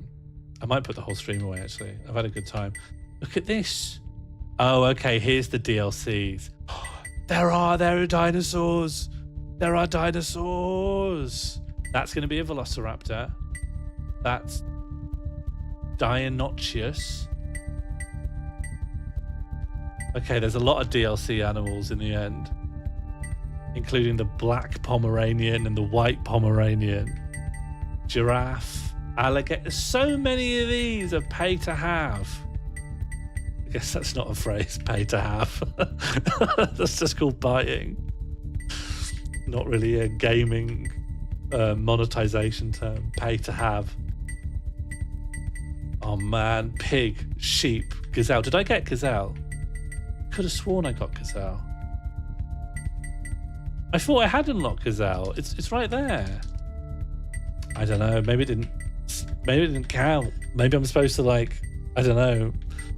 I might put the whole stream away, actually. I've had a good time. Look at this. Oh, okay, here's the DLCs. There are dinosaurs. There are dinosaurs. That's going to be a Velociraptor. That's Deinonychus. Okay, there's a lot of DLC animals in the end, including the black Pomeranian and the white Pomeranian. Giraffe, alligator. So many of these are pay to have. I guess that's not a phrase, pay to have. That's just called biting. Not really a gaming monetization term. Pay to have. Oh man, pig, sheep, gazelle. Did I get gazelle? Could have sworn I got gazelle. I thought I had unlocked gazelle. It's right there. I don't know. Maybe it didn't Maybe it didn't count. Maybe I'm supposed to like, I don't know.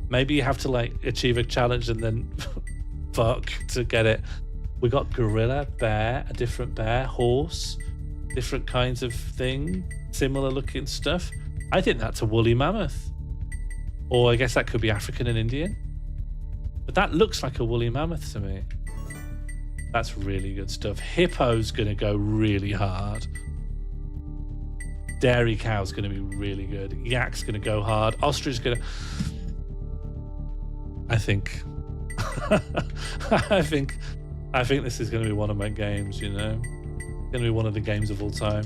Maybe you have to like achieve a challenge and then fuck to get it. We got gorilla, bear, a different bear, horse, different kinds of thing, similar looking stuff. I think that's a woolly mammoth. Or I guess that could be African and Indian. But that looks like a woolly mammoth to me. That's really good stuff. Hippo's going to go really hard. Dairy cow's going to be really good. Yak's going to go hard. Ostrich going to... I think this is going to be one of my games, you know? Going to be one of the games of all time.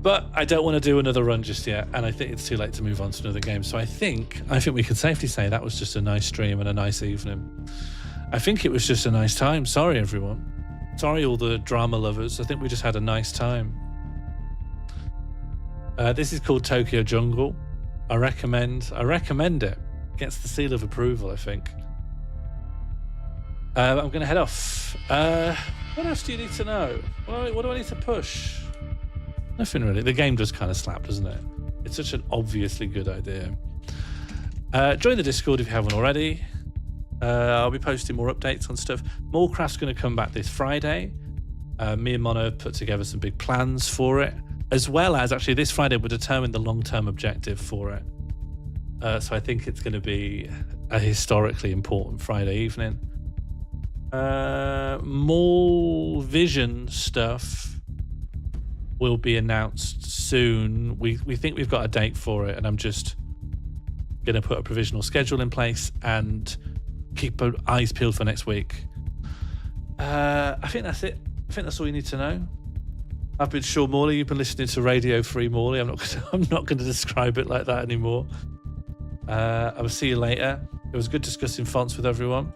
But I don't want to do another run just yet, and I think it's too late to move on to another game. So I think we can safely say that was just a nice stream and a nice evening. I think it was just a nice time. Sorry, everyone. Sorry, all the drama lovers. I think we just had a nice time. This is called Tokyo Jungle. I recommend it. Gets the seal of approval, I think. I'm going to head off. What else do you need to know? What do I need to push? Nothing really. The game does kind of slap, doesn't it? It's such an obviously good idea. Join the Discord if you haven't already. I'll be posting more updates on stuff. Morecraft's going to come back this Friday. Me and Mono have put together some big plans for it, as well as actually this Friday we'll determine the long-term objective for it. So I think it's going to be a historically important Friday evening. More Vision stuff will be announced soon. We think we've got a date for it, and I'm just going to put a provisional schedule in place and keep eyes peeled for next week. I think that's it. I think that's all you need to know. I've been Sean Morley. You've been listening to Radio Free Morley. I'm not going to describe it like that anymore. I will see you later. It was good discussing fonts with everyone.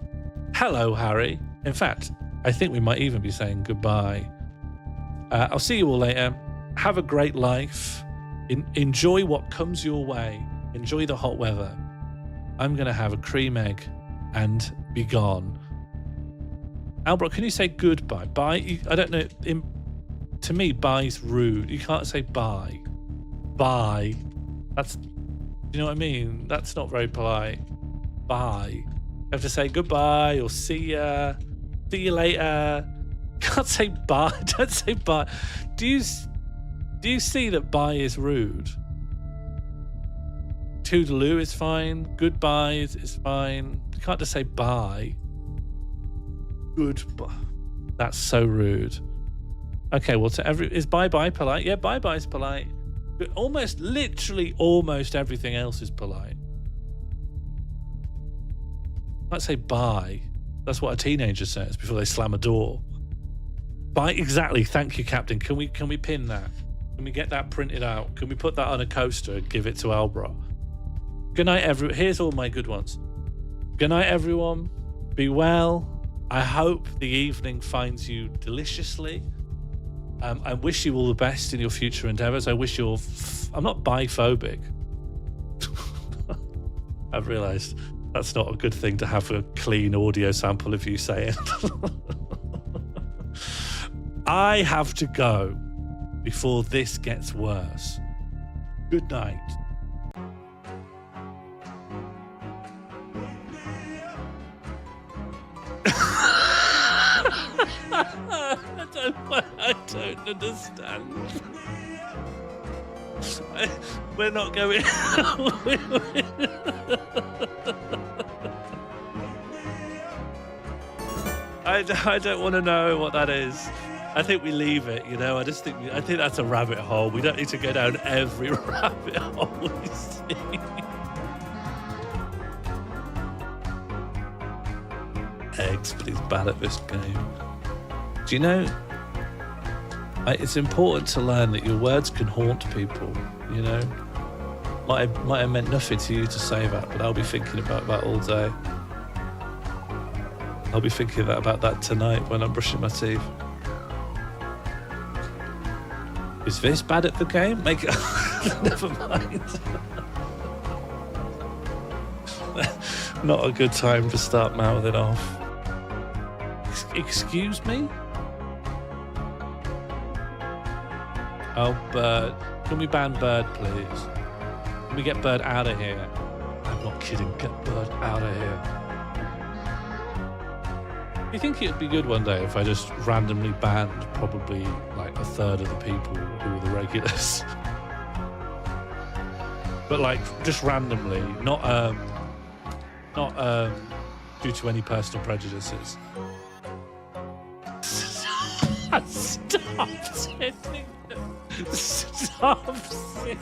Hello, Harry. In fact, I think we might even be saying goodbye. I'll see you all later. Have a great life. Enjoy what comes your way. Enjoy the hot weather. I'm going to have a cream egg and be gone. Albert, can you say goodbye? Bye? I don't know. To me, bye's rude. You can't say bye. Bye. That's... You know what I mean? That's not very polite. Bye. You have to say goodbye or see ya. See you later. Can't say bye. Don't say bye. Do you see that bye is rude? Toodaloo is fine. Goodbye is fine. You can't just say bye. Goodbye. That's so rude. Okay, well, is bye-bye polite? Yeah, bye-bye is polite. But literally almost everything else is polite. Let's say bye. That's what a teenager says before they slam a door. Bye, exactly. Thank you, Captain. Can we pin that? Can we get that printed out? Can we put that on a coaster and give it to Albro? Good night, everyone. Here's all my good ones. Good night, everyone. Be well. I hope the evening finds you deliciously. I wish you all the best in your future endeavors. I wish you're... I'm not biphobic. I've realized that's not a good thing to have a clean audio sample of you saying. I have to go before this gets worse. Good night. I don't understand. We're not going. I don't want to know what that is. I think we leave it, you know. I think that's a rabbit hole. We don't need to go down every rabbit hole we see. Eggs, but he's bad at this game. Do you know, it's important to learn that your words can haunt people, you know? Might have meant nothing to you to say that, but I'll be thinking about that all day. I'll be thinking about that tonight when I'm brushing my teeth. Is this bad at the game? Make it... Never mind. Not a good time to start mouthing off. Excuse me? Oh, Bird. Can we ban Bird, please? Can we get Bird out of here? I'm not kidding. Get Bird out of here. Do you think it'd be good one day if I just randomly banned probably like a third of the people who were the regulars? But like just randomly, not due to any personal prejudices. Stop sitting. Stop sitting.